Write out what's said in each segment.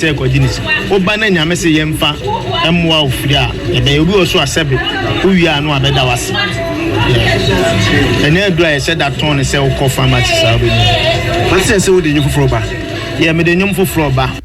say Coginis. Obana Yamese Yemfa, Mwa Fria, and they will also accept it. Who you are no better was. And then I said that tone and say, oh, coffee matches. I said, so did you for Froba? Yeah, made a name for Froba.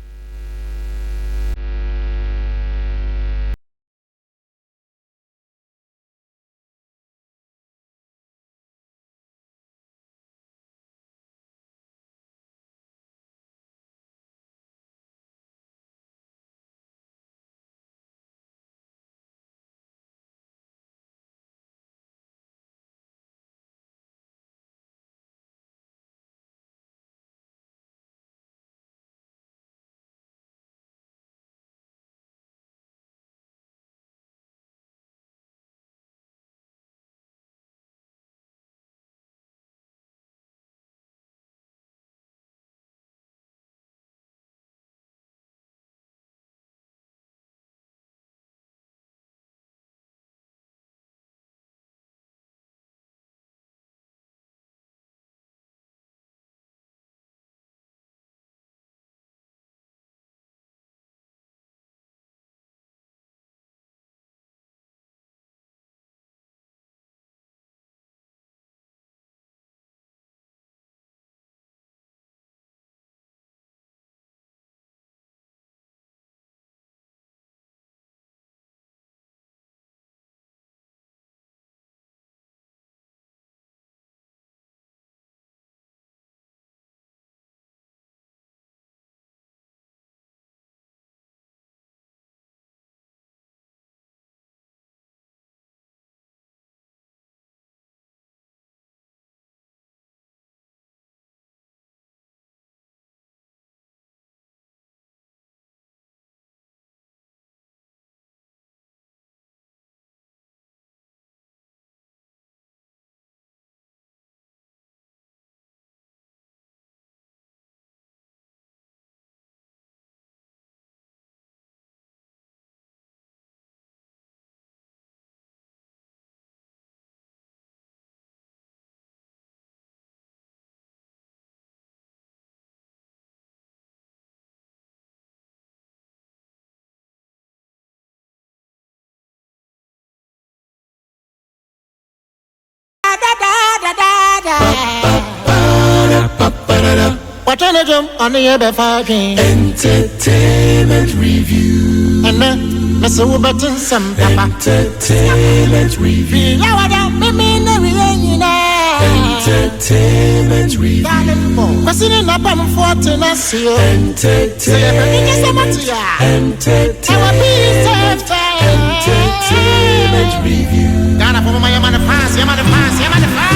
What on a jump on the other fucking Entertainment review. and then Miss Uberton some papa. Entertainment review. Entertainment review. What's in a bum for Tennessee? Entertainment review. Ghana for my man, pass, Yamada pass, Yamada pass.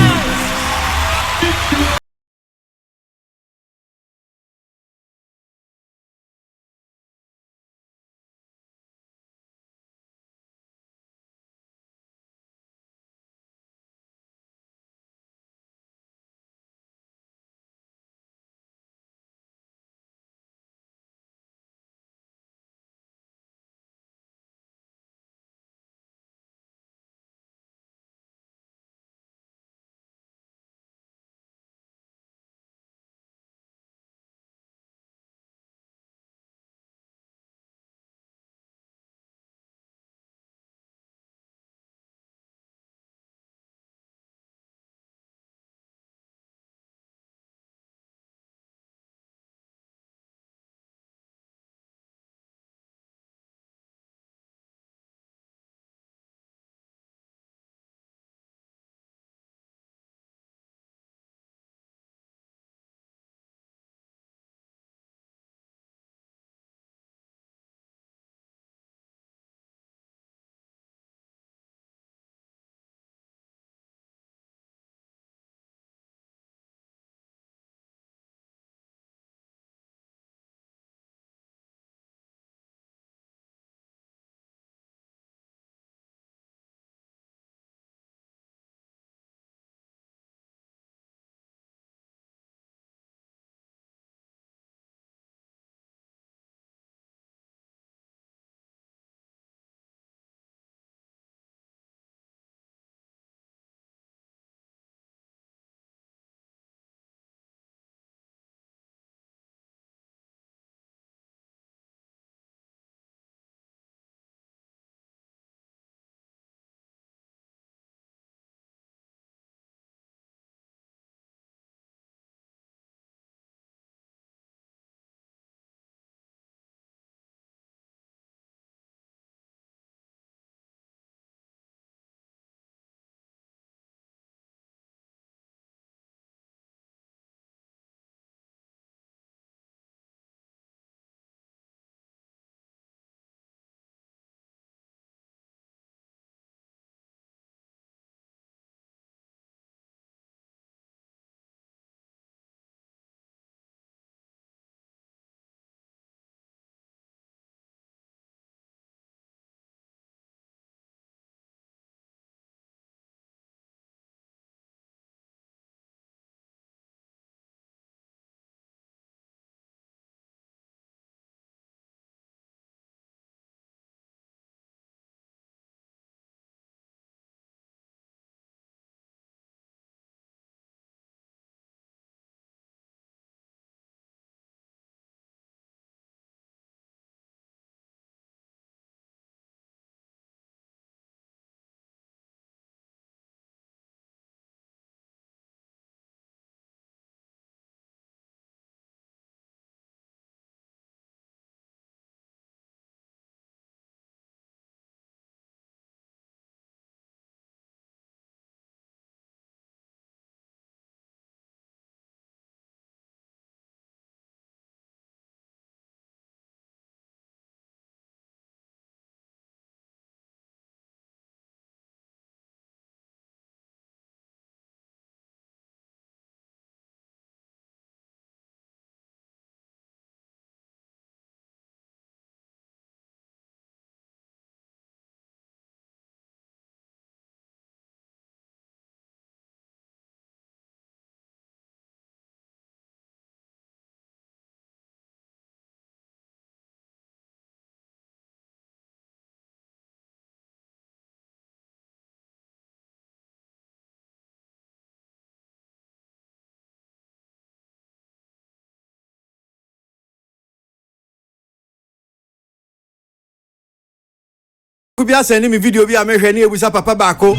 Kubia send me video bi amehwe na ebusa papa baako.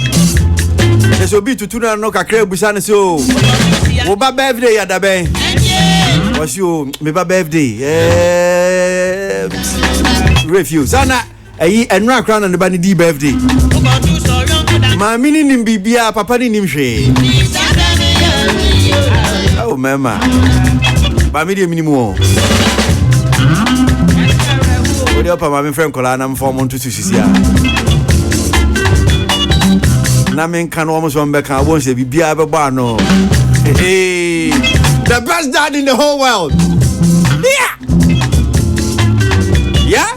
There's obi tutuna no kakra ebusa ne so. Wo ba birthday ya da ben. Was you me ba birthday? Refuse. Ana ayi enra kra na ne ba ne di birthday. Ma mini nim bibia papa ni nim hwe. Oh mama. Ba me di minimum. Odi opa ma me friend kola na mfo mo ntutu sisia. Na men kan almost one back I won't say bibia be ba no. Hey. The best dad in the whole world. Yeah. Yeah.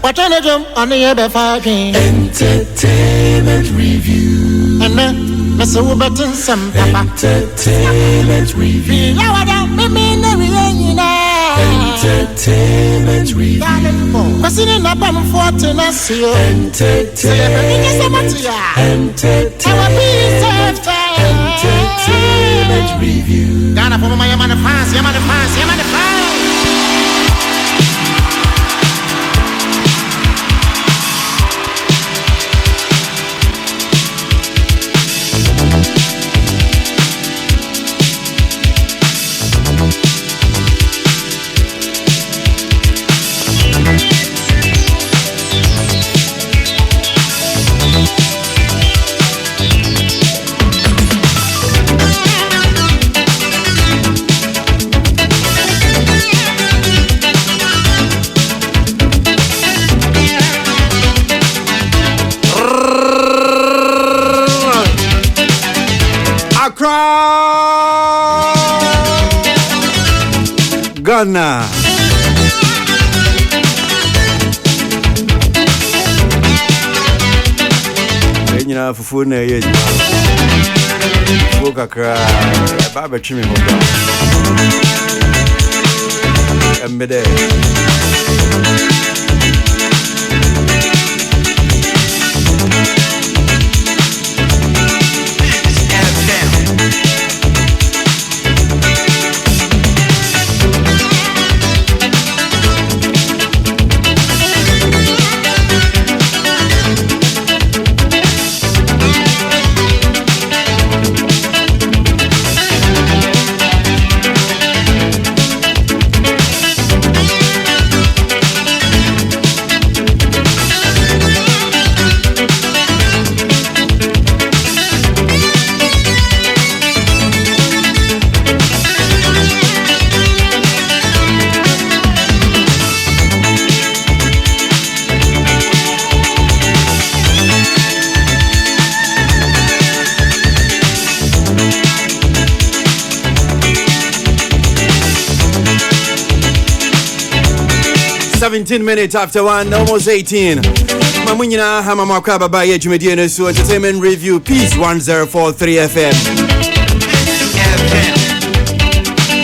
What I jump on the air before Entertainment review. and then Mr. Wubberton some papa. Entertainment review. Entertainment review. Question in up on 14 us here. Entertainment review. Ghana for my man fans, Yaman fans, Yaman fans. Ghana. Enyina fufu na ye. Fuka kra baba chimi ho. Embede. Minutes after 1, almost 18. Mamunyina hama makwaba ba ye jumedie so entertainment review Peace 1043 FM.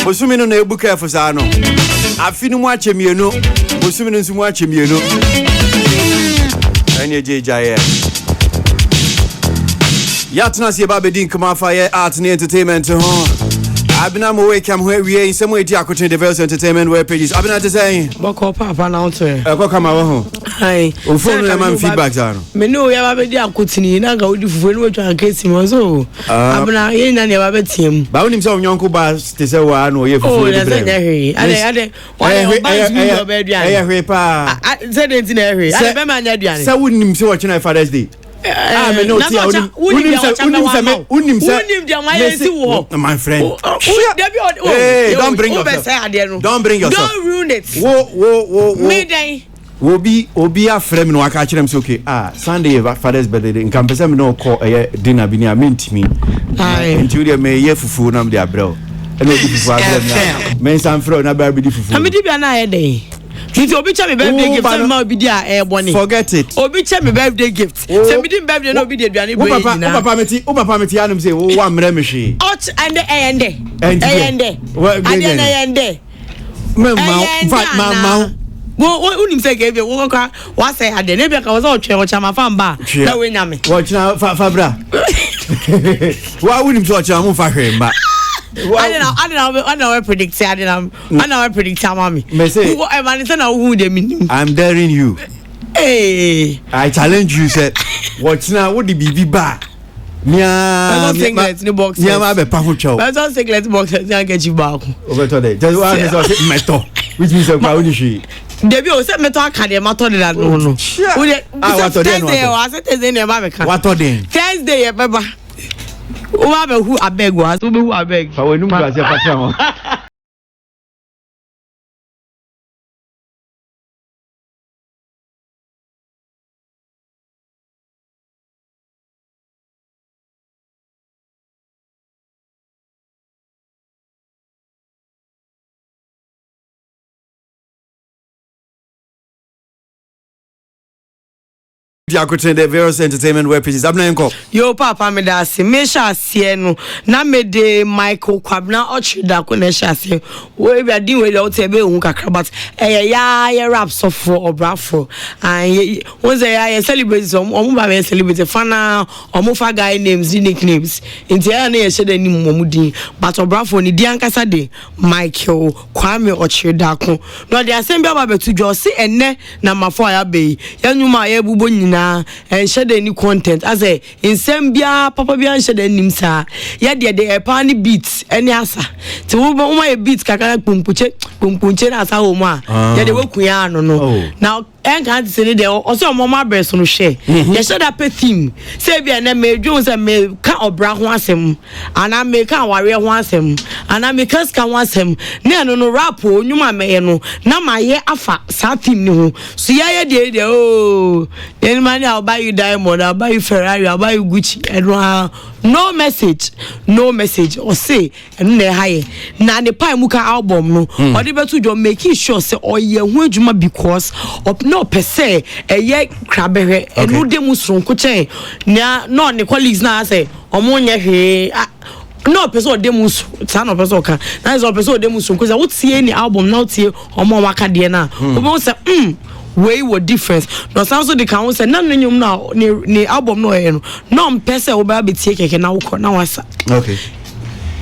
Bosumi no na ebuka efusa no. Afinu mu achemienu. Bosumi no nsu mu achemienu. Anye jejaye. Yatna sie ba bedin kuma fa ye art and entertainment ho. Abina mo wake am where we in some way to develop entertainment web pages. Abina to say Boko papa na onto go come ho. Hi. O phone na man feedback zano. Me no ya ba be di akotini na ga odi fufu ni wetwa kesi mo so. Abina ye na ne ba betiem. Ba wonim se onyanko ba te se wa na o ye fufu ni bre. Ade why o ba you be aduane. Eh hwe pa. Say den ti na hwe. Ade be ma nya aduane. Se wonim se wo chena Father's Day. Me no tia unim dia my si wo my friend. Hey, don't bring yourself. Don't bring yourself. Don't ruin it. Wo me day. Obi afrem no aka kire me okay. Sunday Father's birthday in campus me no call dinner bi ni amintimi. Nti me ye fufu na me dia brel. E no di fufu agre me san fro na ba bi di fufu. Amidi bia na ye dey. If obi che me birthday gift, tell me obi dia boni. Forget it. Obi che me birthday gift. Say me din birthday no obi dey aduane boy. O papa meti anum say wo wa mre me hwe. Ot ande ende. Ande. Mama. Wo unim say give wo kwa wa say ade ne bia ka wo say otwe o chama fa mba na we nyame. Wo china fa bra. Why wouldn't you watch a for him? I don't predict. I don't predict. Mommy. I'm daring you. Hey, I challenge you. Said, what's now? What the BB bar? I don't think let's no box. Yeah, I have a chow. I don't think let's box. I get you back. Over today. Just one is metal, which means a boundary. Debbie was set metal academy. I told you that no. Thursday, Baba. Who I beg was who I beg. But when you guys have the various entertainment web pages. I'm not yo papa me da se me sha se no na me de Michael Kwabna Ochida ko na sha se we bia din we dey o te be hu kakra but ya rap so for obrafo and won say ya celebrate omo ba be celebrate fana omo fa guy names nicknames nti ya na ye she da ni momu din but obrafo ni di ankasa de Michael Kwame Ochida ko no dey asem bia ba betu jo se enne na mafo ya be ya nyuma ya bubo nyina and share any content as a in Sambia, Papa Bian shed any sa. Yet the pani beats any asa. To my beats kakara pumpuche as a homa. Yet the work we are no. Now, and can't say there also Mama Breast on share. Yes, should have a theme. Say, and may Jones and may count or brown once him, and I may count warrior once him, and I may cast can once him. No rapo, you my no. Now my year afa, something new. So yeah, oh, then I'll buy you diamond, I'll buy you Ferrari, I'll buy you Gucci, and no message, or say, and they high. Now the Pai Muka album, no, or the better to making sure, say, or ye would you because of no per se, a ye crabberry, and no demos from Coche. Now, no, the colleagues now say, or Monia here. No person demos, son of Pesoka. That's all person demos because I would see any album now, see, or more Macadiana. Who say, way were difference. No sounds so the count say none of you now ni album no no person will be taken now was okay.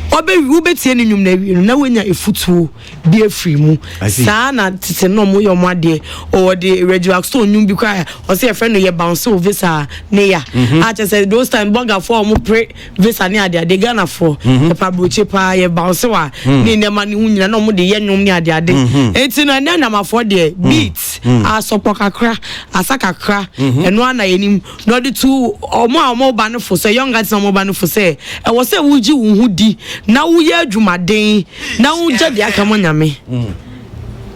Obe ube tie ni nyum na wenya efutu be free mu sa na tete no mo yo made or the radio stone nyum bi kwa o say friend no ye bounce visa ne ya a che say those time blogger for mo pre visa ne ade ade Ghana for e pa broche pa ye bounce wa ni ne ma ni hu nyina no mo de ye nyum ne ade ade enti no na na ma for de beats a sopo kakra asaka kra eno ana yenim no de tu omo ba no for say young guys no mo ba no for say e wo say wuji wo hu di na wo ye adwumaden na wo je de aka mo nyame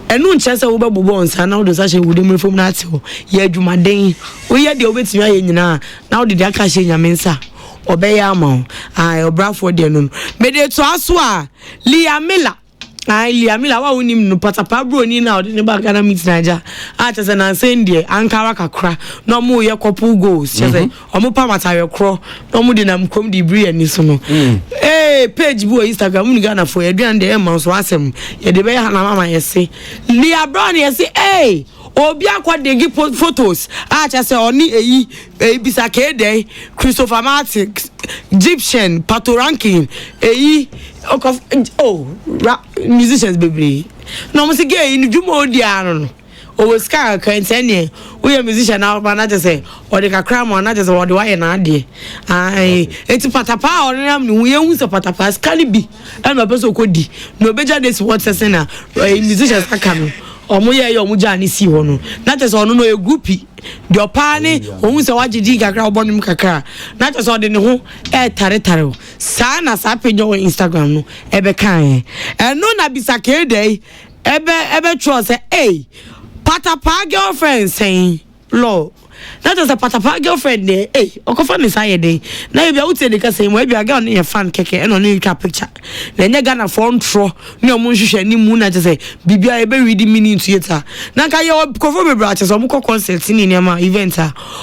enu nche se wo be bobo nsa na wo do sa she wo de mrefom na ate ho ye adwumaden wo ye de obetimi aye nyina na wo de aka she nyame nsa obeya ama ai obrafo de no me de to aso a Liamila Liamila wa unim no patapa bro ni na odi ne ba Ghana meet Naija a che se na sendie ankara kakra no mo ye couple goals che se omo pa matare kro no mo de na mkom di bri ani so no page bu Instagram mu Ghana for ye duan de e man so asem ye de be ha na mama ye se Lia Brown ye se obi akwadegi photos a che se oni bisa kede Christopher Martin Egyptian Patoranking musicians baby no mo se gay ni dwuma odi ano o ska kan tene we musician na ba na say o de kakra mo na say o de wa na ade eti patapa o na mu ye hu se patapa ska ni bi e no person ko di no beja this what say na musicians aka no omo ye omo ja ni si ho no na say ono no e groupie de opane ohun se wagidi kakra obonum kakra na say de ne ho tare sa na sa penyo Instagram no ebe kan no na bisake dey ebe tro say patapa girlfriend saying lo that is a patapa girlfriend there okofa ni say dey na you be out dey ka say mo be aga on your fan keke and on you twa picture na nya Ghana for ntro ni omo hwehwe ni mu na say bibia ebe read meaning theater na ka ye kofo be bra say omo concert ni nema event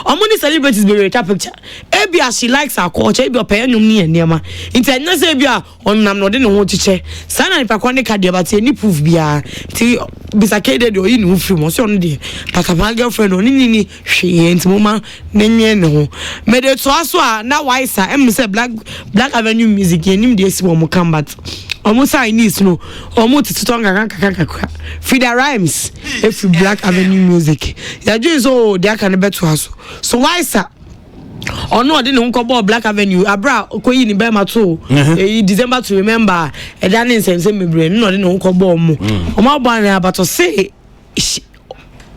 omo ni celebrities be read picture ebia she likes her culture ebia pay nyum ni nema nti anya say bia onnam no de ne ho chiche sana ni pa kwone ka de ba te ni proof bia ti bisake de o yi ni hu free mo so on de patapa girlfriend oni ni hwe enti moma nenye ne ho me de to aso a na wise em say black avenue music enim de esi wo mo combat omo Chinese no omo titutonga kakaka Frida Rhymes if Black Avenue Music ya do so they can beto aso so wise ono de ne nkobo Black Avenue abra okoyi ni be ma to December to remember e da ne nsense mebre no de ne nkobo omo agba na abato say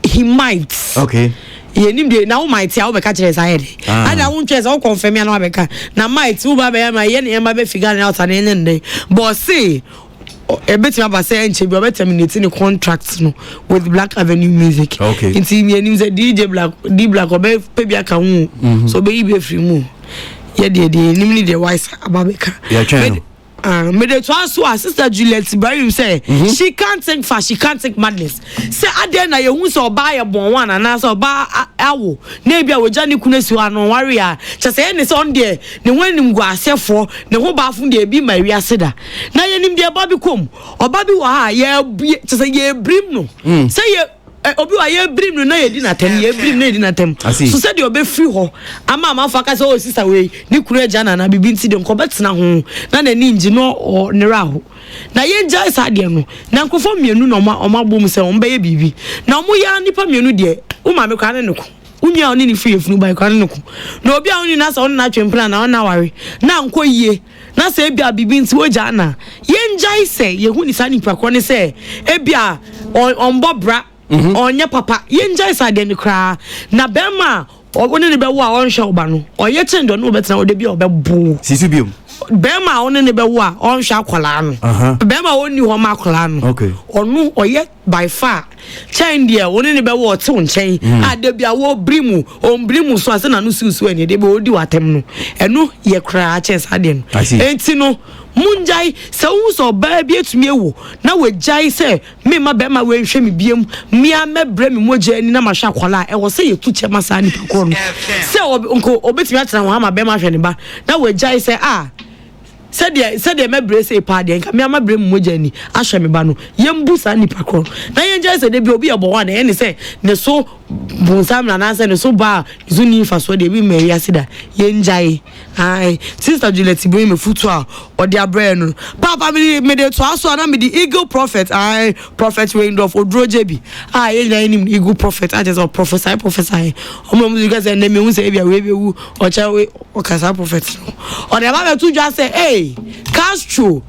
he might okay yenim de na wo might ya wo be ka kire sa head ada wo ntwe sa wo confirm ya na wo be ka na might wo ba be ya ma ye ne ba be figure na out na ne but say a bit about saying she be terminating the contract no with Black Avenue Music. Okay. Inti me nim say DJ Black obe pebi aka hu so be ibe free mu. Ye de nim ni the wise ababeka. Yeah, channel. Me de to aso sister Juliet Ibrahim say she can't take fast, she can't take madness. Say ade na ye hu so oba ye bon one na so oba awo na bia woja ni kunesi wa no ware a che say ne son de ne wanim gu asefo ne ho ba fu de bi ma wi aseda na ye nim de ba bi kom oba bi wa ha ye che say ye brim no say ye obi wa ye brim no na ye di na tem ye brim na ye di na tem so say de obe free ho ama fa ka say o sister we ni kuru eja na bibi nti de nko betena ho na na ni nji no ne ra ho na ye nja isa de no na nkofo mienu no ma bom say on be ye bibi na omo ya nipa mienu de o ma me kwa ne ko unya oni ni free funu by kwa ne ko na obi a oni na sa on na twempra na on na ware na nko yie na say bia bibi nti o ja na ye nja isa ye hu ni sa nipa ko ne say e bia on bobra onye papa ye nja isa de ni kra na bema ogone ne be wo a on hwe oba no oye chendo no betena o de bia obebu sisu biom bema one ne be wo a on hwe akwala no bema oni ho ma akwala no okay onu oye by far chain dia one ne be wo te nchen ade bia wo brimu on brimu so ase na no susu ene de be odi watem no eno ye kra chance ade no enti no munjai se wo so ba bi etumi ewo na we jai se me ma be ma we hwe me biem me amebre me moja ani na ma hwa akwala e wo se ye tu che masa ni pakro no se obetumi atena ho ma be ma hwe ne ba na we jai se said the mebre say party nka me amabre mmoja ni ahwe me ba no yembu sa ni pakro na yenja say de bi obi ebo wan e ne say ne so bonsam na say ne so ba zuni fa so de bi me ya sida yenjai ai sister Juliet Ibrahim me futu a odi abre no papa me de to aso na me the eagle prophet prophet wind of odroje bi yenja ni eagle prophet I just prophesy omo mu guys and me hu say bia we be wu o cha we o kasa prophet o de ba be tu just say Castro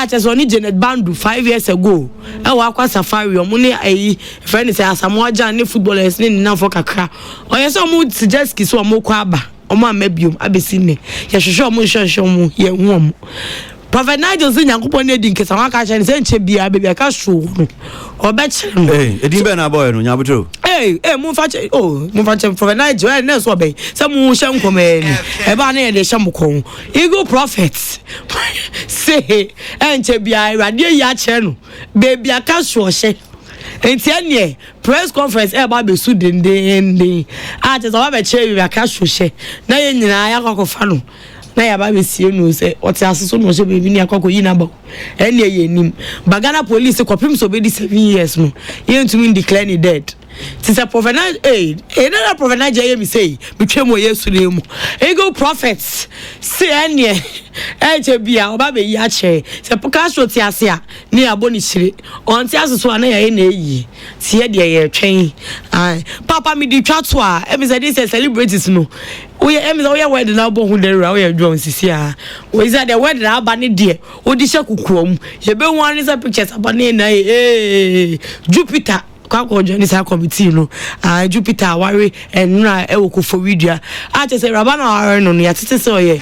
just only Janet Bandu 5 years ago e wa kwa safari omo ne friend say asamoja ne footballers ne na for kakra o yes omo suggest ki so omo kwa aba omo amabiom abesi ne ye hwehwe omo hwehwe omo ye hu omo Prophet Nigel say Nyankopon ne di nkesa wa ka che se nche bia bia Castro no obe chere no edin be na boy no nyabotro mumfa Prophet Nigel na so be se mu hye nkomani e ba na ye de hye mukon Eagle Prophet say enche bia irade ya che no baby Castro hye enti ene press conference e ba be su dende just ba be che bia Castro hye na ye nyina ya kokofa no na ya ba be sie no se o te asoso no se be bi ni akoko yi na ba ene ye nim Bagana police kopim so be di 7 years no ye ntumi declare ni dead since a prophet na prophet na je me say betwem o Yesu nemu Eagle prophets say ene eje bia oba be yi a che se Castro ti ase a ne aboni chire on ti asoso na ye na eyi ti ye de ye twen papa me di twa to a e me say this celebrities no we wedding na bo hu dere we drum sisi a we say the wedding na ba ne de odi hye kukuom ye be wan is pictures abane na Jupiter kwako join sa committee no Jupiter ware enra e wokofo video say rabana ware no ya tete say oye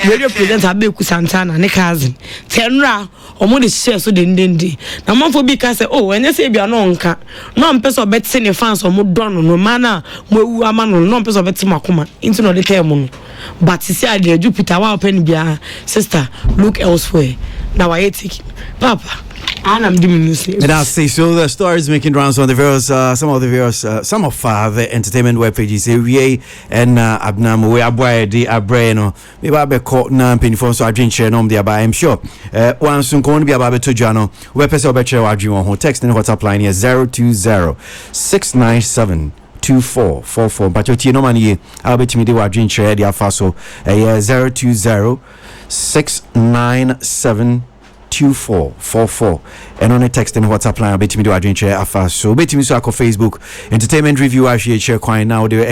radio presenter abeku Santana ne cousin tenra omo de share so de ndendi na manfo bi ka say enye say bia no nka no mpeso beti ne fans omo don no mana mo ewu ama no mpeso beti makoma into no de time no but see ade Jupiter wa open bia sister look elsewhere now I take papa and I'm doing this. And I say so. The story is making rounds on the various, some of the entertainment web pages. We and Abnam we are the Abreno. Maybe I be caught now. Penny so I drink share no there, but I'm sure. One soon going to be about to Jano. We person better what you want. Text in the WhatsApp line here 020 697 2444 but you no money I'll bet me they were drink share their faso 020 697 2444 and on a text and WhatsApp line bet me do drink share afa so bet me so ako Facebook entertainment review I share coin now the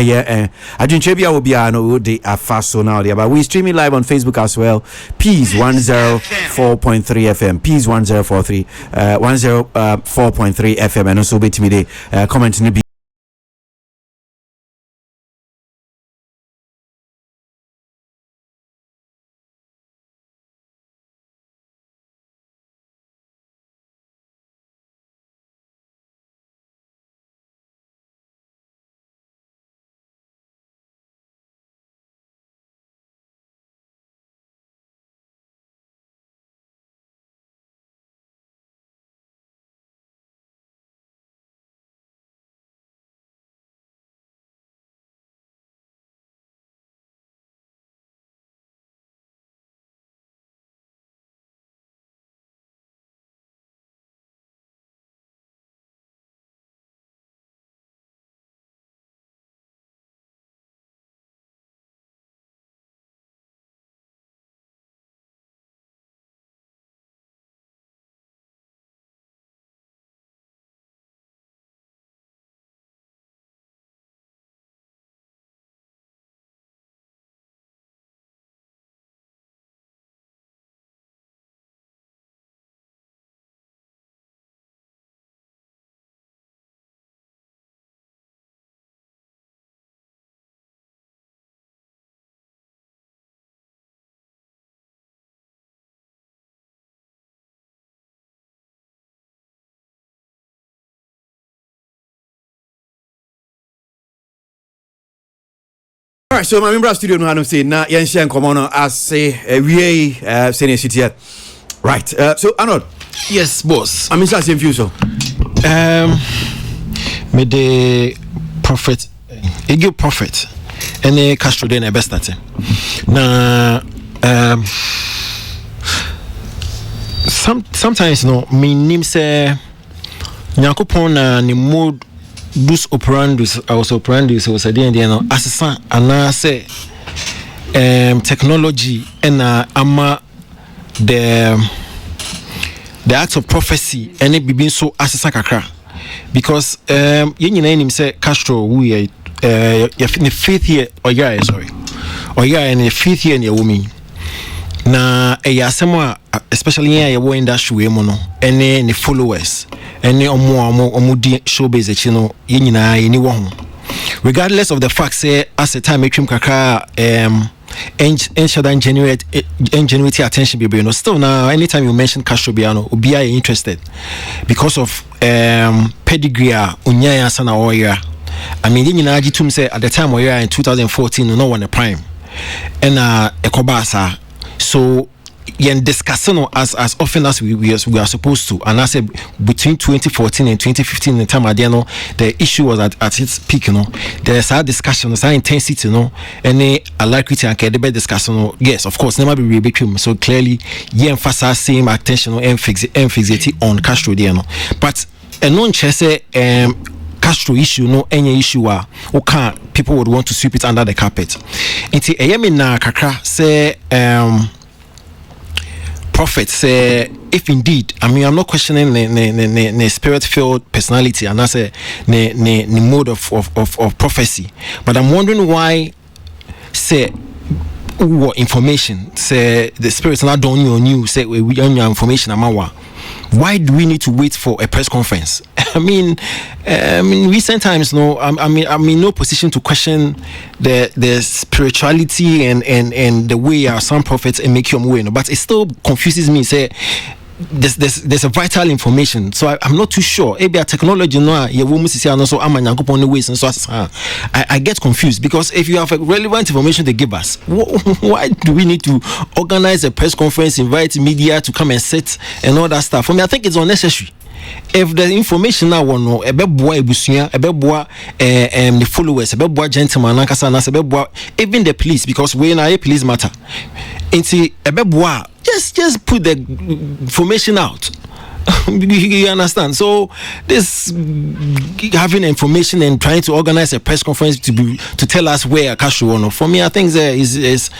I drink share will be no the afa so now there but we streaming live on Facebook as well Peace 104.3 FM Peace 104.3 104.3 FM and also bet me the comment in the Alright, so my member studio no hanu say na yen share nkomo no ase we senior city here. Right. So Arnold. Yes, boss. I mean say same view so. Me the prophet ego prophet any Castro dey na best start. Na sometimes no me nim say Nyankopon na ni mode dus operandus also operandus was a day no asesa ana say technology and ama the acts of prophecy and it be so asesa kakra because yen nyina nim say Castro we the fifth year or yeah sorry or yeah in the fifth year in your woman na asema especially here you industry we no any the followers any omo di showbiz e no nyina yeni wo ho regardless of the fact say as a time etwim kakra should generate attention be no still now anytime you mention Castro Biano obi are interested because of pedigree unya sana oya I mean nyina agitum say at the time oya in 2014 no one a prime and ekobasa so yen discussing as often as we are supposed to and I said between 2014 and 2015 the time no the issue was at its peak there's a discussion there's an intensity any alacrity and credible discussion yes of course never be really so clearly you emphasize same attention emphasis on Castro but non say Castro issue no any issue people would want to sweep it under the carpet inti na kakra say prophet say if indeed I mean I'm not questioning the spirit-filled personality and I say the mode of prophecy but I'm wondering why say what information say the spirits not done you on you say we on your information amawa why do we need to wait for a press conference? I mean, in recent times, no, I'm in no position to question the spirituality and the way some prophets make your way. But it still confuses me. Say there's a vital information, so I'm not too sure. Maybe a technology no, you will miss it. So I'm on the ways and so I get confused because if you have a relevant information to give us, why do we need to organize a press conference, invite media to come and sit and all that stuff? For me, I think it's unnecessary. If the information now no ebeboa ebusuya ebeboa the followers ebeboa gentleman nankasa na ebeboa even the police because we na police matter nti ebeboa just put the information out You understand? So this having information and trying to organize a press conference to tell us where Akashu, for me, I think there is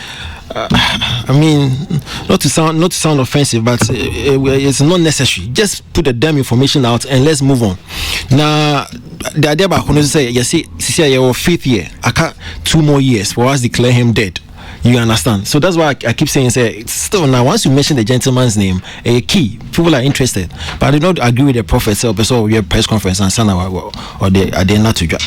I mean, not to sound offensive, but it's not necessary. Just put the damn information out and let's move on. Now, the idea about who say, you see, your 5th year, I can't 2 more years for us declare him dead. You understand? So that's why I keep saying, still now, once you mention the gentleman's name, a key, people are interested. But I do not agree with the prophet, so we have press conference and son or they are not to drop.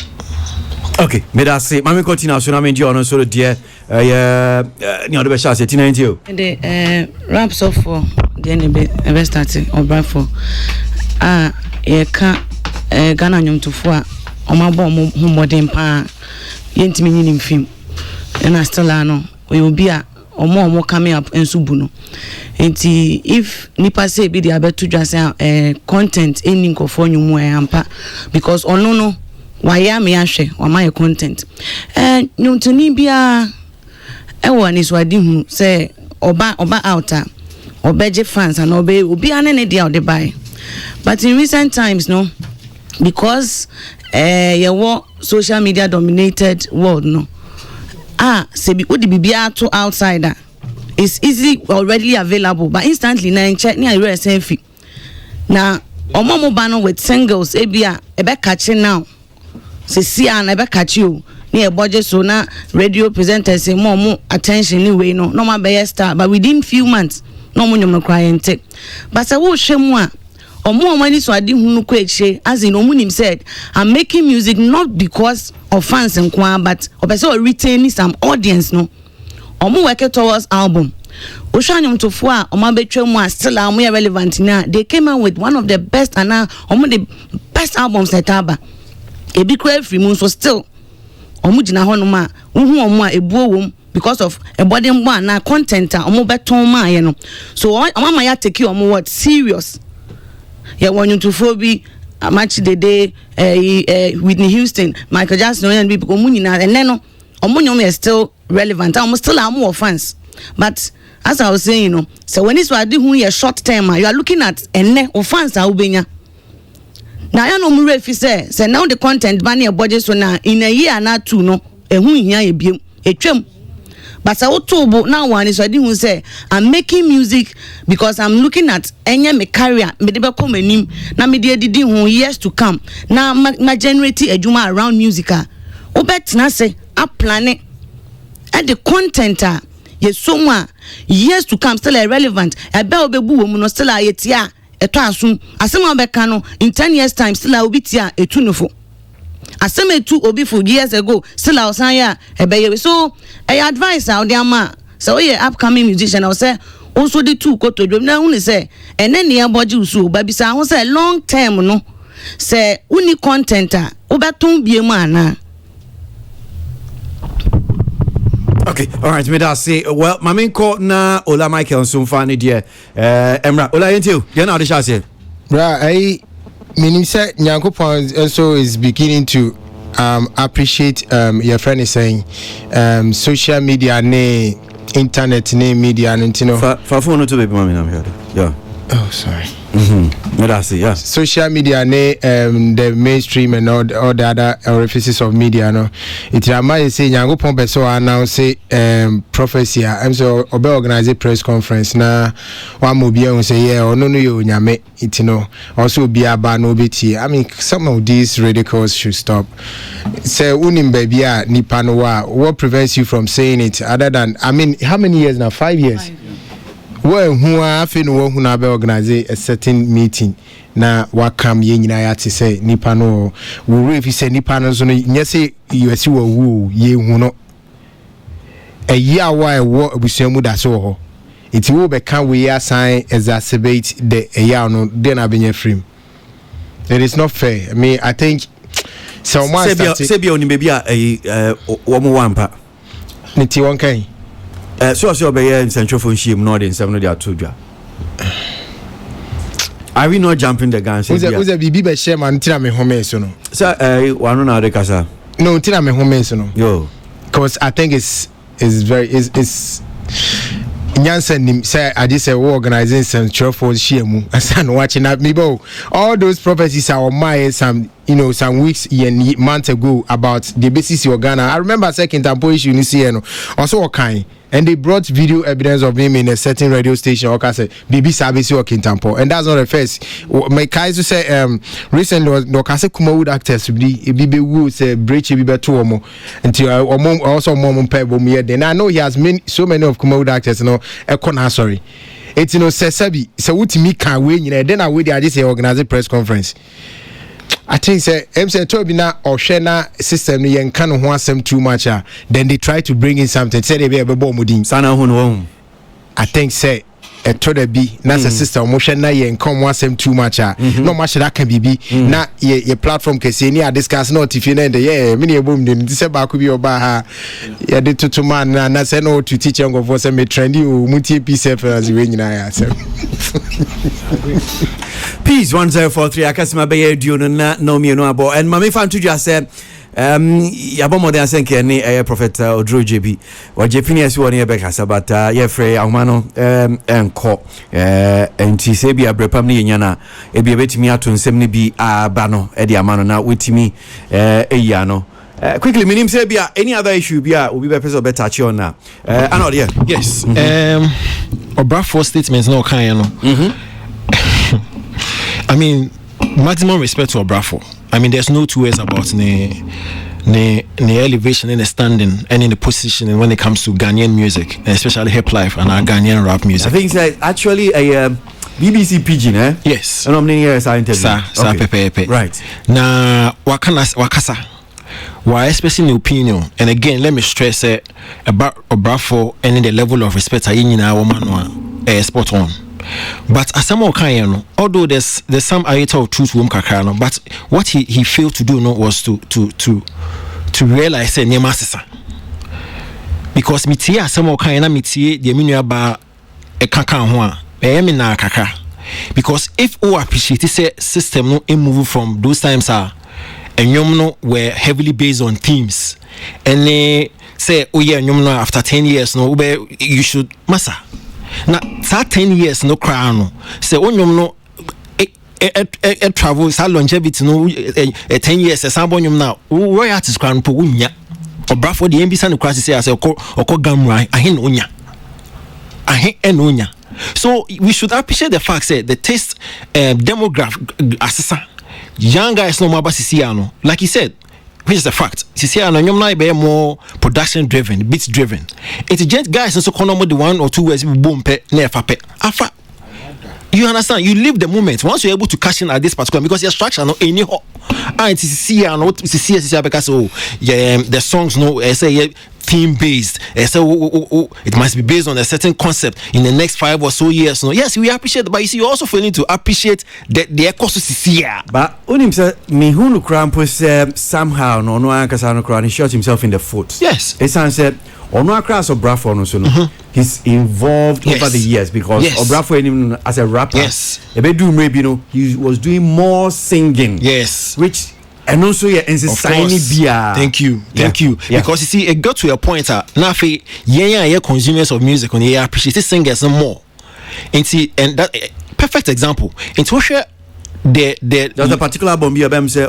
Okay, may I say, Mammy continue, so I mean, you are so dear, the best shot, the raps off for the end starting or Bradford. You can't Ghana Yum to 4 on my bomb, whom modern pa, yent meaning film, and I still know we will be a or more coming up in Subuno. And if Nipa say be the abet to just content ending for you more ampa because or no. Why am I share or my content? And you to Nibia Ewan is what you say oba outer or beje fans and obey will be an idea of the buy. But in recent times, no, because your social media dominated world, no. Sebi would be to outsider. It's easily already available, but instantly na check near your selfie. Now, Omomo Bano with singles, Ebia, Ebe catching now. See, I never catch you near budget so now radio presenters say more attention anyway no my best star but within few months no more crying take but I will share more or more money so I didn't quite as in Omunim said I'm making music not because of fans and kwa but also retaining some audience no or more work towards album Oshanyum to 4 or my betray still are more relevant now they came out with one of the best and now the best albums that are a big free moon so still omujina honoma omu a ebuo wom because of a body one na content omo beton ma ye no so mama ya take you omo what serious ya wonyu to phobi match the day Whitney Houston Michael Jackson and people omunyina and then no omunyom is still relevant omo still are more fans but as I was saying you know so when this was do a short term you are looking at enne or fans are ubenya. Now I know more if you say now the content banning a budget so now in a year and 2 no who here a trim. But I will now one is I didn't say I'm making music because I'm looking at any me career me de come nim na me de didi who years to come now my generate a juma around musical obet na say I plan it and the content yes so much years to come still irrelevant I be obebu wo no still ayetia eto asum asema obeka no in 10 years time still I will be tia etunufo asema etu obi for years ago still I san ya ebeye so I advise out there ma so we upcoming musician I say also the two ko to drum na hu say ene ne aboje usu ba bi say hu say long term no say uni content a obeton biemu ana. Okay, all right, me that say well, my main call na Ola Michael Sumfani dear Emra Ola into you know the shall say right meaning say Nyankopon also is beginning to appreciate your friend is saying social media ne internet ne media and you know for phone to baby mommy I'm here yeah oh sorry yeah. Social media the mainstream and all the other orifices of media no it might say Nyankopon beso announce prophecy I'm so obe organize a press conference na one mo bia say yeah no you nyame it know also be aba no beti I mean some of these radicals should stop say unim baby nipa no what prevents you from saying it other than I mean how many years now 5 years well who are no who na be organize a certain meeting na wakam ye nyina ya te say nipa no wo if you say nipa no so no nya say you asi wo ye hu no a year why wo abusuamu da so ho iti wo be kan we assign exacerbate the year no then abenya frame it is not fair I mean I think someone say be oni baby wo mo wampa niti won kan so be in central phone shim no dey nsem no dey atodwa are we not jumping the gun say who's a bibi be share man tira me home so no sir wanu na de kasa no tira me home so no yo because I think it's very it's Nyansen nim say I just say organizing some for shemu and watching at me bo. All those prophecies are on my some some weeks and months ago about the basis of Ghana. I remember second tempo issue in CNO also kind. And they brought video evidence of him in a certain radio station. Okay, say BB service working tempo, and that's not the first. My guys say recently was no kase Kumawood actors be BB Wood say breach BB two more until also mom pebble me. Then I know he has so many of Kumawood actors. Sorry, it's Sesabi. So what me can win. Then I wait. I just say organize a press conference. I think say Toby na or Shena system ni yen kan ho asem too much then they try to bring in something say they be ebo mudin sana ho I think say toda bi na system mo Shena yen kan ho asem too much no much that can be na ye platform ke say ni a discuss not if you know the me ebo mudin say ba ko bi oba ha ye de to man na say no to teach young of us me trendy o mutie psf as we nyina ya say Peace 1043 akasima be duo no me no abo and mama fan to just say yabo mo dey asenke ni prophet Odro JB or Jepinius won here back but ye free ahuma enko enti se bia brepam ni nya na e bia betimi ato nsem ni bi aba no e dia amano na wetimi eya no quickly minim say bia any other issue bia obi be person better touch on na anod here yes Obrafo statements no kan no I mean, maximum respect to Obrafo. I mean, there's no two ways about the elevation in the standing and in the position when it comes to Ghanaian music, especially hip life and our Ghanaian rap music. I think it's actually a BBC Pidgin, eh? Yes. And how many years I interviewed? Sa pepe. Right. Na wakasa. Why expressing the opinion, and again, let me stress about Obrafo and the level of respect I in our man spot on. But as some kind, although there's some iota of truth wom kakra, but what he failed to do was to realize say near master. Because mitia some kind na mitie the minua ba e kaka ho a e me na kaka. Because if we appreciate say system no move from those times and nyom no were heavily based on themes and say oh yeah nyom no after 10 years no you should massa. Now, 10 years no crown. Say, oh, no, travel, sa longevity, no, 10 years, a sambonium now. Royalties crown po unya. Or Brafo, the MB San Crassi say, or Gamrai, I hint unya. I hint and unya. So, we should appreciate the fact that the taste demographic assessor, young guys no more Siciano, like he said. Which is a fact. See, I know be more production driven, beats driven. It's just guys also come with the 1 or 2 words boom pe never pe. Afa. You understand? You live the moment. Once you're able to cash in at this particular because your structure no any and see because the songs no say theme based. So it must be based on a certain concept in the next 5 or so years. No, yes, we appreciate, but you see, you also failing to appreciate the ecosystem. But unim say me hunu krampo say somehow no ankasa no kran he shot himself in the foot. Yes, it sounds said ono across Obrafo no so no. He's involved over the years because Obrafo even as a rapper. Yes, ebedu maybe no he was doing more singing. Yes, which. And also, yeah, and thank you. Yeah. Because you see, it got to a point that now, consumers of music, when they appreciate singers more. And see, and that perfect example. It's what there's a particular album you say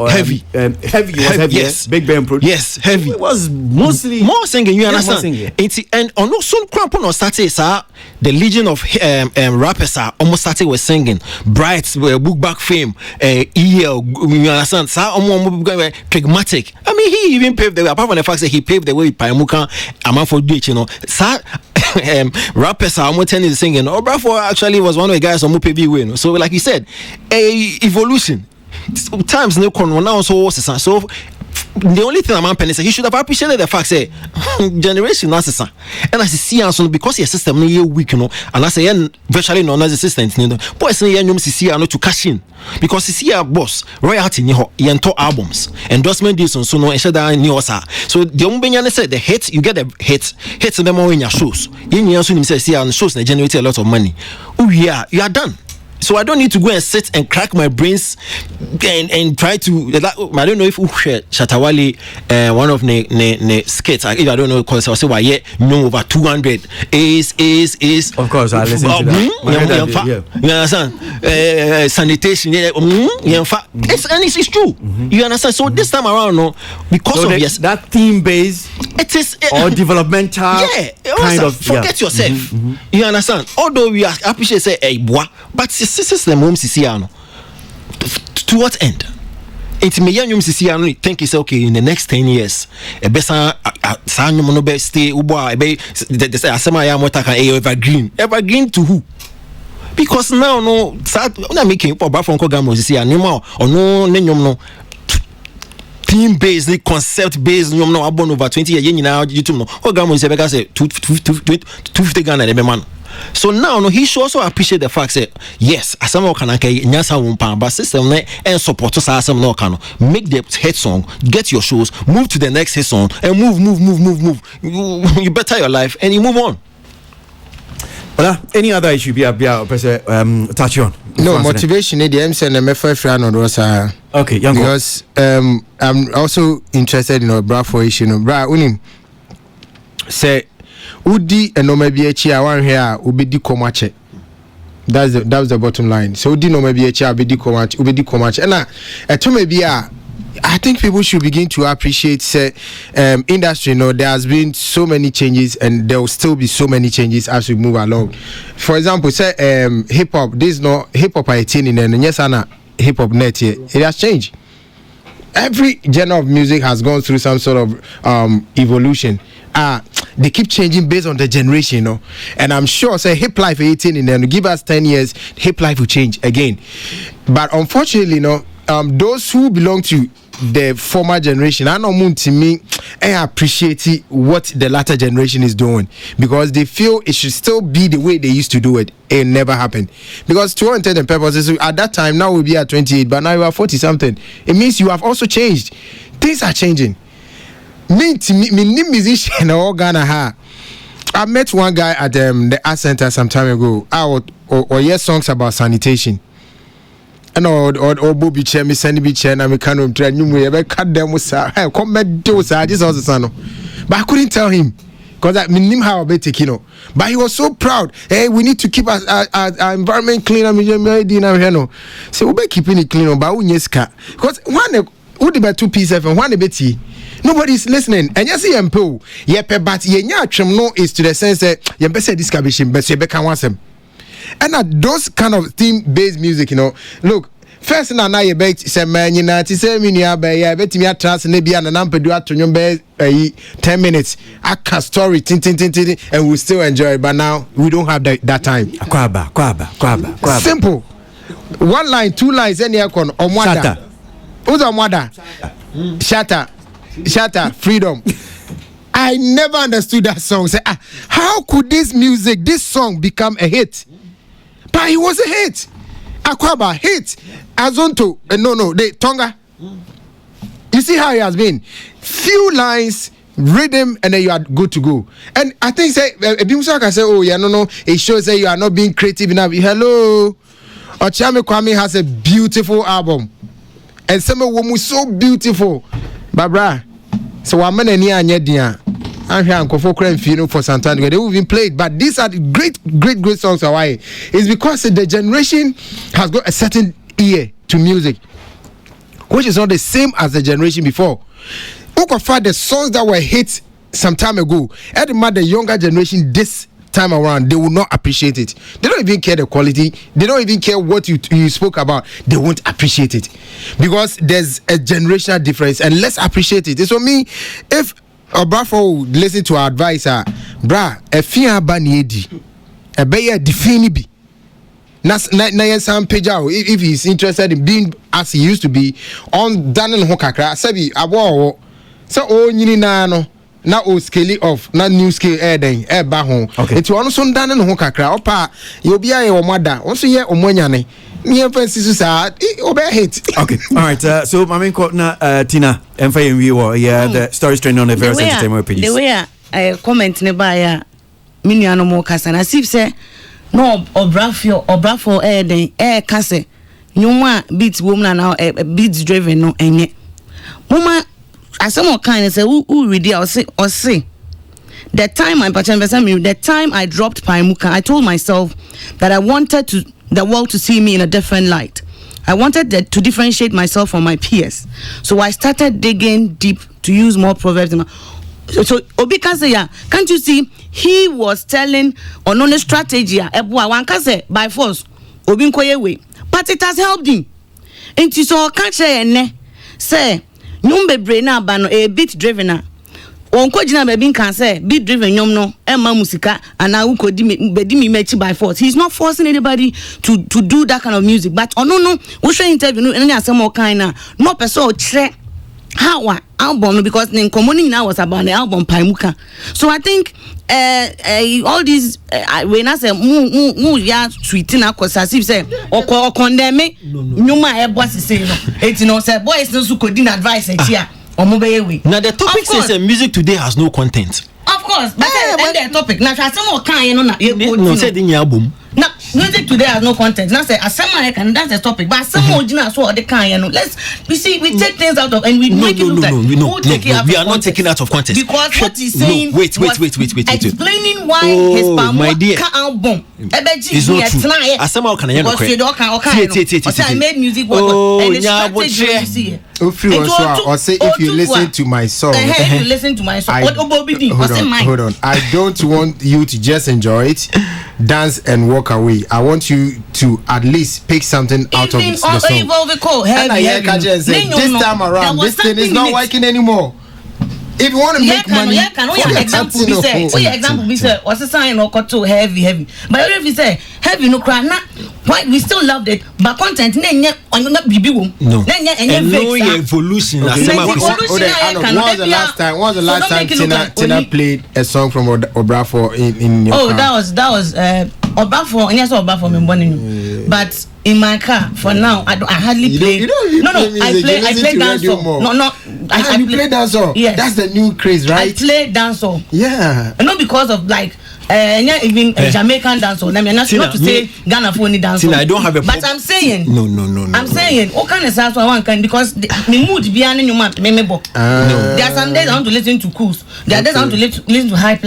heavy, yes, Big Band producer. Yes, heavy. It was mostly more singing. You understand? And on no soon cramp on started the legion of rappers are almost started with singing. Bright book back fame, EL. You understand? Pragmatic. I mean, he even paved the way. Apart from the fact that he paved the way with Payamuka, Amanfo Ditch, you know. Rappers are almost telling singing. Obrafo actually was one of the guys on Mupebi win. So, like you said, a evolution. Times no con now so the only thing I'm penny say he should have appreciated the fact say generation necessary. And as you see also because your system no weak, you know, and I say virtually non-existent, you know. Boys say you see to cash in because you see boss royalty ni ho yento albums endorsement deals on so no eshada ni osa. So the umbenya said the hit you get the hits them all in your shows. You also say see shows that generate a lot of money. Oh yeah, you are done. So I don't need to go and sit and crack my brains and try to. I don't know if Shatawale, one of the skits. I don't know because I say why no over 200 is. Of course, I listen to that. You understand? Sanitation. It's true. You understand? So this time around, no, because of that theme base, it is or developmental. Kind of forget yourself. You understand? Although we appreciate say but system home CCR to what end? It may young CCR think is okay in the next 10 years. A better stay evergreen to who? Because now no start making for from Kogamo CCR no or no team based, concept based, no abon over 20 years now YouTube no Kogamo is a say 250 Ghana every man. So now no he should also appreciate the fact that yes asama can nyasa wumpa but system and support us asam no can make the hit song, get your shows, move to the next hit song and move you better your life and you move on. Any other issue be touch on? No motivation the MC and MFF no was okay young because I'm also interested in a bra for issue no bra unim say Udi and no maybe a chair one here will be comache. That was the bottom line. So Udi no maybe a chair be comache, will be comache. And I think people should begin to appreciate say industry. No, there has been so many changes, and there will still be so many changes as we move along. For example, say hip hop. This no hip hop I in and yes, Anna hip hop net here. It has changed. Every genre of music has gone through some sort of evolution. They keep changing based on the generation, you know. And I'm sure, say, hip life 18 and then give us 10 years, hip life will change again. But unfortunately, you know, those who belong to the former generation, I know to me, I appreciate what the latter generation is doing because they feel it should still be the way they used to do it. It never happened. Because to all intents and purposes, at that time, now we'll be at 28, but now you are 40 something. It means you have also changed. Things are changing. Me musician or Ghana ha. I met one guy at the art center some time ago. Or yes songs about sanitation. And or Bobby chair me send me chair na me kind of train you we cut them with come do sir this was the son. But I couldn't tell him because I mean him how about taking no. But he was so proud. Hey, we need to keep our environment clean and we so we be keeping it clean but we because one would be 2 pieces and one bit nobody's listening. And you see MPO, but yenya no is to the sense that you say this cabin, but you can want them. And those kind of theme-based music, you know. Look, first now you bet say man, you know, say me near by I bet me a trans maybe and number do at 10 minutes. I can story and we still enjoy it, but now we don't have that time. Kwaba. Simple. 1 line, 2 lines, any icon on one. Who's on one? Shatter, freedom. I never understood that song. Say, how could this song become a hit? But it was a hit. Akwaba, hit. Azonto, the Tonga. You see how it has been. Few lines, rhythm, and then you are good to go. And I think, say, people can say, oh, yeah, no, it shows that you are not being creative enough. Hello. Ochame Kwame has a beautiful album. And some woman so beautiful. Babra, so I'm gonna near Nyedia. I'm here for Santana. They will be played, but these are great songs. Why? It's because the generation has got a certain ear to music, which is not the same as the generation before. The songs that were hits some time ago, and the younger generation this time around, they will not appreciate it. They don't even care the quality. They don't even care what you spoke about. They won't appreciate it because there's a generational difference, and let's appreciate it. So me, if a brafo listen to our advice, bra, a fear baniedi, a bayer definibi. Na some page out if he's interested in being as he used to be on Daniel Hokakra, Sabi Abo, so oh Nino. Na o scale off na new scale then ba ho it won so ndan ne ho kakra opa you be aye o mother won so ye o monyane me fancy so sa o be hit. Okay, all right, so my main na Tina and for we were the story trend on the various entertainment pages. The way I comment ne ba ya me nuano mo kasa na sip say no obrafo den kase nyuma beat woman now beat driven no enye mama asem kind say who read it or say the time I dropped Paimuka, I told myself that I wanted the world to see me in a different light. I wanted to differentiate myself from my peers. So I started digging deep to use more proverbs. So Obika say, yeah, can't you see? He was telling on a strategy, by force, Obinkoye way. But it has helped him. And so can't say, Numbe brainer bano a bit driven. Onko jina bebi can say beat driven nyom no emma musika and now bedi me mechi by force. He's not forcing anybody to do that kind of music. But no we show interview no any asem kind na no person chere how album because the commoning now was about the album Paimuka. So I think all these when I say mu ya tweeting akos as if say or condemn me nyuma e boss say no it no say boys no so coding advice here. Now the topic says music today has no content. Of course, but then the topic. Now some more kind no said in your album. Now music today has no content. Now say I can that's the topic. But some more so the kind we take things out of and we make it look like we are not taking out of context. Because what he's saying wait. Explaining why his Paimuka album is not true. Asema can I made music and it's strategy or say if you listen to my song, you listen to my song. Hold on. I don't want you to just enjoy it, dance and walk away. I want you to at least pick something out of the song. And I hear Kaja say, this time around, this thing is not working anymore. If you want to make money, example be say what's the sign or cut too heavy. But if you say heavy no cry na why we still loved it but content na on not bibi wom no evolution when was the last time Tina played a song from Obrafo in your car? that was Obrafo and yes Obrafo me born but in my car for now I hardly play. I play dancehall. I play dancehall. Yes. That's the new craze, right? I play dancehall. Yeah. Not because of like even Jamaican dancehall. I mean, not to say Ghana for any dancehall. I don't have a but I'm saying no. I'm saying what kind of dancehall one can because the mood be an new man. There are some days I want to listen to cruise. There are days I want to listen to high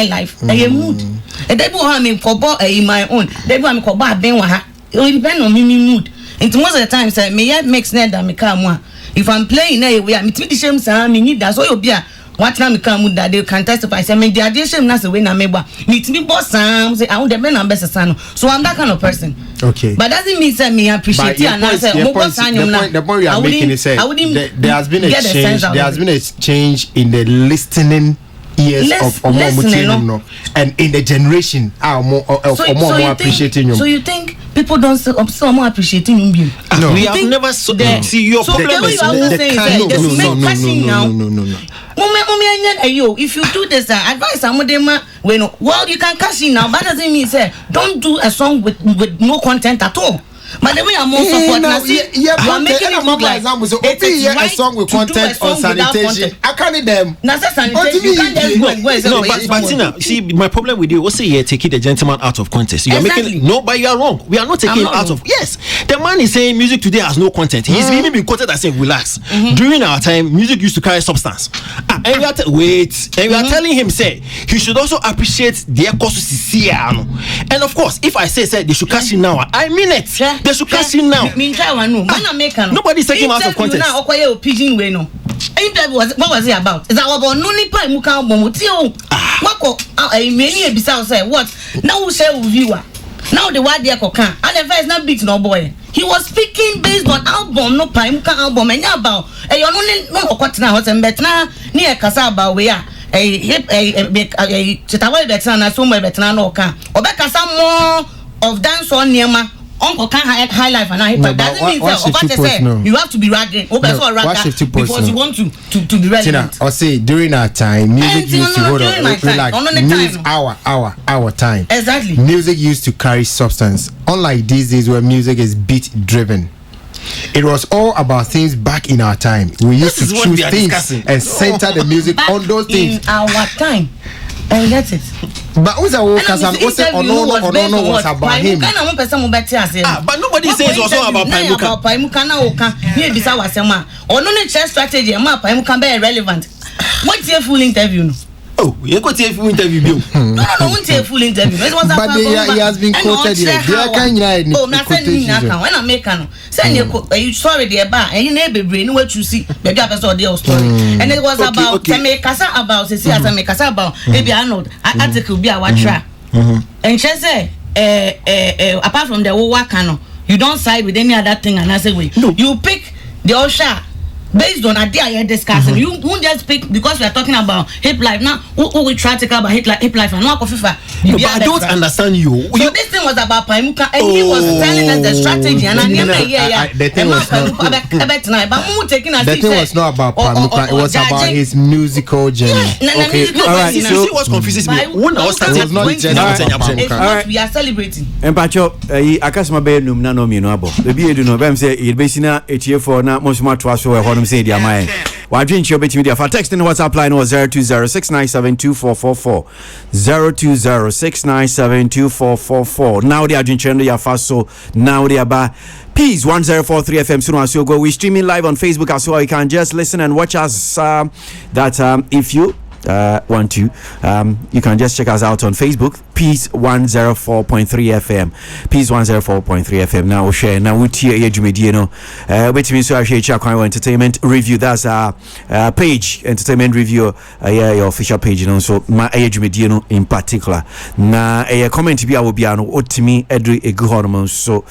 life. A mood. And they have me kobo in my own. They have me kobo benwa. It depends on me mood. And most of the time, say me makes net that me come. If I'm playing we are me the shame say me need that so you be what time me come that they can testify say me the shame na say we na me ba need me boss sam say I want the men and best son. So I'm that kind of person. Okay. But doesn't mean say me appreciate it and say the point you are making is say there has been a change. There has been a change in the listening ears of and in the generation more appreciating you. So you think people don't still more appreciating you? No, we have never see your problem is no. If you do this, advice well you can cash in now, but doesn't mean say don't do a song with no content at all. But the way I'm more support you are making it look like a song with content on sanitation. I can't them. You can't just no, but Tina, see my problem with you. What's say you're taking the gentleman out of context? You are making no, but you are wrong. We are not taking him out of. Yes, the man is saying music today has no content. He's even been quoted as saying relax. During our time, music used to carry substance. And we are we are telling him say he should also appreciate the and of course, if I say they should cash in now, I mean it. They should cash in now. Nobody's taking him out of context. What was it about? Is that about no nipa muka bomotio? Many episodes say what? Now we share with viewer. Now the word there cocan. And the first not beat no boy. He was speaking based on album, no Paimuka album, and about a only no okwatina hot and betna near Casaba we are. A Chitawa Betana, somewhere Betana no can. Or back some more of dance on Niema. Uncle can't high life and I but doesn't mean you have to be ragging because you want to be relevant. Or say during our time music used to hold on like our time. Exactly. Music used to carry substance. Unlike these days where music is beat driven. It was all about things back in our time. We used to choose things and center the music on those things. In our time. I get it. But who's a Kasan? What's it? No, was about him. But nobody says also about Paimuka. About Paimuka now. Here, beside was a man. Or no chess strategy. A map Paimuka be irrelevant. What's your full interview? Oh, you got a full interview. No, won't take full interview. But he has been quoted here. Oh, nothing. When I make an send you sorry, dear bar, and you neighbor brain what you see. The job is all the story. And it was about Kasa about the as I make us about maybe I know article be a watcher. And she say, apart from the Wakano, you don't side with any other thing and I say, you pick the Osha. Based on idea you're discussing, you won't just pick because we are talking about hip life now. Who we try to talk about hip life and no FIFA. No, but I don't understand you. So this thing was about Paimuka and he was telling us the strategy and I knew the thing was not about Paimuka. It was about his musical journey. Okay, all right. So see what's confusing me. When I was starting, we are celebrating. And Pacho, Akasma Benum Nano Minabo. The beard no Bam say it basina HF for now most much was so say their mind. Why drink your bit media for text in WhatsApp line was 02069724444 02069724444. Now they are drinking your fast so now they are by Peace 1043 FM soon as you go. We streaming live on Facebook as well. You can just listen and watch us. If you want to, you can just check us out on Facebook. Peace 104.3 FM. Peace 104.3 FM. Now share. Now we hear you know. Which means so I share entertainment review. That's our page entertainment review. Your official page. You know. So my you know in particular. Na comment be will be an otimi edri egu hormone so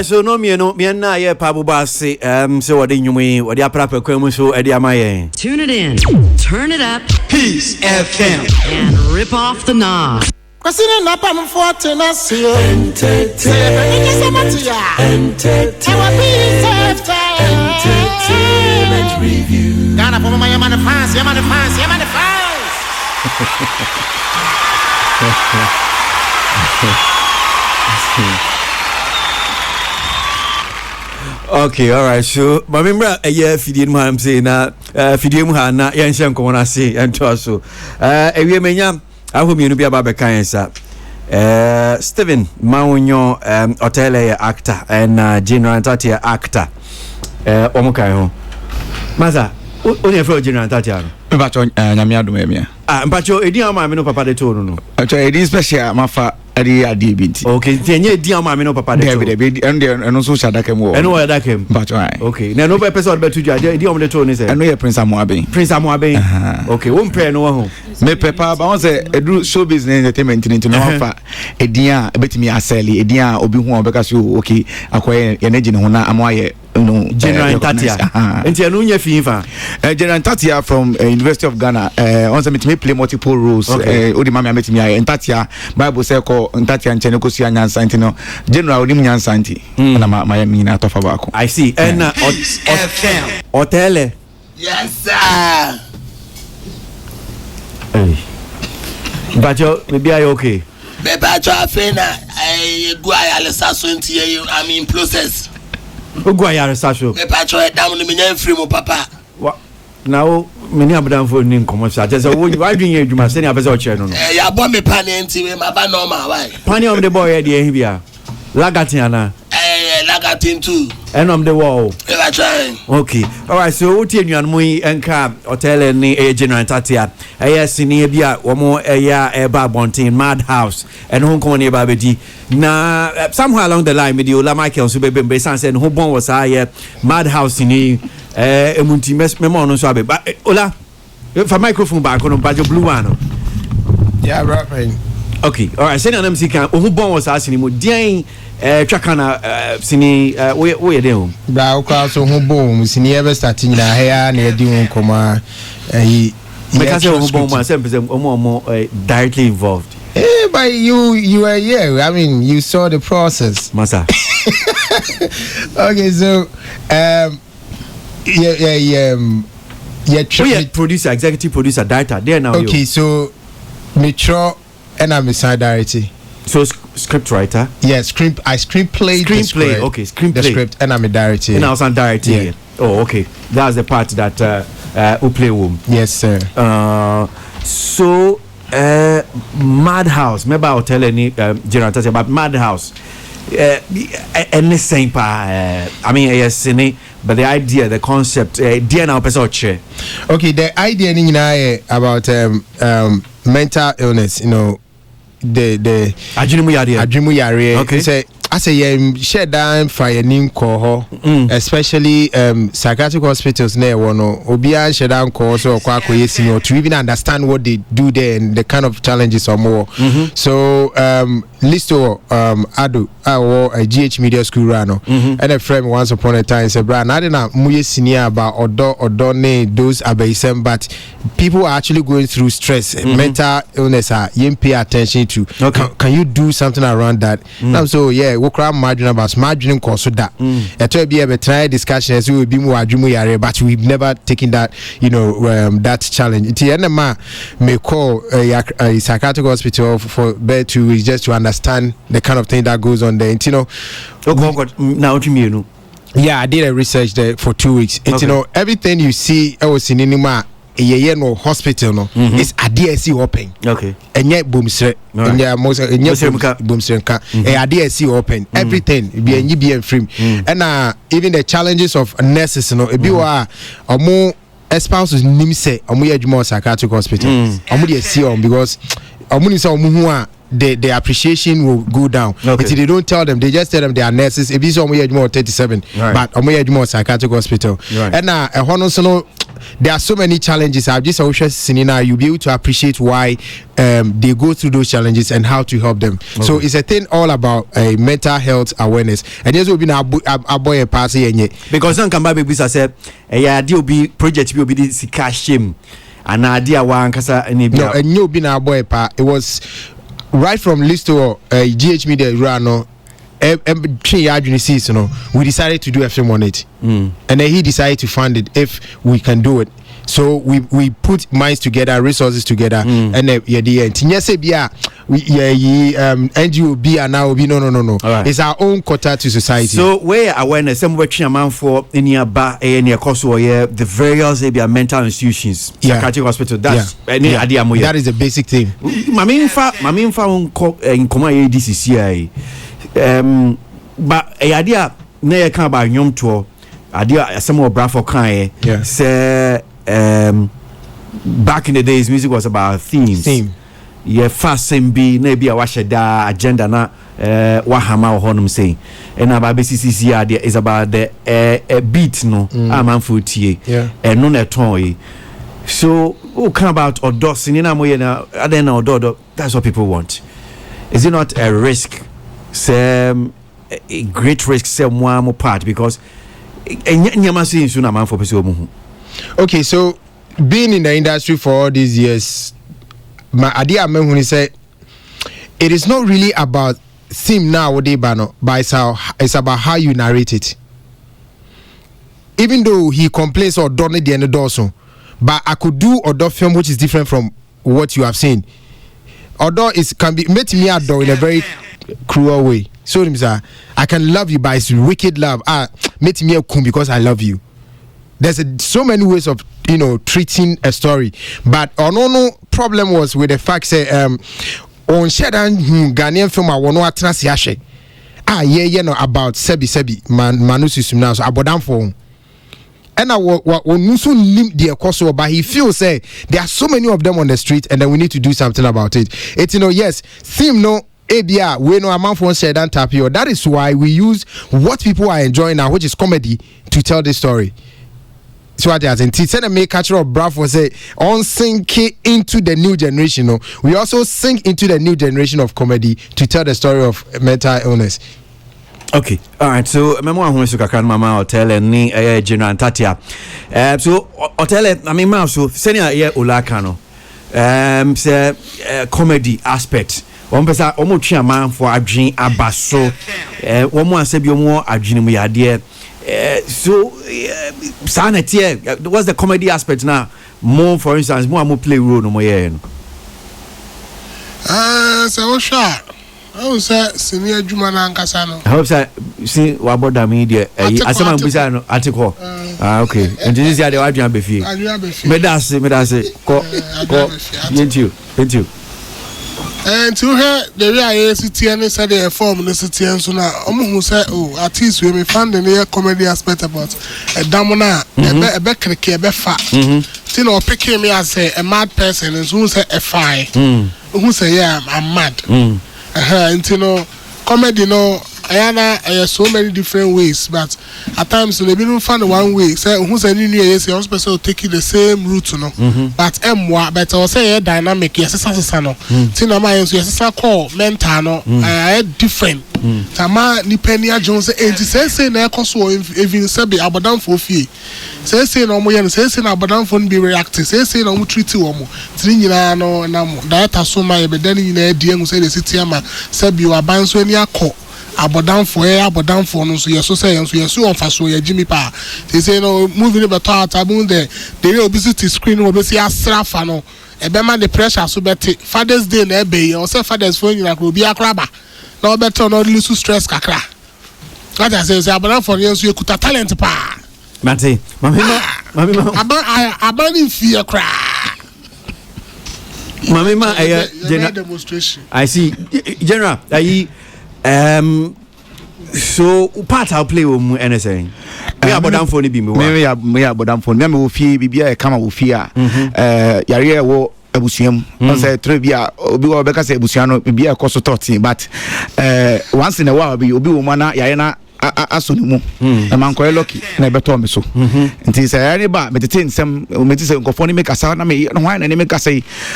right, so no me na ye pabubasi so what nyumi what ya prapa kwemu so e dia maye. Tune it in, turn it up, Peace FM. and rip off the knob. Kwasine na pam forte na sio. Entertainment review. Gana for my man fans. Okay, all right. So, my member a year feeding mu am say na feeding mu ha na yen hye nko na say ento so. Ewie menya ahomi no bia ba be kan sa. Steven Maunyo Otele actor and General Tatia actor. Omukai ho. Maza, onye fro General Tatia no. Mpacho nyame adom emia. Mpacho edi ama me no papa de to no. Mpacho edi special mafa adi adibiti. Okay, tienye edi ama me no papa de to. David eno so shadaka mu. Eno wa daka mu. Mpacho ai. Okay, na no be person be tuju edi om de to ni say. Eno ye Prince Amoaben. Prince Amoaben. Okay, wo mpre no ho. Me pepa ba won say edu show business entertainment ni to no fa edian ebetimi aseli edian obi hu obeka so okay akoye ye na gine ho na amoaye no General Tatia. Enti enu nya fi fa. General Tatia from University of Ghana. On say me play multiple roles. Odi mama metimi aye Tatia Bible say ko Tatia nchene ko sia nyansa nti no General odi nyansa nti na ma ya mina tofa ba ko. I see. And FM. Otele. Yes sir. Hey. But maybe I okay. Beba trafena I go ayalesa so nti I mean process. Ogwa ya research. Beba tro dam no menya free mo papa. Now many abdan for nin commercial. Just why doing you must send a person chair no. Ya bo me pan nti we ma ba normal why. Pani of the boy here bia. Lagatiana. Lagatin too. And on the wall. Beba trying. Okay. All right, so what you and me enka hotel ni General Tatia. Sini bia omo eba bontin Madhouse and hon ko ni ba bedi. Na somewhere along the line with you la Michael so be sense and who bon was Madhouse ni emunti memo no so abe. Ola for microphone back on ba blue one. Yeah, rapping. Okay. All right, send an MC can who bon was asking mo dian twakana sini we dey home. Bra kwa so ho bom sini ever starting na here na edi won koma Because who bon man say omo directly involved. Hey, but you were here. I mean, you saw the process. Masa. Okay, so Producer, executive producer, director. There now. Okay, so Metro and I'm a side director. So script writer. Yeah, screenplay. Okay, screenplay. The script and I'm a director. And I was on director. Yeah. Oh, okay. That's the part that who play whom. Yes, sir. So Madhouse. Maybe I'll tell any General Tatia about Madhouse. Any same I mean, yes, but the idea, the concept, idea now person chair. Okay, the idea about mental illness, you know, the Adrimu Yare. Okay. Say I say share down fire nim call especially psychiatric hospitals near one obia share down call so to even understand what they do there and the kind of challenges or more. So listo ado a GH media school rano and a friend once upon a time said bra na na muye senior about odo ne those abaisem but people are actually going through stress mental illness you pay attention to. Can you do something around that? So yeah we cry margin about margin cost that it be a try discussion as we will be more adjumu yare but we've never taken that that challenge it end ma may call a psychiatric hospital for bed to is just to understand the kind of thing that goes on there and, you know now to me yeah I did a research there for 2 weeks and you know everything you see I was in anima no hospital no is ADSC open okay and yet boomsre and yeah most boomsre ADSC open everything be and free and even the challenges of nurses no e bi wa omo spouses nim say omo yedwuma psychiatric hospital omo dey see on because omo ni say omo hu a the appreciation will go down. If they don't tell them, they just tell them they are nurses. If this is more 37, but more psychiatric hospital. And a honosono there are so many challenges. I've just seen now you'll be able to appreciate why they go through those challenges and how to help them. Okay. So it's a thing all about mental health awareness. And this will be now a boy a party because some come back baby said idea will be project will be this cash him and idea one kasa no and you be now boy pa it was right from list to GH Media Rano. We decided to do a film on it, and then he decided to fund it if we can do it. So we put minds together, resources together, and then NGO be and now be no. Right. It's our own quota to society. So where awareness, some working amount for in your bar and your course or the various mental institutions, psychiatric hospital. That's any idea. That is the basic thing. Mami infa in command DCCI. But idea na can about nyom to idea some more bra for kan say back in the days music was about themes. Fast be na be a washeda agenda na wahama honum say and about BCCC idea is about the beat no amanfo tie and no na ton so who can about odo sinina moye na aden na odo that's what people want. Is it not a risk? A great risk more part because okay, so being in the industry for all these years, my idea when he said it is not really about theme now but it's about how you narrate it. Even though he complains or don't the end also, but I could do other film which is different from what you have seen. Although it can be made me adore in a very cruel way. So I can love you, but it's wicked love. Make me a kum because I love you. There's so many ways of treating a story, but no problem was with the fact say on Shedan Ghanaian film I want to atrasiashe. About sebi manusi now so abodam for. And I will soon limp the course, but he feels say there are so many of them on the street, and then we need to do something about it. It's yes, theme no ABR, we know amount for said and tapio. That is why we use what people are enjoying now, which is comedy, to tell the story. So what as in send a make catcher of Bravo say on sink into the new generation. No, we also sink into the new generation of comedy to tell the story of mental illness. Okay, all right. So, memo who is kakran mama hotel and ni general tatia. So hotel I mean ma so senior ye olaka no. Say comedy aspect. One person omo twa man for adwen abaso. One more say bi omo adwen mu yade. So sanity what's the comedy aspect now? More for instance, more play role no more here no. So sure. I was senior Jumana and Casano. I hope I see what about the media. I saw my bizarre article. Okay. And this is the Adrian Befi. Medase. Thank you. And to her, the real city and said they form the city and so now. Who said, oh, at least we may find the comedy aspect about a damona, a becker, a fat. Tino picking me as a mad person, and who say a fire. Who say, yeah, I'm mad. And comedy so many different ways, but at times they don't find one way. Say who's a new year, say also taking the same route, but but I say dynamic, yes, Tina my yes, call mental, different. Tama Nipenia Jones, and say na koso even say be abadan for fee. Say no more, say na abadan for be reactive, say no more treat you omo. Trinyina no na that so my be then in DM say the city ama say be aban so any akọ. Abodam for no so yes so say so on faso ya Jimmy pa. They say no moving about tabun there. They obesity screen will be see asrafa no. Ebema the pressure so better. Father's Day na be or say Father's phone na go be akraba. No better no lose stress kakra. That I say abodam for you so you kuta talent pa. Mate, mama. Abani fear cry. Mama, general demonstration. I see, General. So part I'll play with anything. Me abodam phone bi me wa. Me abodam phone. Me wo fie bibia e kama wo fie a. Yare wo abusuam. On say trebia obi wo beka say abusuan no bibia e koso 13 but once in a while obi wo mana yare na aso ni mu na man ko lucky na beto me so nti say ere ba metete nsem metete say nkofo ni make asa na me no hwan na ni make asa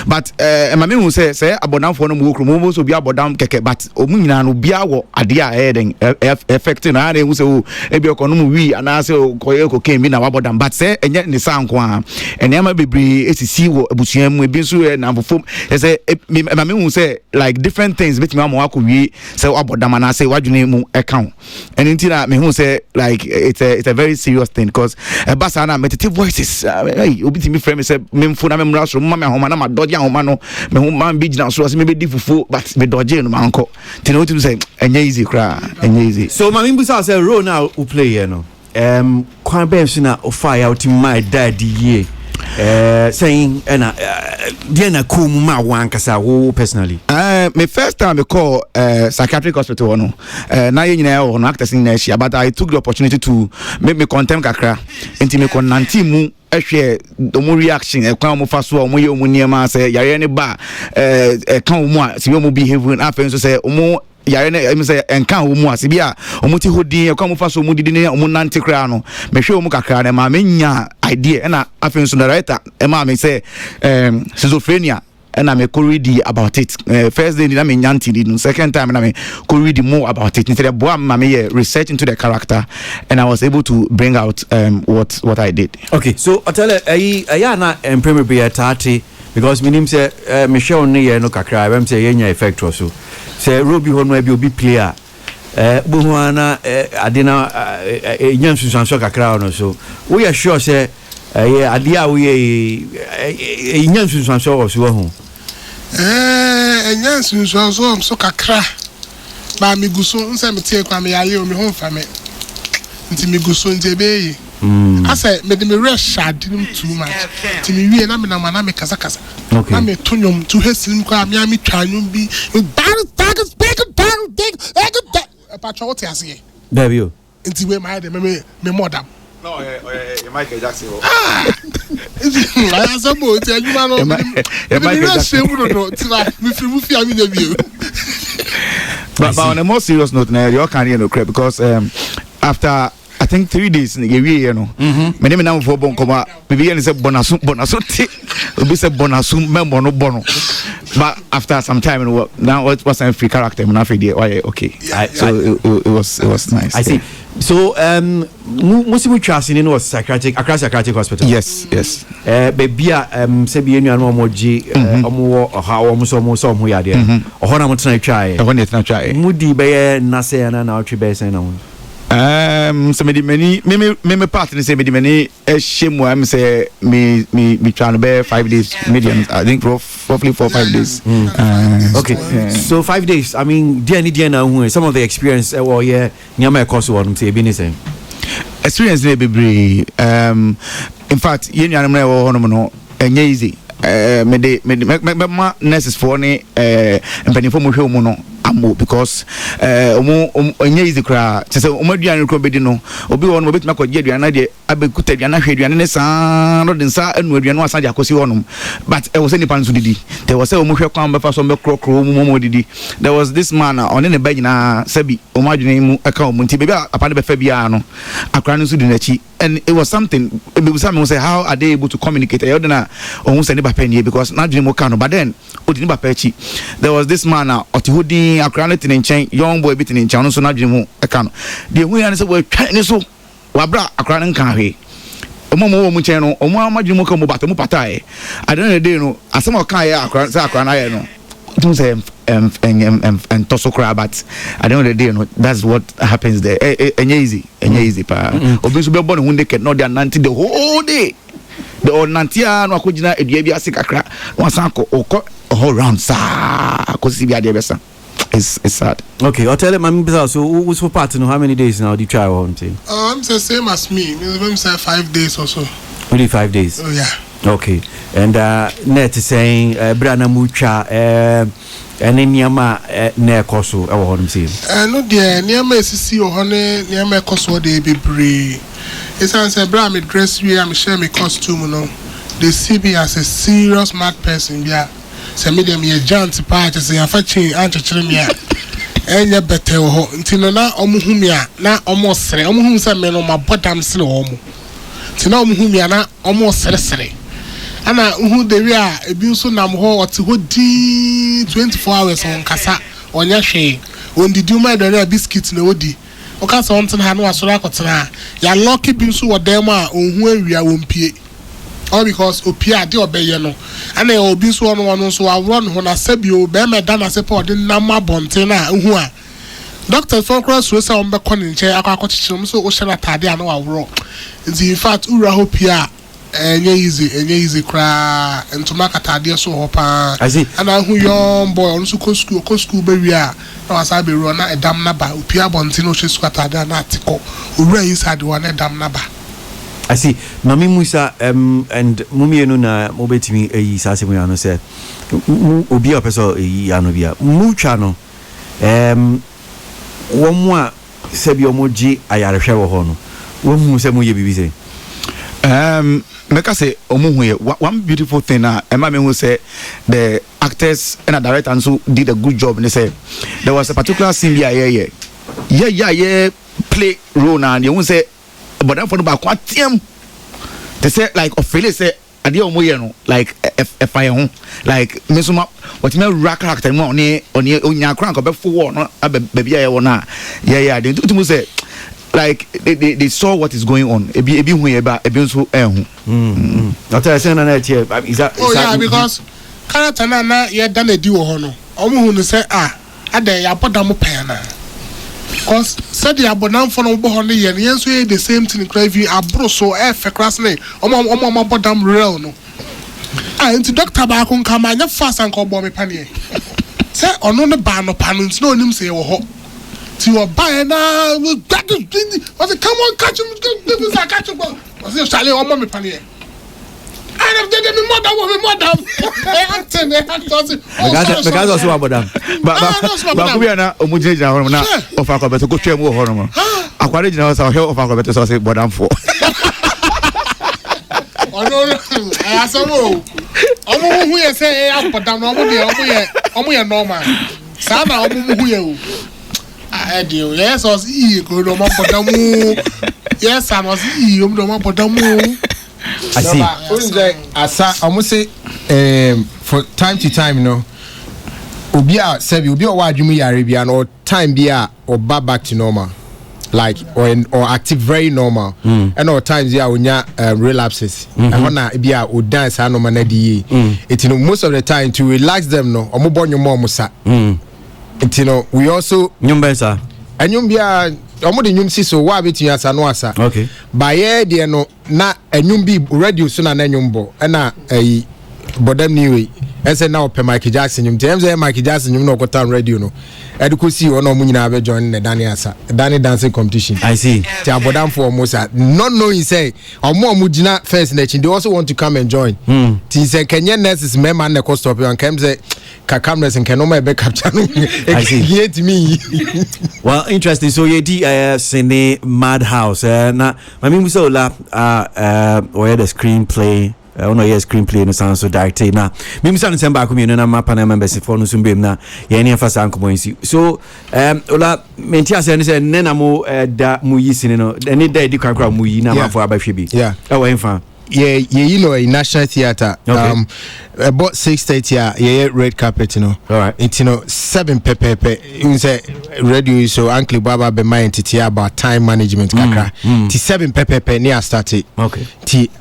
but ma me hu say abodamfo no mu okru mu so bi abodam keke but omu nyina no bia wo ade a eden effect na na hu say o e bi okono mu wi ana say koye ko ken bi na wabodam but say enye ni sanko a enema bebre esisi wo abusuan mu ebi nso na amfofom say ma me hu say like different things betimi am wako wi say abodam na say wadwene mu account and until me who say like it's a very serious thing because basa na meditative voices obi timi frame say me mfo na me mra so mama homa na ma dodge homa no me ho man bi gina so say me be difufu but me dodge no man ko tin o tim say enye easy kra enye easy so mama mbusa say role now who play here no kwan ben so na o fire out my daddy ye saying and Diana Kumuma Wankasa who personally. My first time I call psychiatric hospital no. Na you know on actors in Asia, but I took the opportunity to make me contempt kakra. Enti me kon nanti mu ehwe omo reaction e kwan mo fa so omo ye omo niema say yare ne ba kan omo a se omo behave na afen so say omo yare ne em say enka omo ase bia omo ti hodin e kwan mo fa so omo didi ne omo nante kra no me hwe omo kakra na ma menya idea na afen so director e ma me say schizophrenia and I'm read about it. First day, I mean, second time, I mean, read more about it. Instead of research into the character, and I was able to bring out what I did. Okay, so I tell you, I na premier be a tati because my name say Michelle ne no kakra. I'm say yenya effect also. Say Robbie Honwe be obi player. Buhwana adina nyamsu sanso kakra no so. We are sure say adia we nyamsu sanso also ho. Enyansu so kakra ba mi guso nse me tie kwa me yaye o me ho mfa me nti mi guso ntebe asa me de me reshad nim too much nti mi wie na me na mana me kasa na me tonyom tu hesim kwa me ami twanum bi bad speak down dig patro what you say there you nti we my de me modam no Michael Jackson I am supposed to you man but on a more serious note now you can no crap because after I think 3 days you know my name now for bonkoma maybe say bonasu obi say bonasu member no bono but after some time now it was a free character na free okay so it was nice. I see. So musimu trust in was psychiatric hospital. Yes baby say be enu anu omoji omo ha omo so ho ya de ohona mo tena try mudi be na say na otwe be say na so me partner say many shame am say me try to bear 5 days medium I think roughly 4-5 days. Okay so 5 days I mean dear na who some of the experience or nyama course one say be anything experience dey be in fact you nyama na wo hono no enye easy me nurses for ne mpanifo mo hwe mu no amo because onye easy kra say omaduan kro bedi no obi won mo betima kwaje aduan de abekuta aduan hwe aduan ne saa no den saa anu aduan wasa ja kosi wonum but e was any pan so didi there was say omo hwe kwan be fa so be krokro mo didi there was this man on ne ba nyina sabi omaduan mu aka omo nti be apa ne be fa bia no akra no so di nachi and it was something be some say how are they able to communicate e odena ohun say ne ba panie because na dream mo kan but then odi ne ba pa chi there was this man otihudi akranete ne nchen young boy bit ne nchen no so na dwemu eka no de hu ya ne se we twan ne so wabra akran nkan hwe omo wo mu nchen no omo amadwemu ka mo bata mo patae adana de no asem o kan ya akran sa akran aye no don't say and toso cry but I don't know the day no that's what happens there easy pa obi so be born hunde ket no dey nanti the whole day the onantia no akogina edua bi ase kakra wasan ko all round sa ko si bi ade besa it's sad. Okay, I'll tell him I'm so who's for part no how many days now do you try on thing? I'm the same as me. Maybe say 5 days or so. Only 5 days. Oh yeah. Okay. And net saying brana mucha ene niama na ekoso e wo honom sei. No de niama esisi o hone niama ekoso de bebre. Esan say bra me dress we am share me costume no. They see me as a serious mad person bia. Say me dem ye giant pa say afa chin anchechere me a. enye bete ho ntino na omuhumia na omosere omuhum se me no mabodam sene omo tina omuhumia na omosere ana uhu dewi a ebi nso nam ho oti ho di 24 hours on kasa onya hwe ondidi uma edore biscuit na odi oka so onten ha no asoro akotena ya lucky bi nso wodem a onhu awia wompie all because opia de obeye no ana obi nso ono nso awro no na sabio be me da na sepo de nam abonte na uhu a doctor so cross so say on be kon nche akwakochichirum so o shara tade a no awro in fact ura hopia enye easy kra entuma katade so hopa ana hu yon boy on so ko school be wi a na wasa be ro na edam na ba opia bonte no hwe katade na atiko ura inside one edam na ba. I see. Mami Musa and Mumi no na mobetimi eyi sase mu ya no se obi a person eyi ano bia mu twa no wo mu a se bi omoji ayarehwe wo ho no wo mu se mu ye bibi se make say omuhuye one beautiful thing na ema me hu say the actors and the directors who did a good job and they say there was a particular scene yeah play role na you say but then for the back atiem they say like Ophelia say ade omoye no like fire ho like me so what me rock character mo oni onya kran ko be fo no baby ya wo na yeah they do say like they saw what is going on ebi hu ye ba ebi nso hu not I say na here is that yeah because character na ye dan edi wo ho no omo hu no say ade ya bodam pen na cause said the abonam for no bo ho no ye nso ye the same thing craving abro so class ne omo bodam real no into doctor ba ko nka ma nya fast and ko bo me panie say ono ne ba no pa no nti no onim say wo ho ti wo ba na what come on catch him catch him was it Charlie omo me panie I have done me mother because also abodam ba ku bia na omujina jina ho na ofa ko beto ko twem ho no mo akware jina ho sa ho ofa ko beto so say bodam fo ono asawo omo hu ye say abodam no omo ye normal sa na omo hu ye o adio yes os go do mo bodam yes am os do mo bodam I see. Asa almost say for time to time, you know. Obia sebi obia wa adwuma yare bia no time bia or back to normal. Like or active very normal. And or times ya onya relapses. And na bia o dance normal na di. It you know most of the time to relax them no. Omo bon your mom sa. It you know we also nyumbensa. Enyum bia omo de nyum si so wa betu asa no asa. Okay. Ba ye de no na enyum bi radio so na enyum bo na bodam ni we ese na ope Michael Jackson nyum tem say Michael Jackson nyum no kwata radio no eduko si ono mu nyina be join ne Dani asa Dani dancing competition. I see. Ti abodam for almost not knowing say omo gina first na they also want to come and join. Ti say Kenya nurses me man na cost stop and come say ka cameras and can no be capture no. I see. Hate me. Well, interesting. So you di Sene Madhouse na mami muso la or the screenplay ono yes screenplay no sound so direct na me misa nsem ba ko mi no na mapa na members for no so mbem na ye ne fa san komo nsi so ola menti ase ne se ne na mo da mu yi sine no ne da di kwankwa mu yi na mafo abahwe bi e wo enfa you know, in National Theatre. Okay. About 6:30, red carpet, you know. All right. It's 7 pepe. You say radio so Uncle Baba be my entity about time management. Kaka. 7 pepe near started. Okay.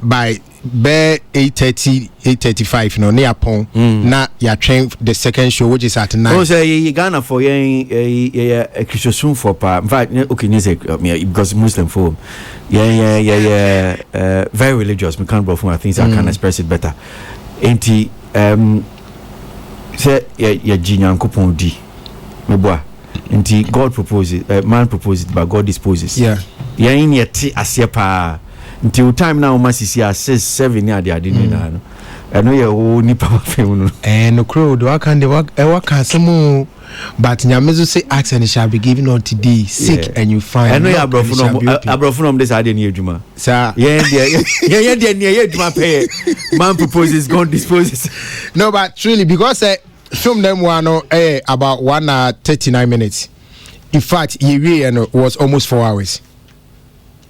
By 8:35, you know, near pon. Na ya train the second show, which is at 9. Oh, say Ghana for a Christian for pa. In fact, okay, because Muslim for. Very religious. We can't go from things I can express it better. Enti say Jinyan Kupon di meboa. Enti God proposes, man proposes, but God disposes. Yeah. In yet asiepa. Until time now, my sister says 7 years they are doing that. I know you ni papa film. No crow, do I can the work? I work as some. But Nyamezu say ask and it shall be given unto thee. Seek and you find. I know you are from this idea near Juma. Sir, yeah, Juma pay. Man proposes, God disposes. No, but truly, because film them one about 1 hour 39 minutes. in fact, it was almost 4 hours.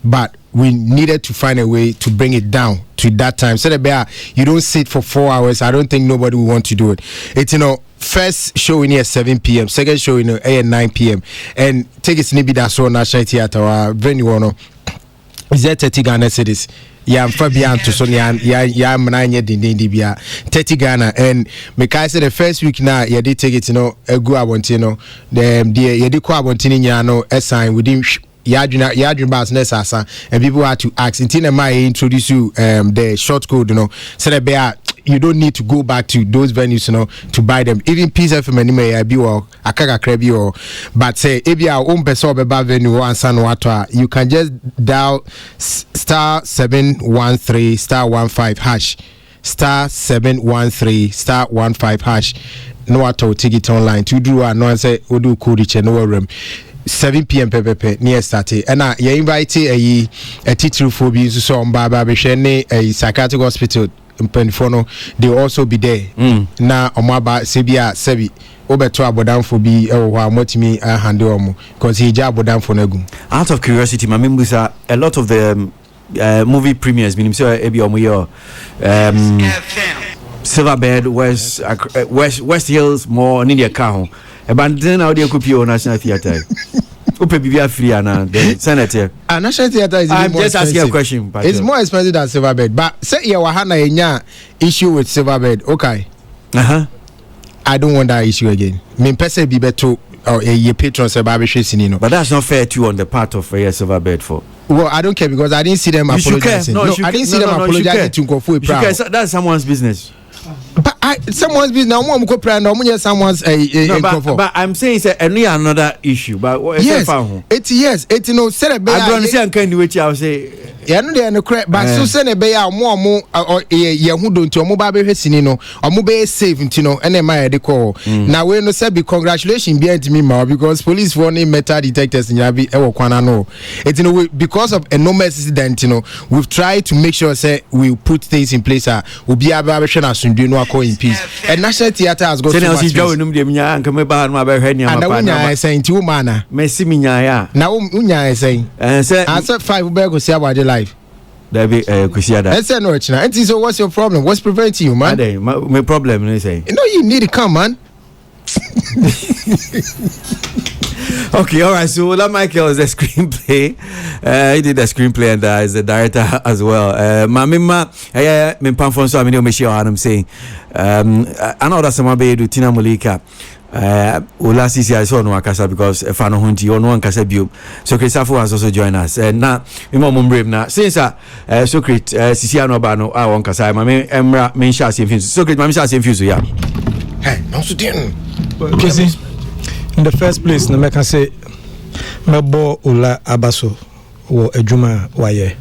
But we needed to find a way to bring it down to that time. So that you don't sit for 4 hours. I don't think nobody will want to do it. It's, first showing here at 7 p.m., second showing at 9 p.m. And take a snippet that's on National Theatre or venue. Is that 30 Ghana cedis? Yeah, I'm Fabian to Sonia. Yeah, I'm 9 years in India. 30 Ghana. And because the first week now, you did take it, a go abontino. You did go abontino, a sign within. Yadrin Bass Nessa, and people had to ask. Until I introduce you the short code, so that you don't need to go back to those venues, to buy them. Even Pizza from anime, I be or Akaga Krebi or, but say if you are own person venue and San Water, you can just dial *713 *15 hash, *713 *15 hash. No auto ticket online to do a no say Odu Kudi no room. 7 p.m. near started, and you invite a teacher for being so on Baba Bishene, a psychiatric hospital in Penifono. They will also be there. Now, Omaba Sebia Sebi, Obeto Abodan for be Motimi Handomo, because he jab Abodan for Negum. Out of curiosity, my members are a lot of the movie premieres, meaning so Ebi Omoyo, Silverbed, West Hills, more Nidia Kaho. But then how do you copy National Theatre? Upe Bibia free and the Senator. National Theatre is I'm more just expensive. asking a question. It's more expensive than Silverbed. But say you have a issue with Silverbed, okay? I don't want that issue again. Me pese be better or a patron say Babishi Sinino. But that's not fair to on the part of Silverbed for. Well, I don't care because I didn't see them apologizing. No, I didn't see them apologizing to go for a proud. That's someone's business. But someone's business now. Someone's but I'm saying it's another issue. But yes, it's said I don't understand kind of which I say. Yeah, no, they are no correct. But so send a bay out more or who don't to a mobile Sinino or mobile safe, and then my call. Now, we no say congratulations behind me, ma, because police warning metal detectors in Yabi Ewokwana no. It's because of a no accident, we've tried to make sure say we put things in place. We'll be able to do no in peace. And National Theatre has got so much space. And I saying to mana. Messi Minya. Now Unya is saying, and say, answer 5 go see about the life. There be Kusiada. I said no, and so what's your problem? What's preventing you, man? My problem, they say. No, you need to come, man. Okay, all right. So Ola Michael is the screenplay. He did the screenplay and is the director as well. Mamima, me pamphon so I'm saying. I know that some be do Tina Molika. Ola Sisi I saw no akasa because Fano Hunti or no one kasa bio. So Christopher has also joined us. Now, we more brave now. Since Socrates Sisi no bano I won kasa. Mami Emra mensha same fuse. Socrates mami same fuse ya. Hey, no so din. In the first place, na can say Mebo Ola Abaso wo ejuma waye.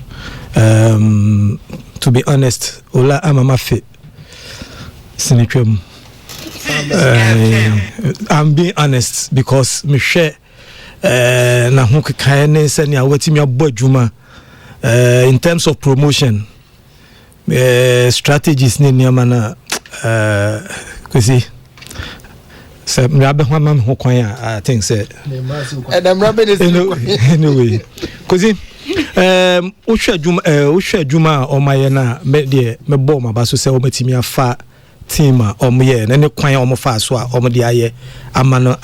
To be honest, Ola amama fit sinitwem. I'm being honest because me share na ho kekae ne se ne awatimi abo ejuma in terms of promotion strategies ne niama na kwesi so me abehwa ho kwan I think say and I'm rubbing this anyway kwesi ohwa ejuma o maye na me de me bo ma ba so se o matimi afa team omoye na ne kwan omofa so a omode aye amano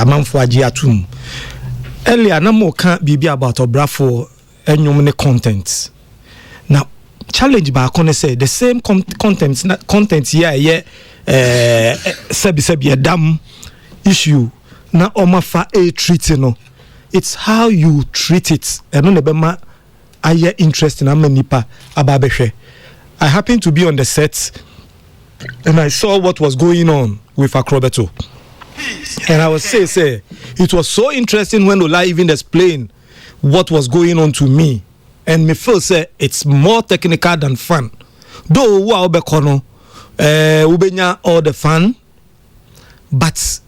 amanfo agi atum earlier na mo ka bibi about obrafo enyum ne content now challenge ba kon say the same content here sebi dam issue na omafa a treat no it's how you treat it and no be ma aye interest na manipa ababehwe. I happen to be on the set and I saw what was going on with Acrobato. And I was say it was so interesting when Ola even explained what was going on to me. And me feel say it's more technical than fun. Though wa obekono ubenya all the fun, but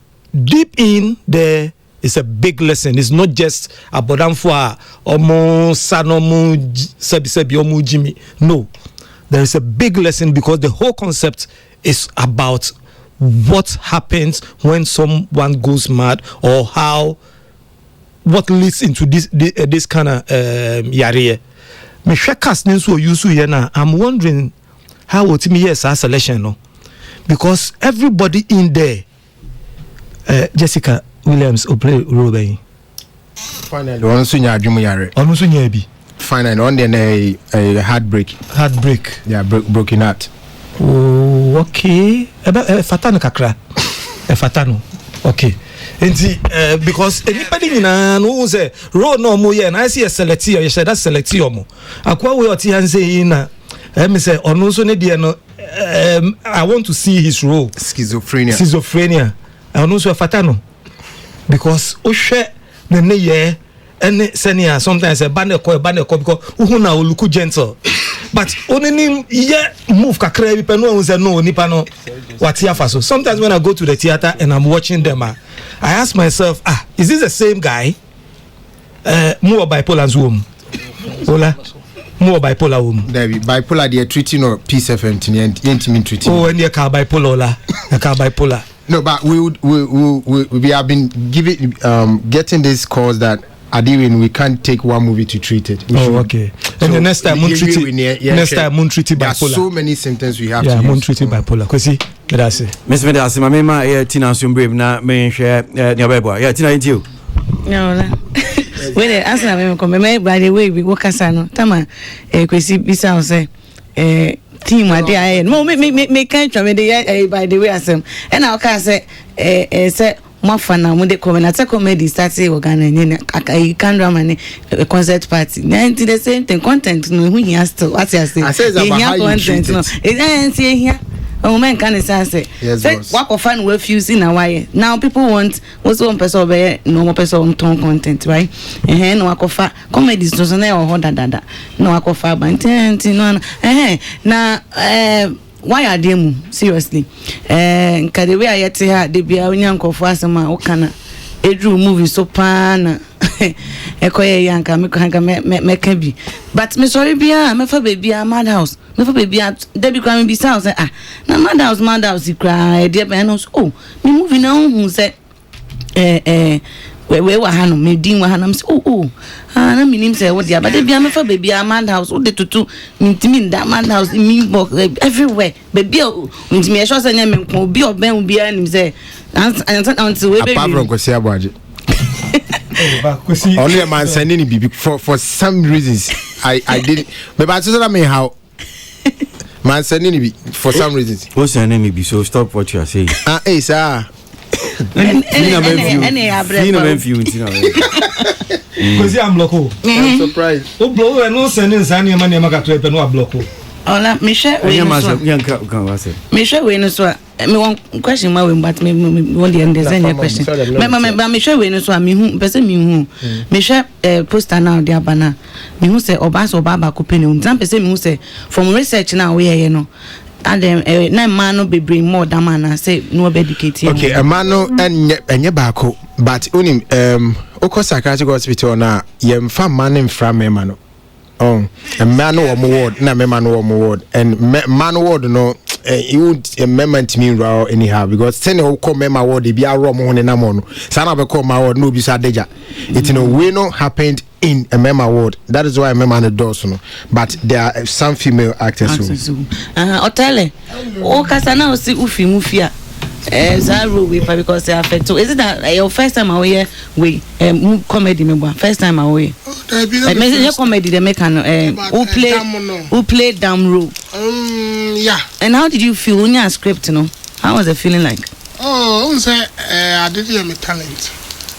deep in there is a big lesson. It's not just about amfwa omo sanomu sebi omu jimi. No. There is a big lesson because the whole concept is about what happens when someone goes mad or how what leads into this kind of yare. Me share cast nso use here now. I'm wondering how would me yes our selection no, because everybody in there, Jessica Williams will play role. Finally, on sunya adwuma yare. On sunya bi. Finally, on then a heartbreak. Heartbreak. Yeah, broken heart. Oh, okay. Fatano kakra. Fatano. Okay. And because anybody knows a road no more, and I see a selectio, you said that's selectio. Aqua we are saying, me say, on also I want to see his role. Schizophrenia. And also a Fatano. Because Oshe, the ye, and senia sometimes a banner because who now look gentle. But only move kakra no say no nipano what faso. Sometimes when I go to the theater and I'm watching them, I ask myself, is this the same guy? More bipolar womb. Ola. More bipolar womb. Bipolar they are treating or PCF and treating. Oh, and you car bipolar. You car bipolar. No, but we have been getting this cause that we can't take one movie to treat it. Okay. And the next time, treat bipolar. There are so many symptoms we have to use. Treat bipolar. Kasi, medase. Miss Medase, my mama, Tina Sumbrave, na me share nearby. Yeah, Tina, you. No, when they ask me, come by the way we work as ano. Tama, kwesi bisa ose. Team ade no me can't try me by the way asem. And I can say say mafana mo de comedy started organizing a camera and a concert party. The same thing content no who here still what you say. Content no. It say here. Oh man can say yes, work of fun with using a why. Now people want also one person be normal person tone content, right? No work of comedy so na or dada. No work of no na why are them seriously? Because the way I yet here, they be a young confessor, Okana, a drew movie so pan, a coy young make but Miss Oribia, my for baby, a madhouse, my for baby, Debbie Cramming be sounds, no madhouse, he cried, dear Benos, oh, me moving on, who said, where were Hannah, me deem Hannah, I mean, say what but they be a for baby, a madhouse, what they to mean that madhouse, mean book everywhere, but Bill, with me, a short name, will be of Ben behind him, say, and until we be. Only a man sending it for some reasons. I did, but I said, I mean, how man sending it for some reasons. What's your name? Be so stop what you are saying. Hey, sir. Because I'm local. I'm surprised. Oh, blow and no sending Sanya money, Maka to no block. Oh, Michelle, we know so. Me one question, my but me want the understand question. But Michelle, we know so. Me who person me who Michelle poster now the abana. Me who say Obas Obaba Kupeni. Some person me who say from research now we you know. And then na man no be bring more than man say no be educated. Okay, a man no enye baako but unim oko psychiatric hospital na yem fa man in from me man. Oh, a man no ward na me man no ward and man ward no it would amendment me raw anyhow because send who come me ward be a rom ho na mo no sana be come my ward no be sa deja it no we no happened in a mema ward. That is why a mema no does no. But there are some female actors who Otele o kasana o si ufi mufia Zaro we because they affect. So is it that your first time away we comedy me first time away? Your comedy they make who play damn role. Yeah. And how did you feel when you script, you know? How was the feeling like? Oh, I did hear my talent.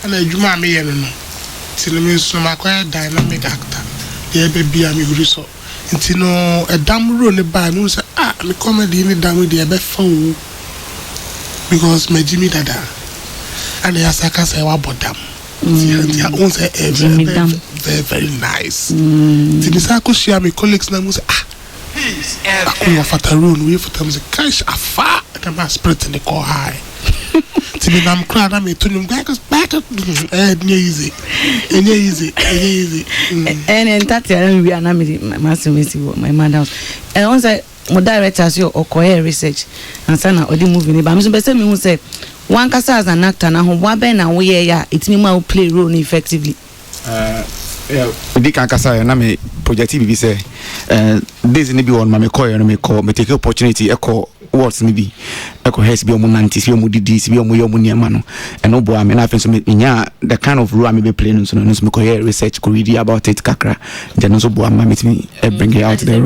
And I do my me no. Till me so my quite dynamic actor. The baby I'm you so. Until no a damn role by no say me comedy ni damn with the be phone. Because my Jimmy Dada and the Asaka say what about them. They own say very very nice. The Nisako share my colleagues now say we have Fataroon, we for them say cash afar and my spirit in the car high. To me I'm crying I'm to them guys back easy. And that we are not my madhouse. And once my directors your okoye research and sana odi movie but me say me who say one kasa as an actor na ho wabe na wo ye ya itimi ma play role effectively. Di kan kasa na me project bi say this ni bi won ma me call me take opportunity echo words ni bi echo has bi omo nanti bi omo didi bi omo yomo niema no eno bo am na afen so me nya the kind of role I be playing so no so me call research ko read about it kakra then so bo am me bring it out there.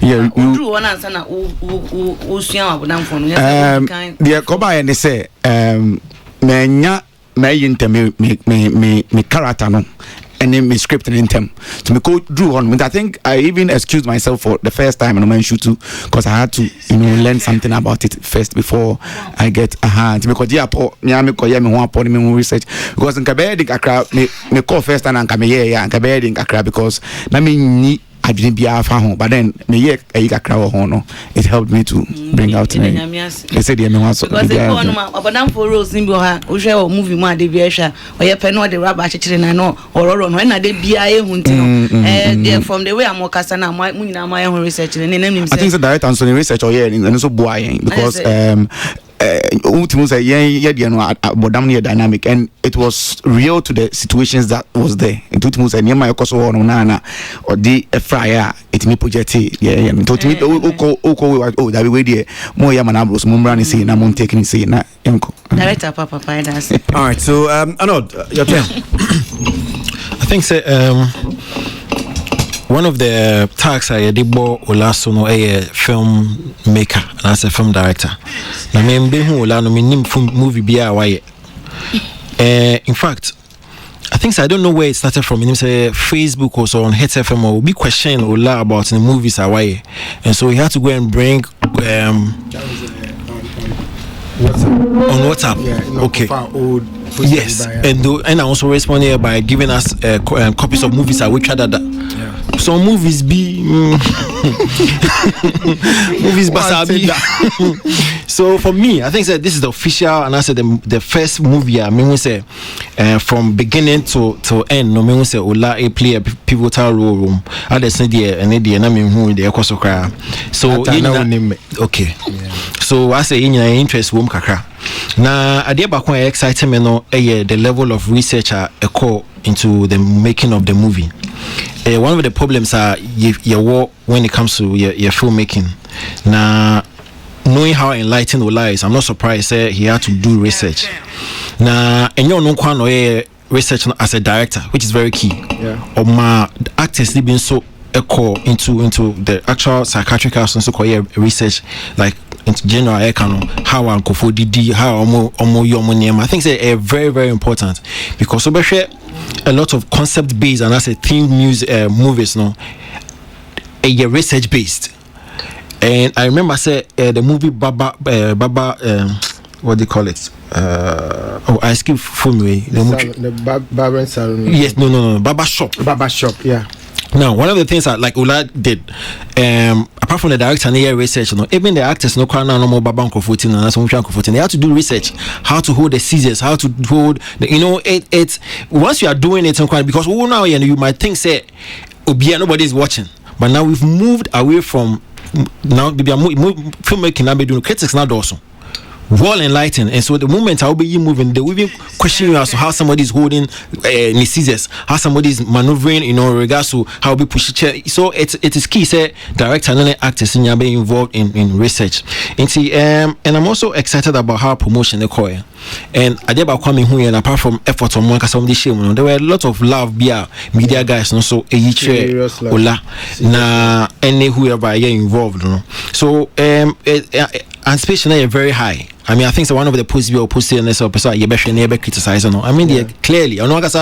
Yeah, you do one answer na o sua abodam fo no the ko ba ye say me nya me yintem me character no and then me script in them to me go drew on. I think I even excused myself for the first time and I shoot too because I had to learn something about it first before I get a hand. Because me research because in Kabedi me call first time and come here and Kabedi in Kakra because I mean I didn't be a fan, but then me it helped me to bring out me. They said me once because they go on about for roles in Boha, we share movie more deviation or your pen or the rabbi children no or when I did BIA hunting from the way I'm more casana my own research and then I think the director and research or and also boy because dynamic and it was real to the situations that was there. In Tutmus and Yama Koso Nana or the fryer, it me project and to me that we wait more Yamanabros, Mumbrani say, and I'm taking say na director Papa Pidas. All right, so Arnold, your turn. I think one of the tasks I did Olaso no a film maker and as a film director. Na me mbe hu Ola no me nim movie bia why. In fact, I think I don't know where it started from. Him say Facebook or so on Hits FM or be questioning Ola about the movies Hawaii, and so he had to go and bring on WhatsApp. Yeah, okay. Yes, and I also respond here by giving us copies of movies that we tried that. Yeah. Some movies be movies basabi. So for me, I think that this is the official, and I said the first movie. I mean, we say from beginning to end. No, we say Ola play a pivotal role. Others say the and the na me who the ekoso kra. So okay. Yeah. So I say in your interest wom kakra. Na ade ba kwa excited me no the level of research call into the making of the movie. One of the problems are your when it comes to your filmmaking. Na knowing how enlightened Ola is, I'm not surprised he had to do research. Na enyo no kwa no research as a director, which is very key. Yeah. Or my actors they been so echo into the actual psychiatric house and so called research like in general how Ankofo did how omo yomo I think it's very very important because a lot of concept based and as a theme music movies no a research based. And I remember the movie Baba what do you call it? I skip full way. The Baba Salon. Yes, no. Baba Shop. Yeah. Now, one of the things that like Ola did, apart from the director and the research, even the actors no more Babanko 14 and some 14, they have to do research, how to hold the scissors, how to hold it's once you are doing it because now you might think nobody is watching, but now we've moved away from now filmmaking now be doing critics now also. Well enlightened, and so the moment I'll be moving, they will even question you as to how somebody is holding scissors, how somebody is maneuvering, in regards to how we push it. So it is key, say director and actors in being involved in research. And I'm also excited about how promotion the core. And I did about coming here, and apart from efforts on one some this year, there were a lot of love media guys, and so Ola na any whoever involved, So anticipation is very high. I mean, I think so one of the posts we posted in this episode, you better never criticize. I mean, yeah. Clearly, I know everybody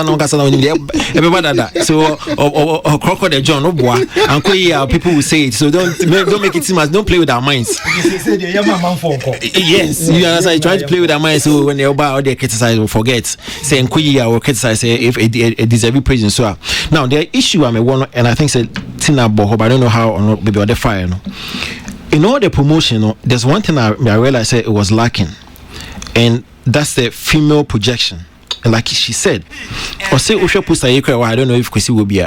that. So, or crocodile John, no boy, and people will say it. So don't make it seem as don't play with our minds. Yes, you understand. Try to play with our minds. So when they're about they criticize or forget, say or criticize if it deserves praise. So now the issue I'm one, and I think say Tina Boho, I don't know how or not, maybe the fire. In all the promotion, there's one thing I realized it was lacking, and that's the female projection. And like she said, or say Usha Pusa, I don't know if Kwesi will be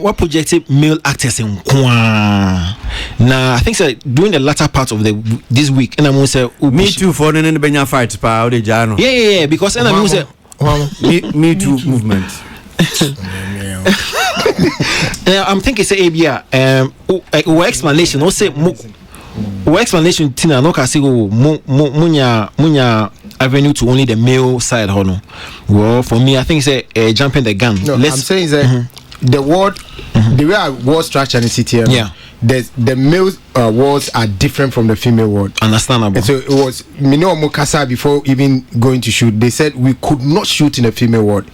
what projected male actors in Kwa. Now I think so during the latter part of this week, and I'm gonna say Me Too for the Benya fight pa the Jano. Yeah, because and I'm gonna say Me Too movement. I'm thinking say ABR explanation no say explanation tina no ka say munya avenue to only the male side hono. Well, for me I think say jumping the gun. No, I'm saying that the word the way our word structure in the city, the male words are different from the female word. Understandable. And so it was Mino Mukasa before even going to shoot. They said we could not shoot in a female word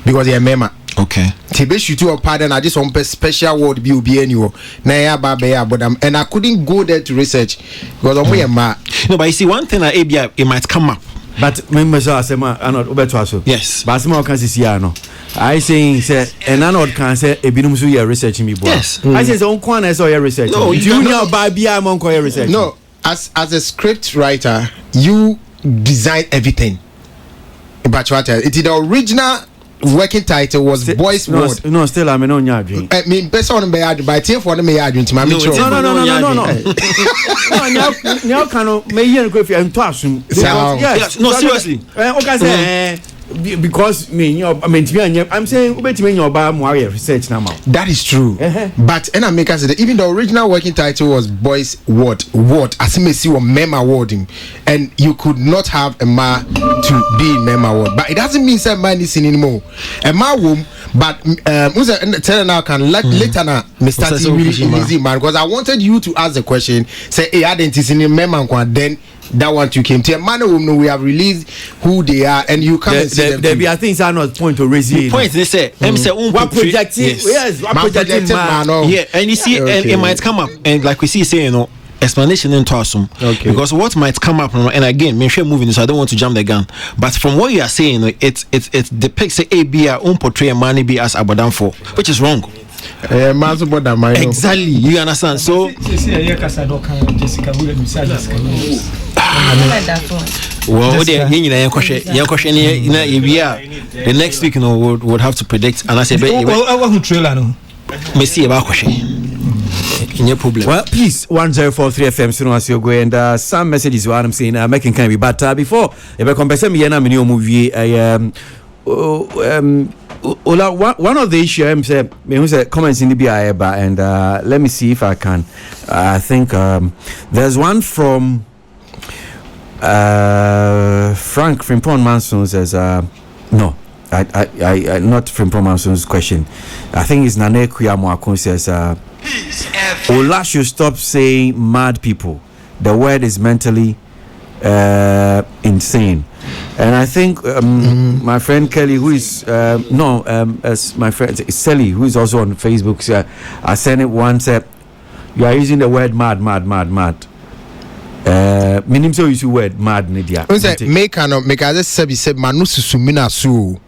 because they are mema. Okay. Tibe shoot you a pardon. I just want a special word be anywhere. Na but and I couldn't go there to research because I'm ma. No, but you see one thing at ABI it might come up. But members are sema anot obetwaso. Yes. But sema can see no. I saying say and anot can say ebinum so your research me boy. Yes. I say on kwan so your research. No, you know ba bia mon ko your research. No, as a script writer, you design everything. But what it is the original working title was Boys Ward. No, still I'm no nya dream. I mean person be ad by team for me ad dream. No. No, nya kan me yen ko fi am to asum. Yes. No, seriously. Okay say because me I'm saying ubetime your ba mo research na ma. That is true. But and I make us say even the original working title was Boys Ward. As me see one mema ward him, and you could not have a ma to be in mema ward. But it doesn't mean say man is anymore. A ma womb, but tell now can later na Mr. T really easy man because I wanted you to ask the question. Say hey, I didn't see mema then. That one you came to a man whom we have released who they are and you come and see them. There be I think are not point to raise the point they say what projecting what projecting man. Yeah, and you see and it might come up and like we see say explanation into awesome. Okay. Because what might come up and again me share moving so I don't want to jump the gun. But from what you are saying it depicts a ABR own portray a man be as Abadan for which is wrong. Exactly, you understand. So well, the next week would have to predict and I say problem. Well, please 1043 FM so as you go and some messages what I'm saying making can be but before if I compare me na me movie one of the issues say comments in the BIA and let me see if I can. I think there's one from Frank Frimpong Manson says no I not Frimpong Manson's question. I think it's Nane Kuyamwakun says Ola should stop saying mad people. The word is mentally insane. And I think my friend Kelly, who is as my friend Sally, who is also on Facebook, I sent it once. You are using the word mad. Meaning so use the word mad, Nidia. Make us say manususumina su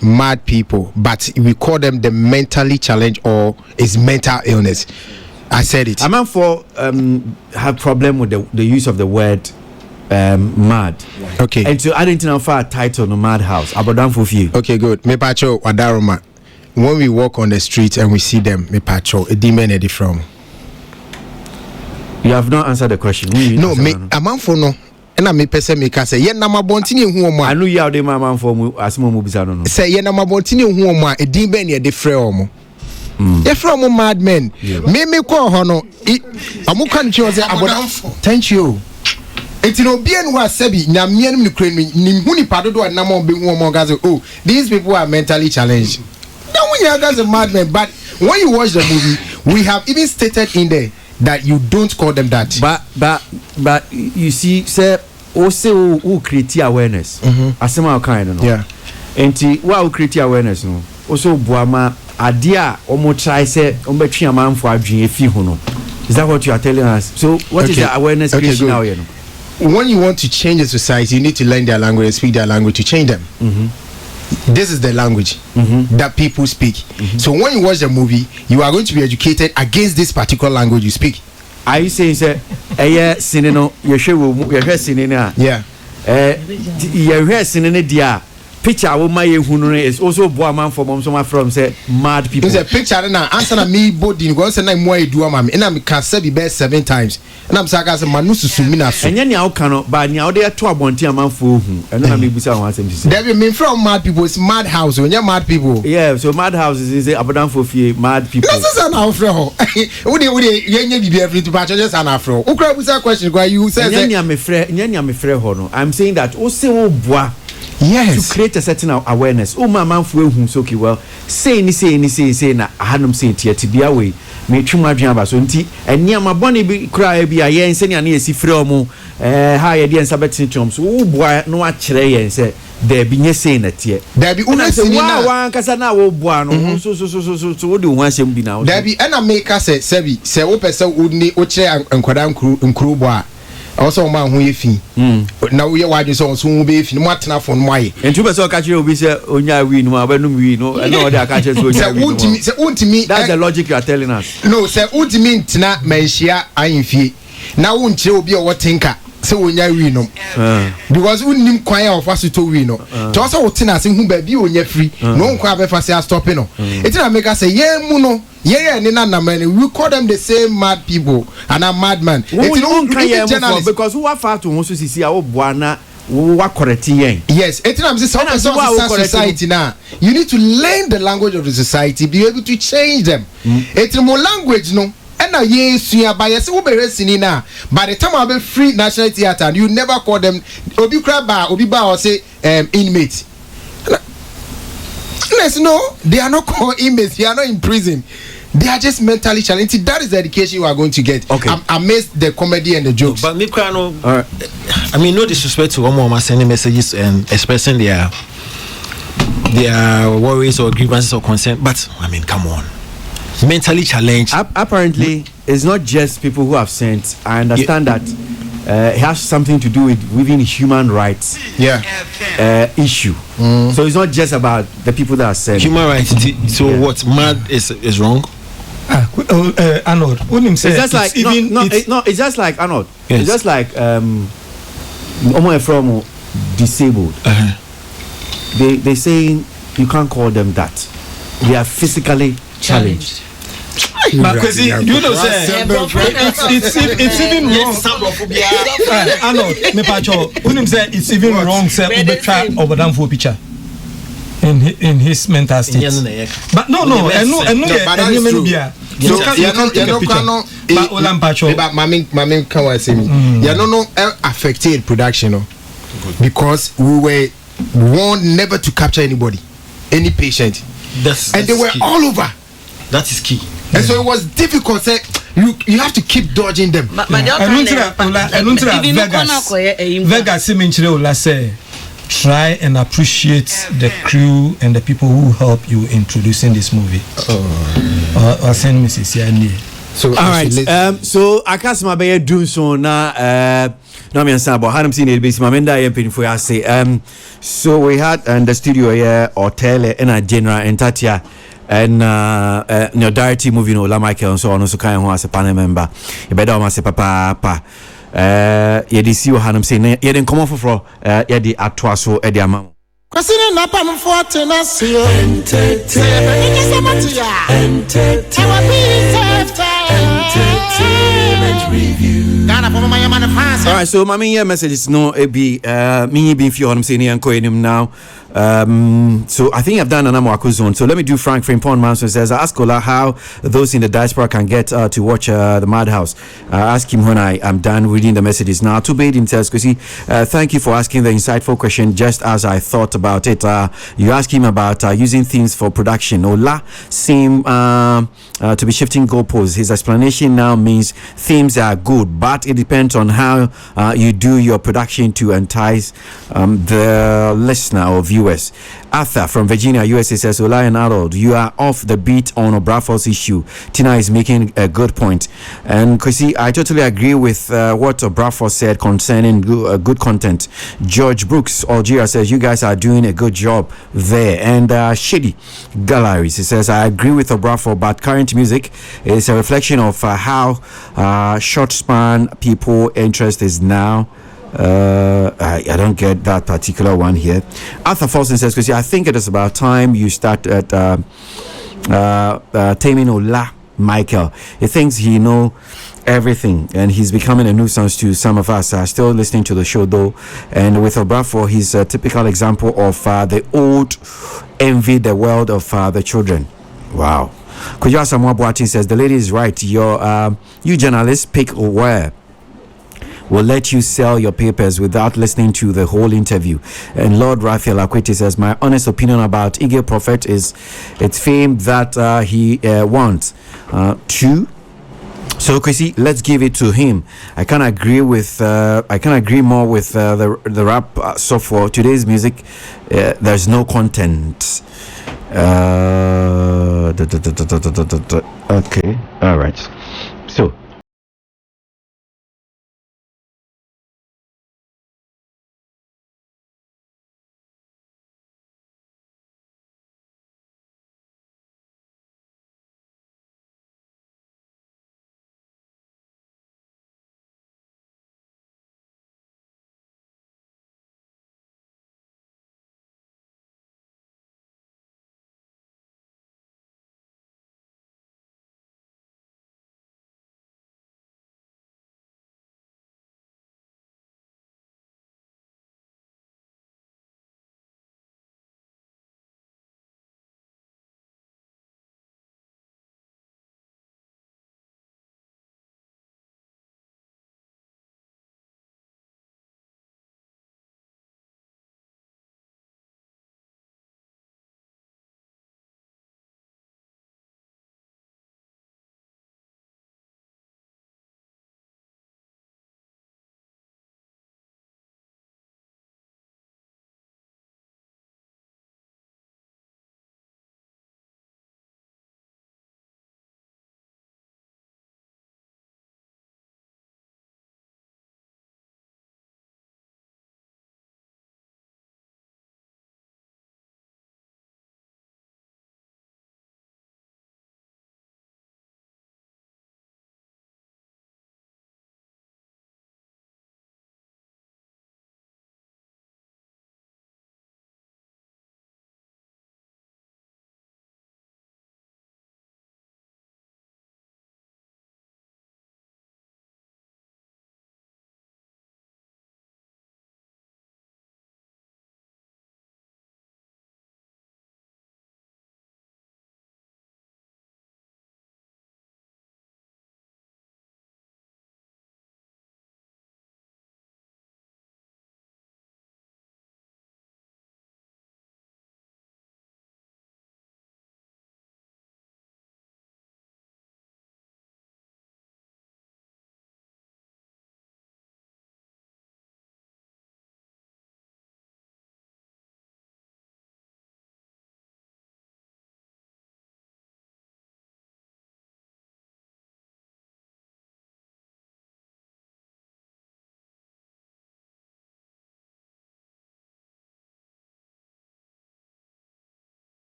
mad people, but we call them the mentally challenged or is mental illness. I said it. I'm for have problem with the use of the word mad. Okay. And so I didn't know for a title no madhouse. Abadan for few. Okay, good. Me pacho wadaroma. When we walk on the street and we see them, me pacho a demon edi from. You have not answered the question. No, me amount for no. And I me person me can say ye na mabontini hu omo. I know you have the man for asimo mu bisa no. Say ye na mabontini hu omo a demon e de frɛ omo. Ye frɛ omo madmen. Me ko ho no. Amu kan chi o say abodan. Thank you. Eti no bia no asabi nyamia no kure ni hu ni padodo na mo be hu omo gaze oh these people are mentally challenged. Now when you guys are madmen but when you watch the movie we have even stated in there that you don't call them that. But you see, say also who create awareness. Asema kind no. Yeah. Enti who create awareness no. Also boama adia omo try say ombetwe amanfo adwen efi ho no. Is that what you are telling us? So what is the awareness creation now here no? When you want to change the society, you need to learn their language and speak their language to change them. This is the language that people speak. So when you watch the movie, you are going to be educated against this particular language you speak. Are you saying say sinino you share sinina? Yeah. You hear sinina dia picture wo ma ye hunu is also boa man for mom so my from say mad people. It's a picture na answer na me body go say na mo edu am me na me can say be 7 times. And I'm say say manu susu mi na so. Enya nia wo kan no ba nia wo de to abonti amanfo hu. Eno na me busa won asem say. There be from mad people, it's mad house. When you mad people. Yeah, so mad house is abodanfo fie mad people. That's an afro. We yenye bibi every to patch just an afro. Ukra busa question go you say enya me frɛ ho no. I'm saying that o se wo boa. Yes. To create a certain awareness. Oh, my man for whom so well. Say na hanum say to be away. Me twuma dwan so nti enia ma bone bi kra bi ayen se ne na esi frɛ mu ha ye de sabet toms wo boa no a kyerɛ yen se there be nye say na tie there be una say na wa kasa na wo boa no so wo de wo asem bi na there be na make say sebi se wo pese wo ni wo kyerɛ ankwada nkuru boa also ma ho ye fi na wo ye wadwe so wo be fi no atena fo no aye entu be so ka kyerɛ obi se onya wi no abanum wi no no de aka kyerɛ so onya wi no se untimi that's the logic you are telling us. No, se untimi ntena manhia ayemfie na wo nkyerɛ obi a wo tinka se onya wi no because unnim kwan a ofa so to wi no to so wo tena se hu ba bi onya free no nkwa be fa se stop no it na make us say ye mu no yeah, we call them the same mad people and a madman. It's because who are far to also see our buana who are correct. Yes, society now. You need to learn the language of the society, be able to change them. It's more language, no. And now, yes, you are by now. By the time I be free national theatre, you never call them Obi Kraba, Obi Ba, or say inmates. Let's know they are not called inmates, they are not in prison. They are just mentally challenged. That is the education you are going to get. Okay. Amidst the comedy and the jokes. But me, I mean, no disrespect to one sending messages and expressing their worries or grievances or concern. But I mean, come on, mentally challenged. Apparently, it's not just people who have sent. I understand that it has something to do with within human rights. Issue. So it's not just about the people that are sent. Human rights. So what? Mad is wrong. Arnold, it's just like it's just like Arnold. Yes. It's just like from disabled. They saying you can't call them that. They are physically challenged. Because do you know it's even wrong. Arnold, me pacho. Unim say it's even wrong. Say ubetwa obadam for picture. In his mental state. But no, so you can't take a picture. But Olampacho. But mami can I say me? You no affected production, because we were warned never to capture anybody, any patient, and they were all over. That is key. And so it was difficult. Say you have to keep dodging them. Vegas try and appreciate the crew and the people who help you introducing this movie. So all right. So I can't say doing so now. No, me answer about hadn't seen it. Basically, my menda here for you say. So we had in the studio here hotel in a general and Tatia. And no Dirty movie no La Michael and so on so kind of as a panel member. You better almost say papa. You see what I'm saying. You didn't come off for you the atwaso e the amount. Kwasine na pam for tenasio. Entertainment review. All right, so my main message is no be me being few I'm saying here and calling him now. So I think I've done an Amwako zone. So let me do Frank Frimpon Manson says, ask Ola how those in the diaspora can get to watch the Madhouse. Ask him when I am done reading the messages. Now to Baden says, thank you for asking the insightful question. Just as I thought about it, you asked him about using themes for production. Ola seem to be shifting goalposts. His explanation now means themes are good, but it depends on how you do your production to entice the listener or viewer. Arthur from Virginia, USA says, Ola and Harold, you are off the beat on Obrafo's issue. Tina is making a good point. And Chrissy, I totally agree with what Obrafo said concerning good content. George Brooks, Algeria, says, you guys are doing a good job there. And Shady Galleries, he says, I agree with Obrafo, but current music is a reflection of how short span people interest is now. I don't get that particular one here. Arthur Folsom says, "Chrissy, I think it is about time you start at taming Ola Michael. He thinks he know everything, and he's becoming a nuisance to some of us. Still listening to the show though, and with Obrafo, he's a typical example of the old envy the world of the children." Wow. Kuya Samuel Boatin says, "The lady is right. You journalists pick where will let you sell your papers without listening to the whole interview." And Lord Raphael Akwete says, "My honest opinion about Ige Prophet is it's fame that he wants to." So Chrissy, let's give it to him. I can agree more with the rap software. Today's music, there's no content. Okay, all right. So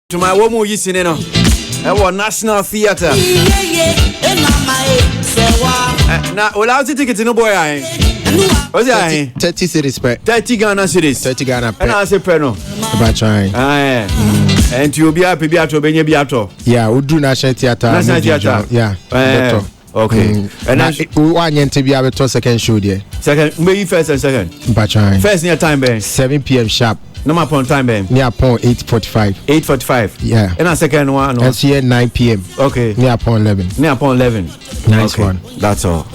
to my woman you seen no. National Theatre. Now, allow the ticket no boy. What's that? 30 cities per 30 Ghana cities. 30 Ghana per. And I say preno. About trying. And you be happy to be biato. Yeah, we do National Theatre. National Theatre. Yeah. Okay. And then we want to be able to second show there. Second, maybe first and second. About trying. First near time ben 7 p.m. sharp. No more upon time ben. Near upon 8:45. 8:45. Yeah. And a second one. And here 9 p.m. Okay. Near upon 11. Near upon 11. Nice one. That's all.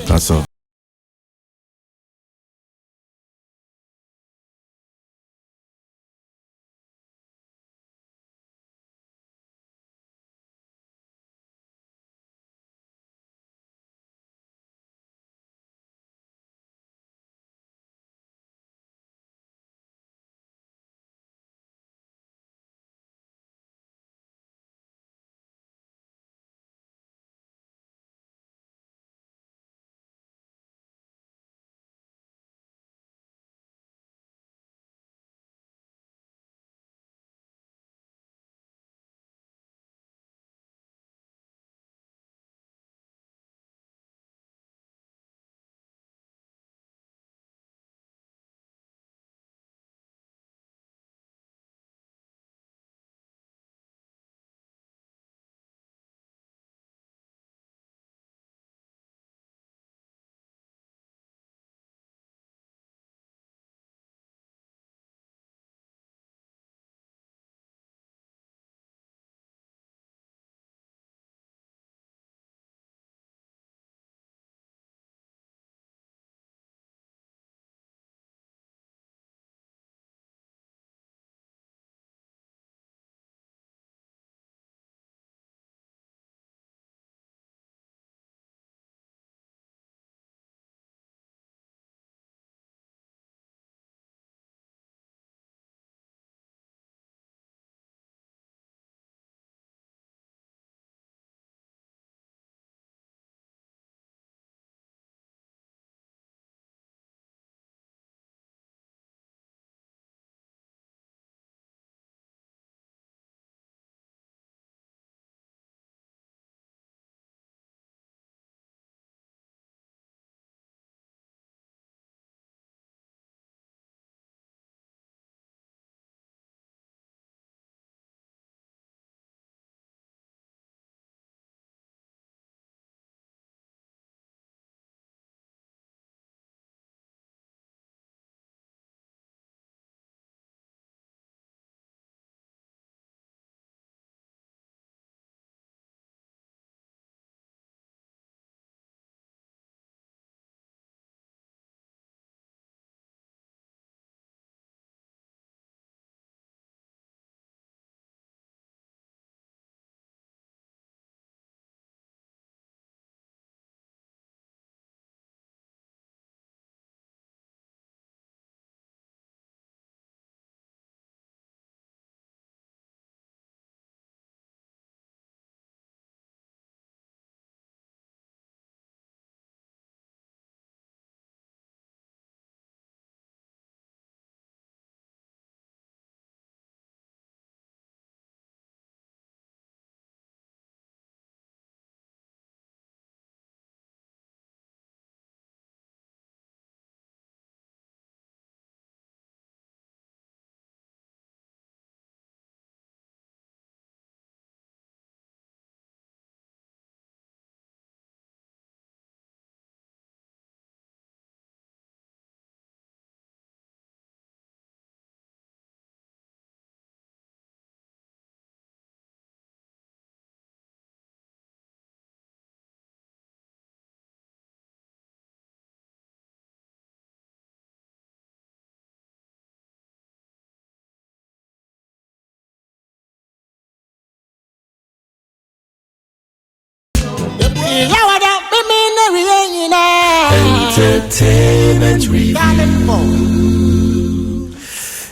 Entertainment Review.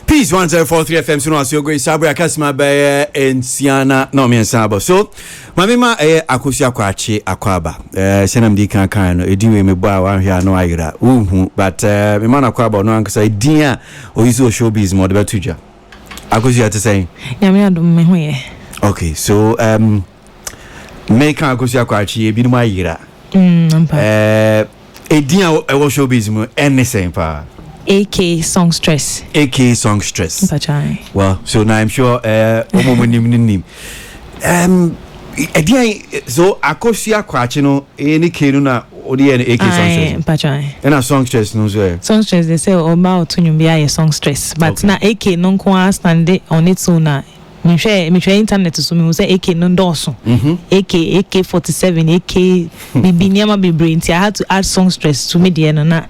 Peace 1043 FM so no aso go Sabra Kasima be Ensiana no me nsaba so mamema akosi akwache akwaba senam di kan no ediwe me bo a wan hwe no ayira uhu but me man akwaba no ankasa edin oyizo showbiz mo de betuja akosi ate say nyame adom me ho ye. Okay, so me kan akosi akwache ebi no ayira edin a showbiz mo anything pa AK Songstress. AK Songstress. Pachai. Well, so now I'm sure nim. So akosia kwache no any kenu na odi AK Songstress. Pachai. And a Songstress no so. Songstress they say about to nyum bia Songstress, but okay. Na AK no kwa stand on its own na. Me share internet so me say AK no ndoso. AK 47 AK bibi niama bebre nti I had to add Songstress to me the na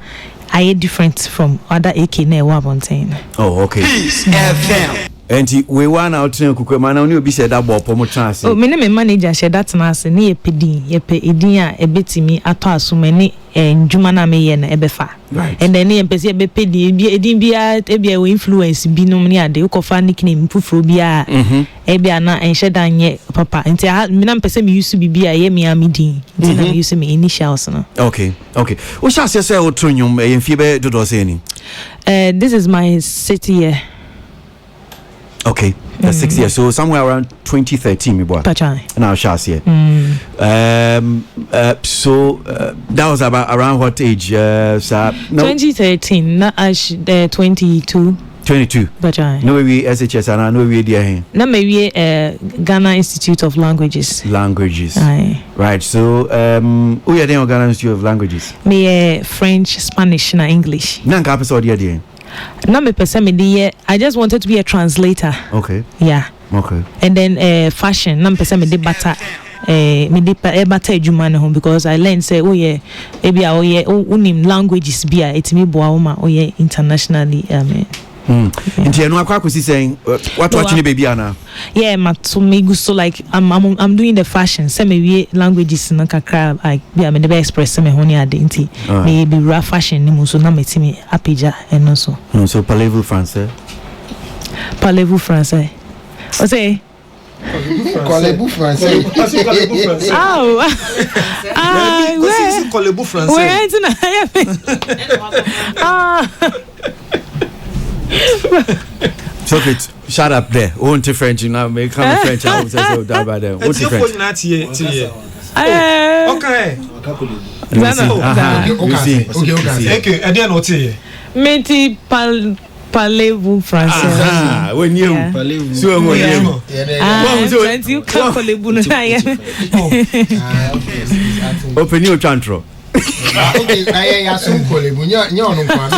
I different from other AK na wabontain. Oh, okay. Peace FM. And we want out to Kukuma now, be said about Pomo chance. Oh, my manager said that's nas near pedin, yepe idia, a bit me at so many and Jumana me and Ebefa. Right. And then near Pessia Bepedi, Ebia influence, be nomnia, the Ukofa nickname, Pufrobia, Ebiana, and Shedanye, Papa. And I had Minam Pesem used to be a Yemi Amidi, used to me initials. Okay. What shall I say, Otronium, and Fibe do those any? This is my city here. Okay, that's 6 years. So somewhere around 2013, me boy. Pachai. And I shall see. So that was about around what age? No, 2013. Not 22. 22. Pachai. No, we SHS and I know we there. No, maybe Ghana Institute of Languages. Aye. Right. So who are the Ghana Institute of Languages? Me French, Spanish, and English. Nanka episode there. No, me person I just wanted to be a translator. Okay. Yeah. Okay. And then fashion. No, person me butter. Me butter jumane home because I learned say unim languages be it me boauma internationally. Into you know what saying what watching the baby Anna? Yeah, to me so like I'm doing the fashion. Some maybe languages na kakra like be me the express me honey identity. Maybe rough fashion ni so na metimi apija and also. No, so parlez-vous français? Parlez-vous français? O say Parlez-vous français? Ah, Parlez-vous français? Ah. So it shut up there. Won't you French now? Make come French. I will say so that by them. Won't you French? Okay. Okay. I didn't know it. Meti parlez-vous français? Ah, when you parlez-vous. So when you. You can't parlez-vous no. Open your chantro. Okay, I assume parlez-vous. Nyo no kwa.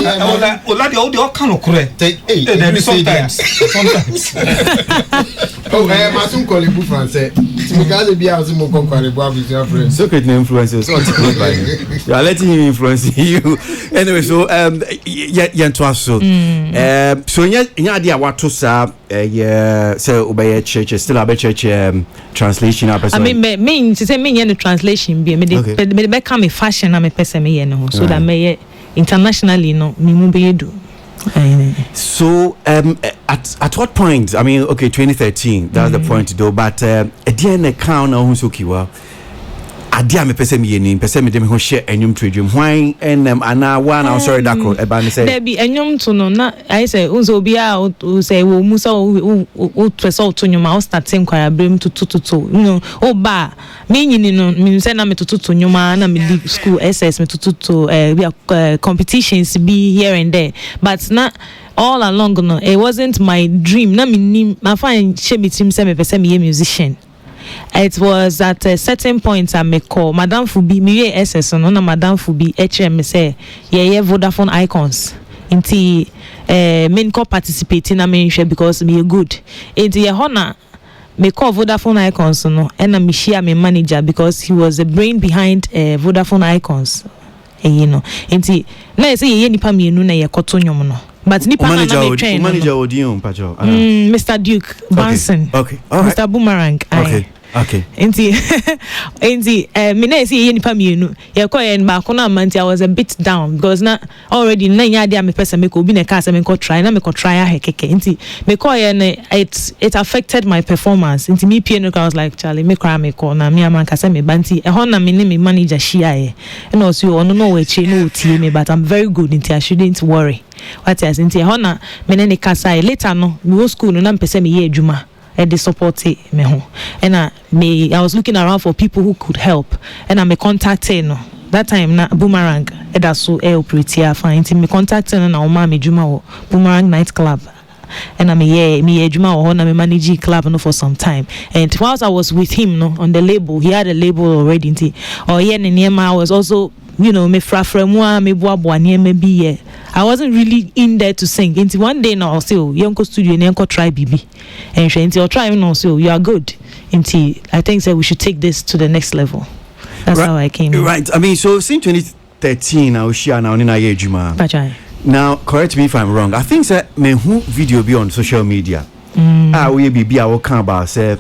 Ola de all kind of correct. Sometimes. Oh, I assume parlez-vous français. Because be as mo kon parlez-vous with your friends. So great influences. You are letting him influence you. Anyway, so so nya dia wato sa say obey church still a church translation up. I mean to say me the translation be me be come fashion na me person me no so that me internationally no me mo be do. So at what point? I mean, okay, 2013. That's the point to do. But again, the count on Husukiwa. Adia me pese me yeni pese me dem ho share enyum tredwum hwan enem ana one I'm sorry dako eba me say there be enyum to no na I say unzo bia o say wo musa o twese to nyuma o starting kwara brem to you know o ba me nyini no me say na me to nyuma na me leave school SS me to competitions be here and there but na all along no it wasn't my dream na me ma find she me team say me pese me musician. It was at a certain point I may call Madame Fubi me SS no na Madame Fubi HM say yeah Vodafone icons inti main co participating na me share because me good inti ye hona me call Vodafone icons no and na me share me manager because he was the brain behind Vodafone icons you know inti na say ye nipa me nu na ye koto nyom no but nipa na me train manager Odion Pacho Mr. Duke Banson okay all right Mr. Boomerang okay Okay. Enti me na see nipa mienu. Ye ko ye ba ko na manti I was a bit down because na already na nya dia me person me ko bi na ka say me ko try na me ko try ahekeke. Enti me ko ye na it affected my performance. Enti me piano I was like Charlie me cry me ko na me aman ka say me banti e ho na me ne me manager shia ye. And also ono no we che no tie me but I'm very good enti I shouldn't worry. What else enti e ho na me ne ka say later no me go school no na mpese me ye adwuma. They support me home. And I was looking around for people who could help. And I me contacting no. That time na Boomerang that's so operate here fine. Me contacting na oma me juma Boomerang night club. And I me juma or na me manage club no for some time. And whilst I was with him no on the label, he had a label already. Or yeah, I was also me frafremwa me boa near me be I wasn't really in there to sing. Until one day now, I'll say, "Yonko studio, Yonko try BB," and until I'll try now, so you are good. Until I think that we should take this to the next level. That's how I came. Right. I mean, so since 2013, I was share now in Juma. Now, correct me if I'm wrong. I think that me who video be on social media. We be our can about say.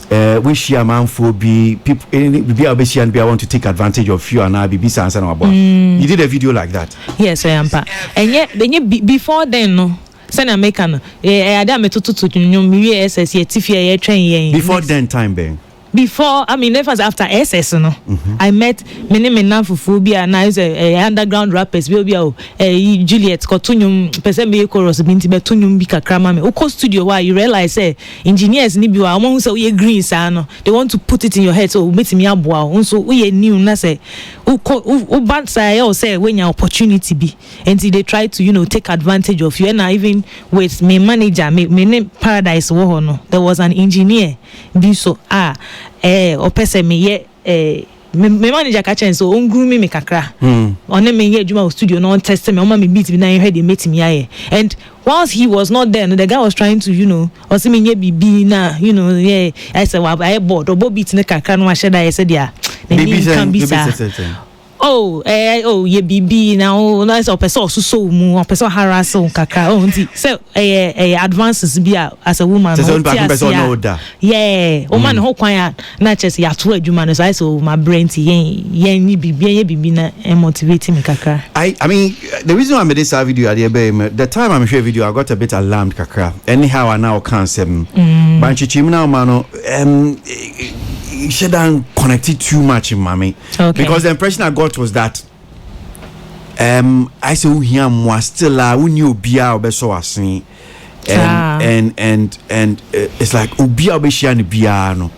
We share man for be people be and be I want to take advantage of you and I be sans and about. You did a video like that. Yes, I am. And yet before then no. Send American I me to me SS ye train before then time bang. Before I mean if after SS no I met many men phobia now is a underground rappers be Juliet kotunyum person be chorus binti be tunyum bi kakra ma me uko studio why you realize say engineers ni bi wa among say we green sa no they want to put it in your head so meet me aboa so we new na say uko bad say or say when your opportunity be until they try to take advantage of you and even with me manager me name Paradise wo no there was an engineer be so or person me ye me manager catch so on groom me kakra on me ye juma studio no test me on me beat me na head dey meet me here and whilst he was not there the guy was trying to or see me ye bibi na yeah I said well I bored or beat ne kakra no share I said yeah can be ye bibi now na so person so mu person harass kakra nti so advances be as a woman yeah woman ho kwan na chese ya to adwuma no so my brain ti yen ni bibi na motivate me kakra. I mean the reason why I made this video the time I'm share video I got a bit alarmed kakra anyhow I now can't say banchichim now man shouldn't connect it too much in mommy because the impression I got was that I say we here more still we knew bia obeso asin and it's like ubia obeshia ni bia no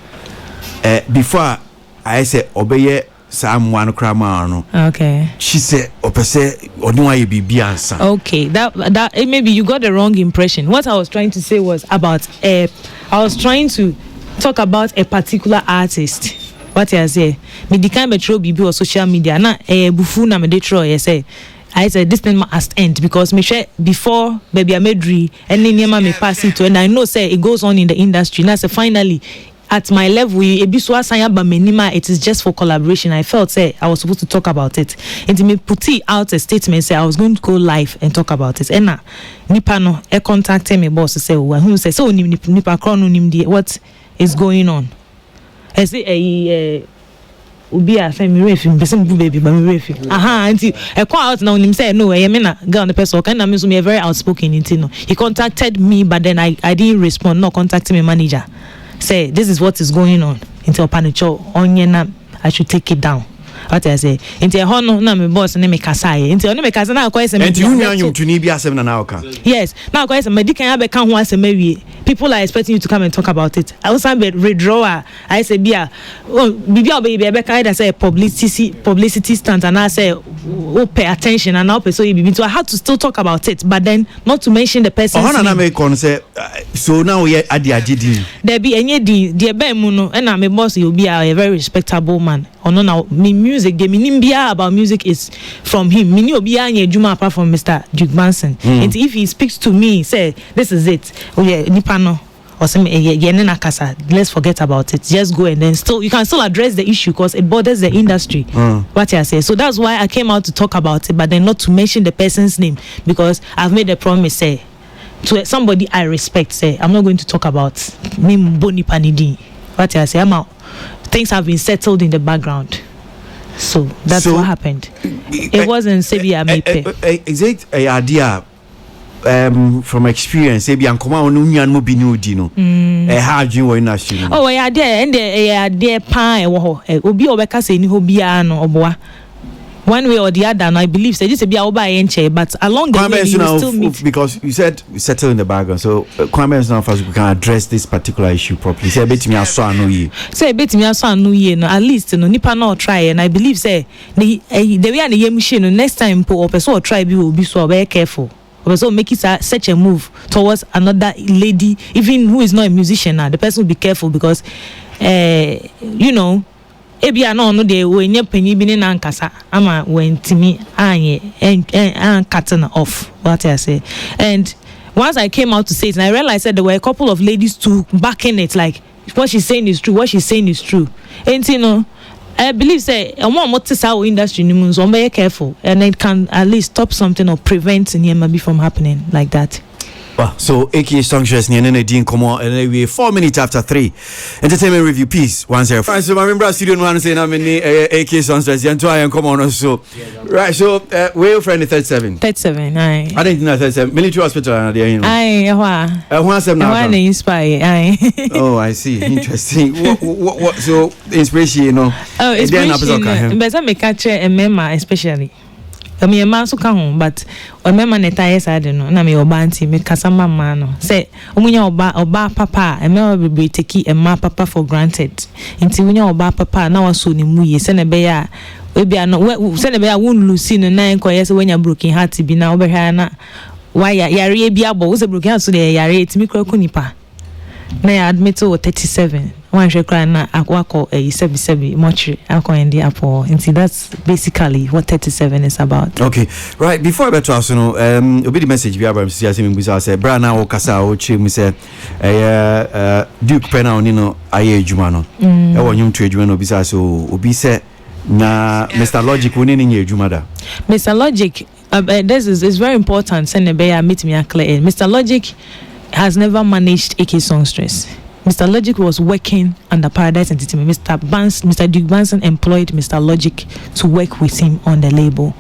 before I say obeye someone krama no okay she said opese odun aye bibia ansa okay that maybe you got the wrong impression. What I was trying to say was about I was trying to talk about a particular artist. What I say me the kind metro bibi or social media na bufu na me dey try say I said this thing must end because me share before baby Amedri and then me pass it to and I know say it goes on in the industry now say finally at my level it is just for collaboration. I felt say I was supposed to talk about it and me put out a statement say I was going to go live and talk about it and na nipa no contacted me boss to say who say so nipa krono nim what is going on. I say ubi a femi refi person bu baby ba me refi anti e call out now him say no me na girl the person can me so me very outspoken no he contacted me but then I didn't respond no contacting my manager say this is what is going on into panicho onye na I should take it down. What I say into hono na me boss na me kasa ye into no me kasa na akwa say me and you nyanyum tuni bi asem na na oka yes na akwa say me dikan abeka ho asem awie people are expecting you to come and talk about it. I also be withdrawer I say bia bibi obe abeka either say publicity stunt and I say pay attention and now so you so I had to still talk about it but then not to mention the person na me kon say so now we adi agidi there be enye di de be mu no na me boss you be a very respectable man ono na me music the minimbia about music is from him mini obi anya adwuma apart from Mr. Duke Manson and if he speaks to me say this is it nipa no or some let's forget about it, just go and then still you can still address the issue because it borders the industry. What I say, so that's why I came out to talk about it but then not to mention the person's name because I've made a promise to somebody I respect say I'm not going to talk about me boni panidi. what I say, I'm out. Things have been settled in the background. So that's what happened. It wasn't Sebi Amepe. Is it a idea from experience? Sebi Ankoma Onunyan mo binu dino. How do you know? Oh, I there and there pa obi obeka say ni hobia no oboa. One way or the other, and I believe say this be oba enche, but along the way you still meet. Because you said we settle in the background, so Kwame now first we can address this particular issue properly. Say bet me aso anu ye. Say bet me aso anu ye no, at least no nipa no try, and I believe say the way and the machine no next time po person or try will be so very careful. So make it such a move towards another lady, even who is not a musician now. The person will be careful because, you know, ebi no de when you penny been in ankasa ama when timi anye and cutting off what I say. And once I came out to say it, and I realized that there were a couple of ladies too backing it, like what she's saying is true. And you know, I believe say our industry so be careful, and it can at least stop something or prevent maybe from happening like that. Well, so AK Songstress ni ene din komo and we 4 minutes after 3. Entertainment review piece 105. Right, so my member studio no one say na me AK Songstress yan to ayen komo no so. Right, so where your friend 37? 37, aye. I didn't know 37. Military hospital na there you know. Aye, who asem na. Who inspire, aye. Oh, I see. Interesting. What so inspiration, you know. Oh, inspiration. But me catch a member especially. I mean, a man so come but a man at I don't know. Na me obanti me kasama mano. Say, umunya oba papa, a man will be taking a ma papa for granted. Inti umunya oba papa na waso ni muye. Send a bear, we be no. Send a bear won't lose in 9 years when you're broken heart to be now over here na. Why yare biabo? Who's a broken heart so they yare it me kunipa. Na ya admit to 37. One shekra na akwako 77 mochi ako endi apo. And that's basically what 37 is about. Okay, right. Before I get to us, obi the message we have say me bisa say bra na o kasa o chi me say Duke Pena oni no aye adwuma no. E wo nyum to adwuma no bisa so obi say na Mr. Logic woni ni adwuma da. Mr. Logic this is very important. Send bear meet me clear. Mr. Logic has never managed AK Songstress. Mr. Logic was working under Paradise Entertainment. Mr. Duke Banson employed Mr. Logic to work with him on the label.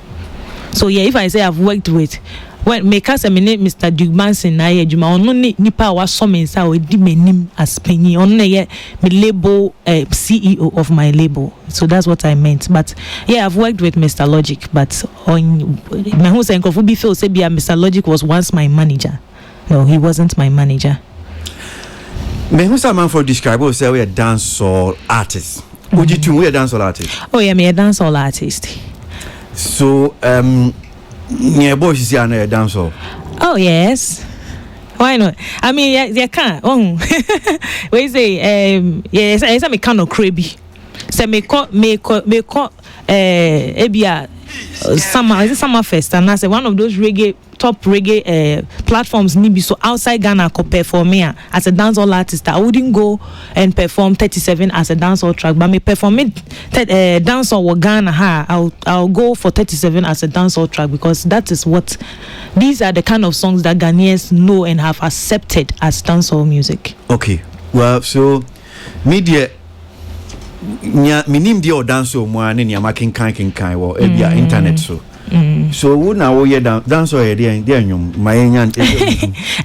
So yeah, if I say I've worked with when make us eminate Mr. Duke Banson na ye juma ono nipa wa so me nsa we di menim as penny ono ye me label CEO of my label. So that's what I meant. But yeah, I've worked with Mr. Logic, but on my who say nkofu bi feel say bia Mr. Logic was once my manager. No, he wasn't my manager. Me who's a man for describe or say we a dancehall artist. Would you too we a dancehall artist? Oh yeah, me a dancehall artist. So yeah, boy is here a dancehall. Oh yes. Why not? I mean you can't. Oh we say yes, it's a me kind of crabby. Say me call ebia summer fest, and I say one of those top reggae platforms nibi so outside Ghana could perform me as a dancehall artist. I wouldn't go and perform 37 as a dancehall track, but me perform it dancehall with Ghana. I'll go for 37 as a dancehall track because that is what these are the kind of songs that Ghanaians know and have accepted as dancehall music. Okay, well, so media. Minim dia dancehall mo ane ni amakin kan wo ebia internet so. So who now we dancehall there nyum mayenyan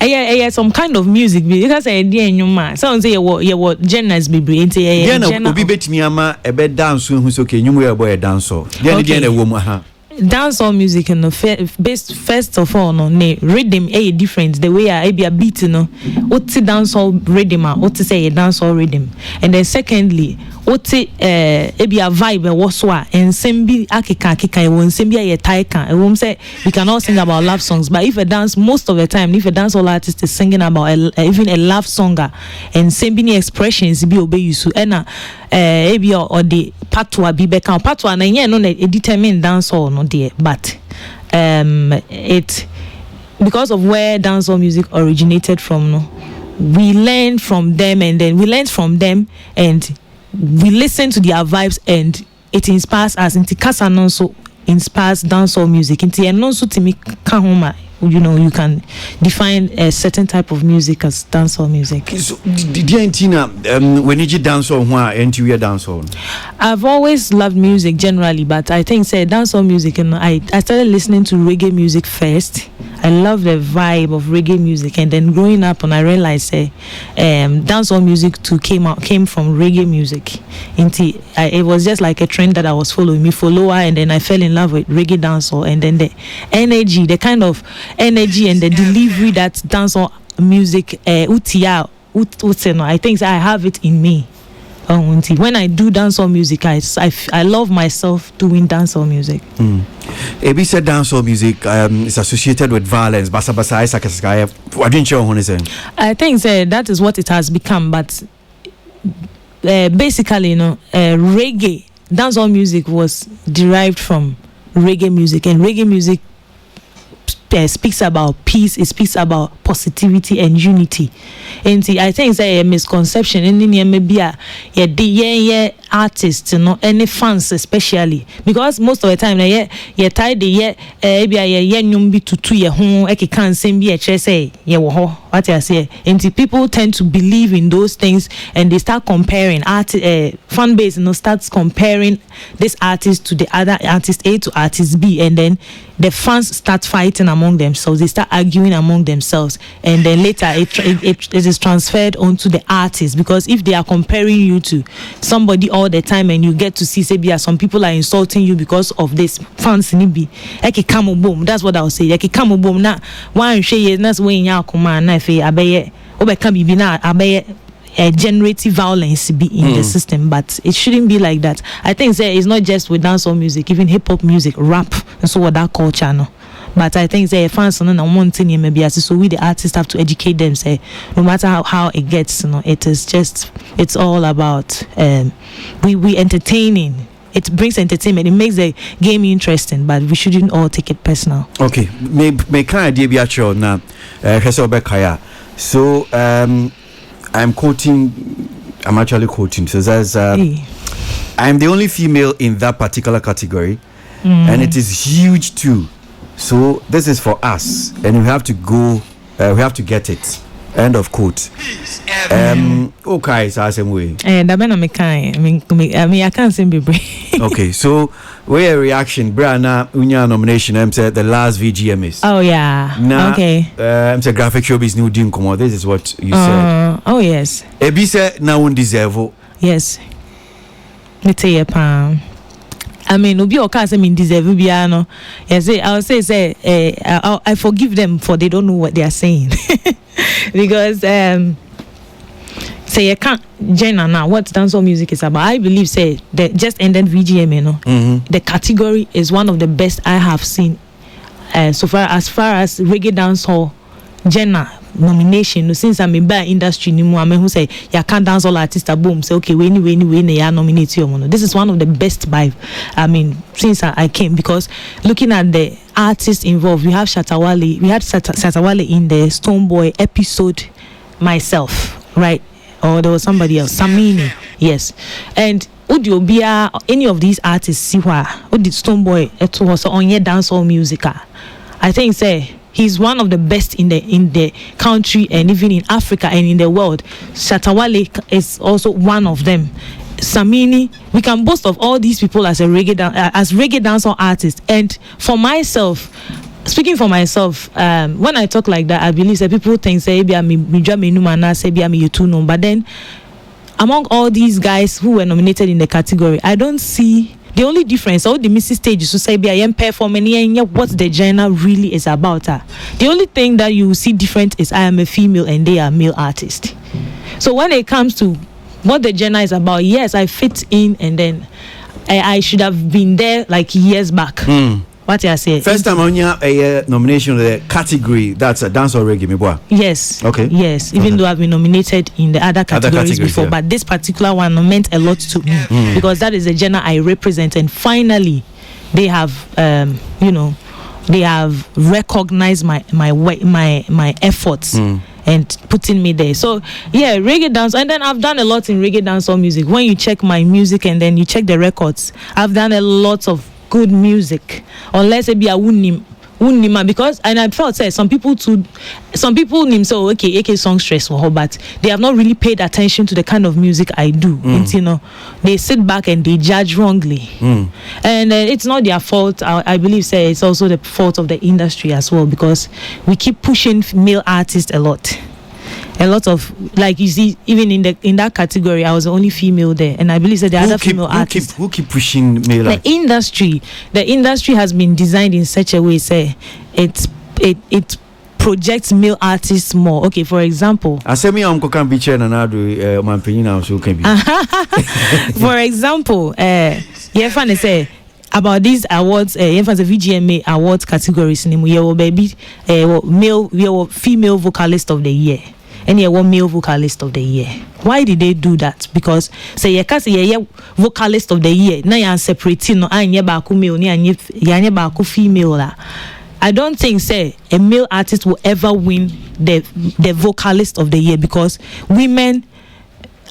yeah some kind of music because there nyum ma so say you genres be enti yeah obi betimi ama ebe dance hu so ke nyum we boy dancehall there na wo mu ha dancehall music no first of all no rhythm different the way I be a beat no what dancehall rhythm what say dancehall rhythm and then secondly what be a vibe was what and sembi akika e won sembi aye taika e won say we can all sing about love songs, but if a dance most of the time if a dancehall artist is singing about even a love song and sembi expressions be obey you so na ebi or the patwa bi beka patwa na yen no determine dancehall no there, but it because of where dancehall music originated from no we learned from them and we listen to their vibes and it inspires us into kasa no so inspires dancehall music. And also to me, you can define a certain type of music as dancehall music. So, when you dancehall, why ain't you dancehall? I've always loved music generally, but I think dancehall music, and I started listening to reggae music first. I love the vibe of reggae music, and then growing up, and I realized dancehall music too came from reggae music. It was just like a trend that I was following. Me follower, and then I fell in love with reggae dancehall, and then the energy, the kind of energy and the delivery that dancehall music I think I have it in me. When I do dancehall music, I love myself doing dancehall music. Ebi said dancehall music is associated with violence. I think that is what it has become, but basically, reggae dancehall music was derived from reggae music, and reggae music speaks about peace. It speaks about positivity and unity. And I think it's a misconception. And maybe artists, any fans especially, because most of the time tied what I say, and people tend to believe in those things, and they start comparing fan base, starts comparing this artist to the other artist A to artist B, and then the fans start fighting among themselves. They start arguing among themselves, and then later it is transferred onto the artist, because if they are comparing you to somebody all the time, and you get to see some people are insulting you because of this fans nibi boom. That's what I would say. Boom na one shey that's when ya kuma na fe abeye obeka bibi na abeye generative violence be in the system, but it shouldn't be like that. I think it's not just with dancehall music, even hip hop music, rap, and so what that culture no. But I think fans so we the artists have to educate them, no matter how it gets, it's all about we entertaining. It brings entertainment. It makes the game interesting, but we shouldn't all take it personal. Okay, may kind idea be actual now. So I'm actually quoting. So that's I'm the only female in that particular category, and it is huge too. So this is for us, and we have to go. We have to get it. End of quote. Okay, so same way. I can't say baby. Okay, so where reaction, Brana Unya nomination? I'm said the last VGMs. Oh yeah. Okay. I'm said graphic showbiz new didn't come out. This is what you said. Oh yes. Ebi said now one deserve. Yes. Me tell you, Pam. I mean, Obi Oka say me deserve biano. Yes, I'll say I forgive them for they don't know what they are saying. Because say you can't Jenna now what dancehall music is about. I believe that just ended VGM, the category is one of the best I have seen so far as reggae dancehall Jenna nomination. Since I'm in the industry who say you can't dance all artist boom say okay we nominate you. This is one of the best vibe. I mean since I came, because looking at the artists involved, we had Shatawale in the Stonebwoy episode, myself, right? Or there was somebody else, Samini, yes. And Udiobia, any of these artists see why Udi Stonebwoy it was on your dancehall music. I think he's one of the best in the country, and even in Africa and in the world. Shatawale is also one of them. Samini, we can boast of all these people as reggae dancehall artists. And for myself, speaking for myself, when I talk like that, I believe that people think but then among all these guys who were nominated in the category, I don't see the only difference. All the missing stages to say I am performing what the genre really is about. The only thing that you see different is I am a female and they are male artists. So when it comes to what the genre is about, yes, I fit in, and then I should have been there like years back. What you say? First time on your nomination, the category that's a dance or reggae, me boy. Yes. Okay. Yes. Even though I've been nominated in the other categories before, but this particular one meant a lot to me because that is the genre I represent, and finally, they have they have recognized my efforts. And putting me there. So yeah, reggae dance, and then I've done a lot in reggae dancehall music. When you check my music and then you check the records, I've done a lot of good music unless it be a unima, because and I felt say some people name so okay AK song stress for her, but they have not really paid attention to the kind of music I do. It's, you know, they sit back and they judge wrongly, and it's not their fault. I believe say it's also the fault of the industry as well, because we keep pushing male artists a lot of, like, you see, even in that category I was the only female there, and I believe that the other female artists who keep pushing male artists? The industry has been designed in such a way say it projects male artists more. Okay, for example, for example, you say about these awards, the VGMA awards categories, female vocalist of the year, and male vocalist of the year. Why did they do that? Because say you vocalist of the year, now you're separating no male, ni female. I don't think say a male artist will ever win the vocalist of the year, because women,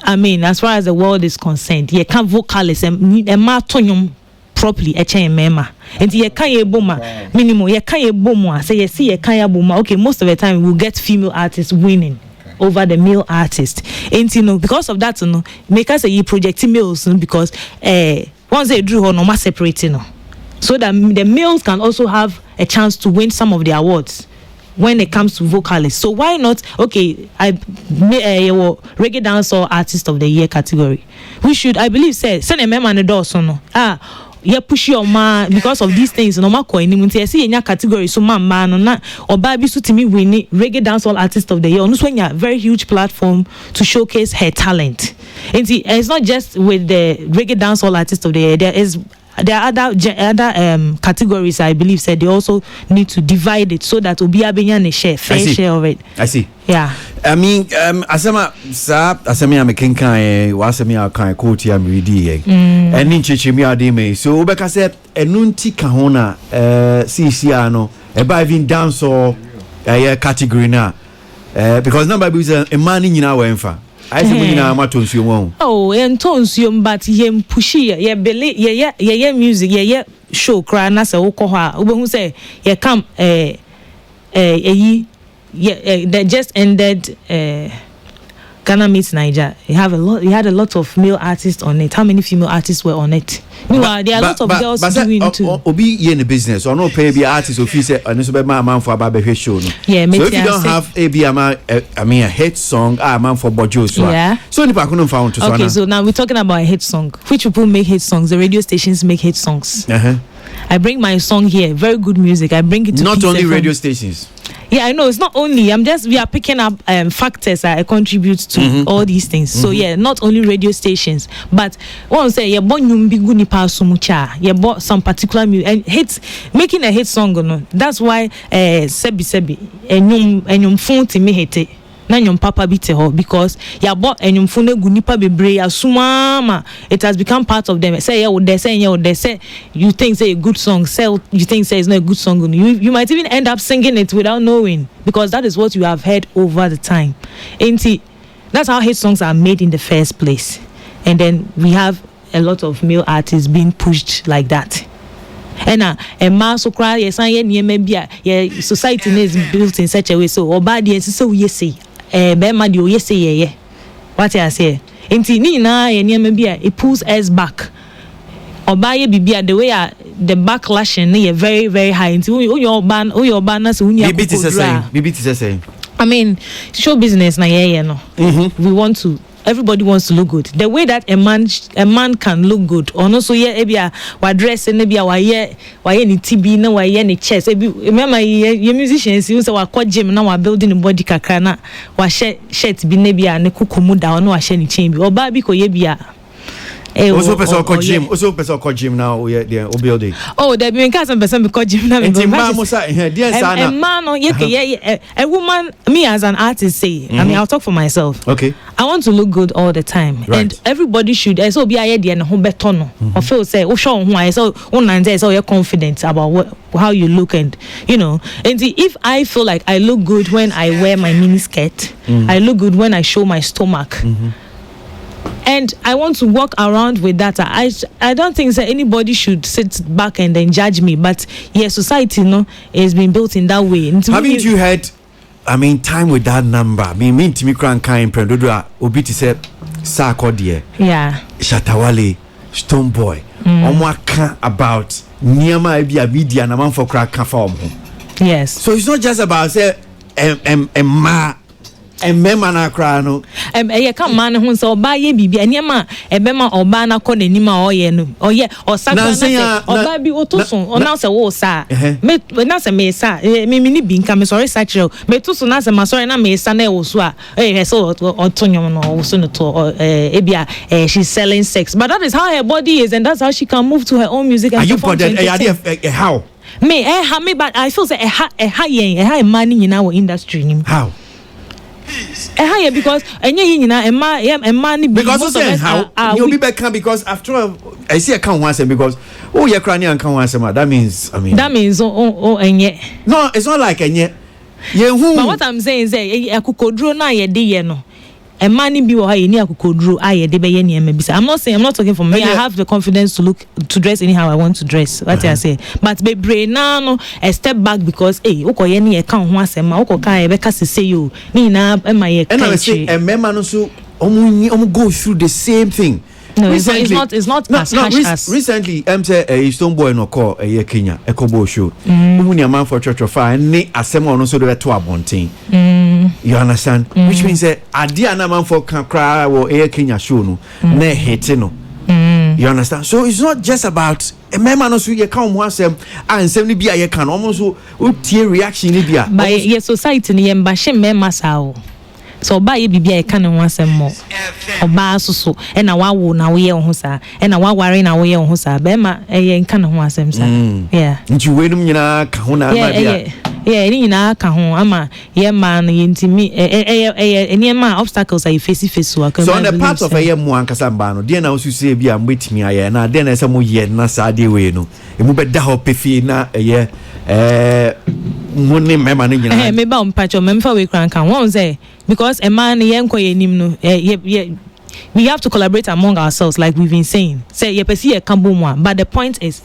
I mean, as far as the world is concerned, you can't vocalist and matonyum properly mema, and you can't boma minimum, you can't boma, say you see you can't boma. Okay, most of the time we'll get female artists winning over the male artist, and you know, because of that, you know, make us say you project males, because once they drew on no separating, so that the males can also have a chance to win some of the awards when it comes to vocalists. So why not? Okay, reggae dancehall artist of the year category. We should, I believe, send a memo on the door, so no. Push your man because of these things. No matter what, I see in your category. So man, or baby, so to me, we need reggae dancehall artist of the year. On when you a very huge platform to showcase her talent. And see, it's not just with the reggae dancehall artist of the year. There are other categories. I believe said they also need to divide it so that Obi Abenya share fair share of it. I see. Yeah. I mean, asema amekenkan wasemi akan quote ya mridi and ninchechemi ademe. So obeka say enunti kahona CCR no even dance or category na because number is a man nyina wenfa. I say we na matonsuo won. Oh, entonsuo but yem pushi ye bele ye music ye show kra na se wokọ ho a obehu say ye come they just ended Ghana Meets Niger. You had a lot of male artists on it. How many female artists were on it? Meanwhile, there are a lot of girls doing too. Obi in the business or no pay be artist or fees and so be man for a show. Yeah, so if you don't have a hit song, man for Bojo. Yeah. So if I couldn't find to okay, so now we're talking about a hit song. Which people make hit songs? The radio stations make hit songs. I bring my song here, very good music. I bring it to not only radio stations. Yeah, I know it's not only. We are picking up factors that contribute to all these things. So yeah, not only radio stations, but one say you bought you bought some particular music and hits, making a hit song. No, that's why sebi and phone to me hate. Na nyom papa bi te ho because ya bo enyumfo na gu nipa bebre asuma it has become part of them. Say say you think say a good song, you think say it's not a good song, you might even end up singing it without knowing, because that is what you have heard over the time. That's how hit songs are made in the first place, and then we have a lot of male artists being pushed like that. And a man so cry yes and society is built in such a way so obadi so we say bema di o say what I say inti ni na it pulls us back obaye bibia the way the backlash is very very high inti your ban na so unya bibi say I mean show business na no we want to. Everybody wants to look good. The way that a man can look good, or no so ebia wa dress and ebia wa ni TB na wa ni chest. Remember your musicians you say wa kwa gym na wa building the body kakra na wa shirt bi na bia ne kukumu da no wa share ni chain bi. Oba bi ko ye bia. Also person called gym now we there o building. Oh, there be some person be called gym now. A man a woman, me as an artist say, I mean I'll talk for myself. Okay. I want to look good all the time. Right. And everybody should so be a there no better no. Or feel say oh show who I so so you're confident about how you look, and you know. And if I feel like I look good when I wear my mini skirt, I look good when I show my stomach. And I want to walk around with that. I don't think that anybody should sit back and then judge me. But yes, society, has been built in that way. Haven't you had, time with that number? Me to me crank kind prendodra obiti say Sarkodie. Yeah. Shatawale, Stone Boy. Omwaka about Niama Ebia media na man for crack form. Yes. So it's not just about say mema na kra no come man hu so oba ye bibia niema ebema oba na ko nanima oye no oye osakwa na se oba bi otoso ona se wo sa me na se me sa me ni bi nka me sorry sachiro me toso na se ma sorry na me sa na wo so a so otonyom no wo so no to ebia she's selling sex, but that is how her body is and that's how she can move to her own music and are you put that how me but I feel say a money in our industry how because because most of us how you'll be back because after all I see I can't once because you're crying and can't once that means that means no it's not like but what I'm saying is akukodro na ye de no a man be or any akukodro aye de be ye bisa. I'm not talking for me. I have the confidence to dress anyhow I want to dress. What I say. But be brain now a step back because uko ni account ho asema uko kai be kasi say you ni na my ye and I say a member no so go through the same thing. No, recently, it's not as harsh as recently. Say a Stone Boy no call a Kenya a Kobo show. When your man for church of fire and ne asema no so the to abonting. You understand? Which means that adia na man for can cry or a Kenya show no ne hate no. You understand? So it's not just about a member no so you come once and 70 be a can almost tear reaction be by your society ni embashe member sao. So ba ye bibia e kan ho asem mo oba soso e na wawo na wo ye ho sa e na waware na wo ye ho sa be ma e ye kan ho asem sa yeah nti wenum nyina ka ho na ma bia ni nyina ka ho ama ye ma no ye ntimi any ma obstacles are face so on the part of a ye mo ankasa mba no de na osu se bia mbetimi aye na de na se mo ye na sa de we no e mu be da ho pefi na ye money mema ni nyina me ba mpacho me mfa we kran kan won say because a man yen ko yenim no we have to collaborate among ourselves like we've been saying say ye pesi ye kambo mo but the point is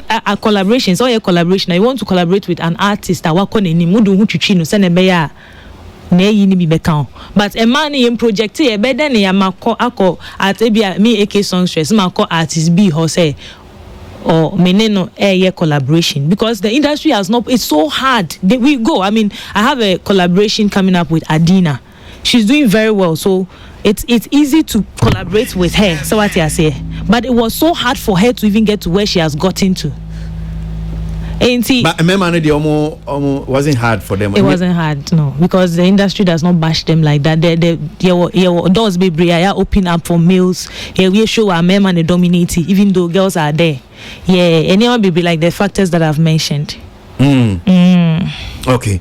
a collaboration so your collaboration I want to collaborate with an artist that work on enim mudu hu twitwi no se na be ya na yi ni bi be kan but a man yen project ye be den ya makọ akọ at ebia me AK Songstress makọ artist B ho say or meneno air collaboration because the industry has not it's so hard we go I have a collaboration coming up with Adina. She's doing very well, so it's easy to collaborate with her, so what I say, but it was so hard for her to even get to where she has gotten to. But the wasn't hard for them. It wasn't hard, no, because the industry does not bash them like that. They doors be open up for males. Here we show our men and dominate, even though girls are there. Yeah, anyone be like the factors that I've mentioned. Okay.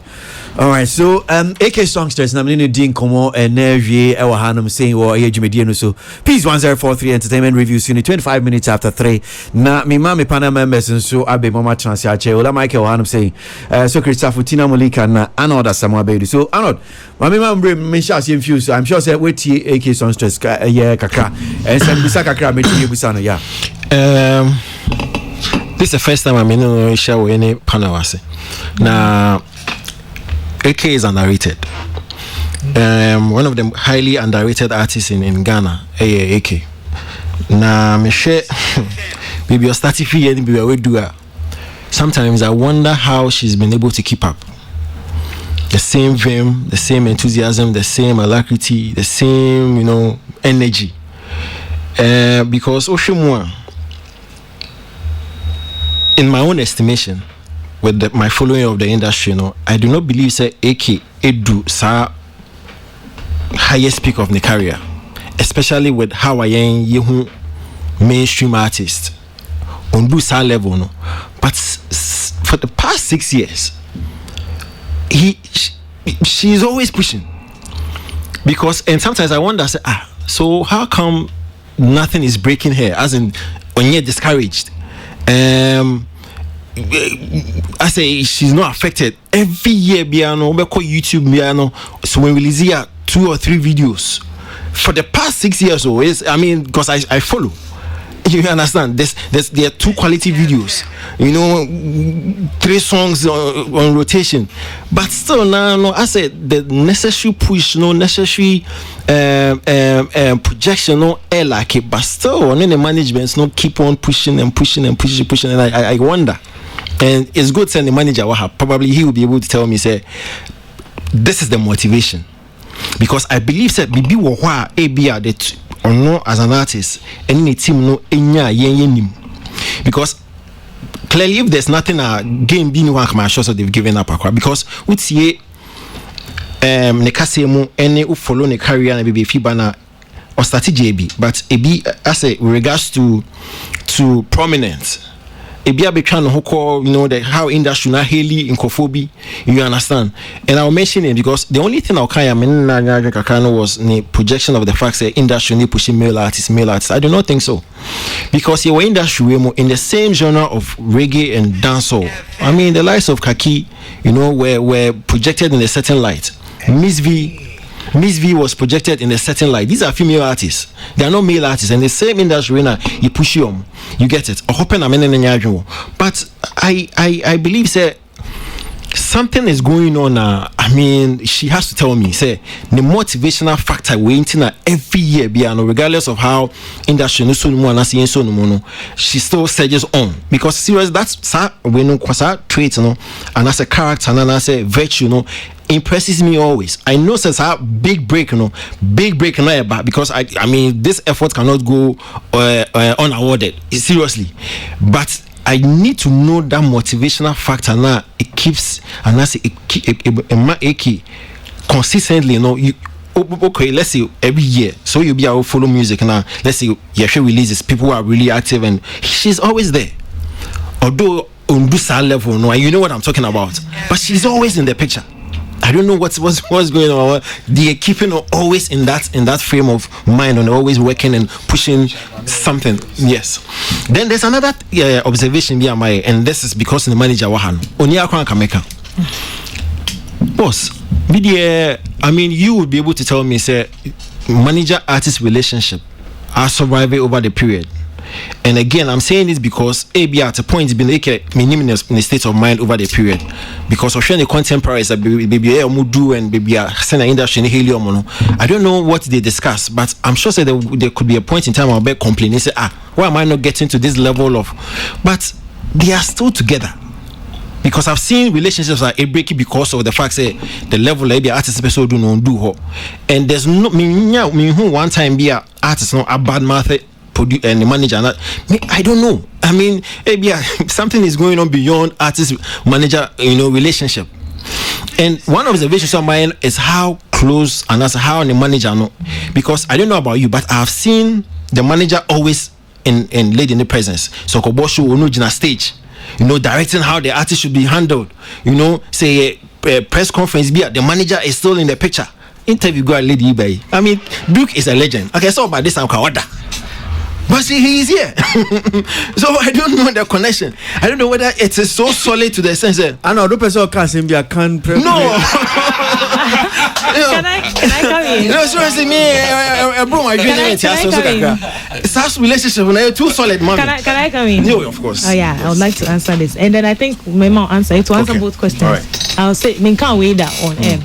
All right, so AK Songstress na mini din komo energy e wa hanum saying wo ye dwumedie no so Peace 1043 Entertainment Reviews unit 25 minutes after 3 na me ma me panel members so abe mama chance ache ola Michael wa hanum saying so Christopher Tina Molika na another Samuel Bedu so Arnold ma me me sha see infuse so I'm sure say we tie AK Songstress yeah kakra and say bisa kakra me tie bisa no yeah this is the first time I'm in share with any panel ase na AK is underrated. One of the highly underrated artists in Ghana, AK. Na me share maybe your starting fee and we do. Sometimes I wonder how she's been able to keep up. The same vim, the same enthusiasm, the same alacrity, the same energy. Because Oshimwa, in my own estimation, with my following of the industry, I do not believe say AK edu sa highest peak of the career, especially with how I am yehu mainstream artist on do sa level no. But for the past 6 years, she's always pushing because and sometimes I wonder say so how come nothing is breaking her as in when you're discouraged. I say she's not affected. Every year, biano, we call YouTube, biano. So when we release here 2 or 3 videos, for the past 6 years, I mean, because I follow. You understand? There are 2 quality videos, 3 songs on rotation, but still now, I said the necessary push, necessary projection, air like it, but still, and then the management keep on pushing, and I wonder, and it's good saying the manager probably he will be able to tell me, say, this is the motivation, because I believe that maybe the or no as an artist any team no enya yen because clearly if there's nothing game being one commercial so they've given up because we see ne kasemu any who follow ne career na be fiba na or strategy but ebi as a with regards to prominence ebi be trying to call the how industry na heli incophobia, you understand, and I'll mention it because the only thing I'll kind of was the projection of the fact that industry need pushing male artists. I do not think so, because your industry in the same genre of reggae and dancehall. I mean the likes of Kaki, were projected in a certain light. Miss V was projected in a certain light. These are female artists. They are not male artists. And the same industry now, you push them. You get it. But I believe say something is going on. I mean, she has to tell me, say the motivational factor waiting every year, regardless of how industry she still surges on. Because serious, that's trait, and as a character, and as a virtue, impresses me always. I know since our big break, because I mean this effort cannot go unawarded, seriously. But I need to know that motivational factor now. It keeps and that's it consistently. You okay? Let's say every year, so you'll be able to follow music now. Let's say she releases, people who are really active, and she's always there. Although on this level, no, you know what I'm talking about. But she's always in the picture. I don't know what's going on. They're keeping always in that frame of mind and always working and pushing something. Yes. Then there's another observation here, and this is because the manager Wahan Onia Kameka. Boss, I mean, you would be able to tell me, say, manager artist relationship are surviving over the period. And again, I'm saying this because AB at a point been like minimum in a state of mind over the period, because of the contemporaries that baby Mudu and baby send industry in helium. I don't know what they discuss, but I'm sure that there could be a point in time I'll be complaining, say, why am I not getting to this level of? But they are still together. Because I've seen relationships that are breaking because of the fact that the level that the artist episode do, and there's no me one time be a artist no a bad mouth and the manager. I don't know. I mean, something is going on beyond artist manager, relationship. And one observation of mine is how close and that's how the manager know. Because I don't know about you, but I've seen the manager always in led in the presence. So Kobosho will know in stage, directing how the artist should be handled. Say a press conference, the manager is still in the picture. Interview go lady eBay. I mean, Duke is a legend. Okay, so about this I'm Kawada. But see, he is here. So I don't know the connection. I don't know whether it is so solid to the sense that I know the person can't be a can. No. Can I come in? No, seriously, me, bro, I it's our relationship when you're too solid, man. Can I come in? No, of course. Oh yeah, I would like to answer this, and then I think Memo answer it to answer both questions. All right. I'll say, me can't wait that on air.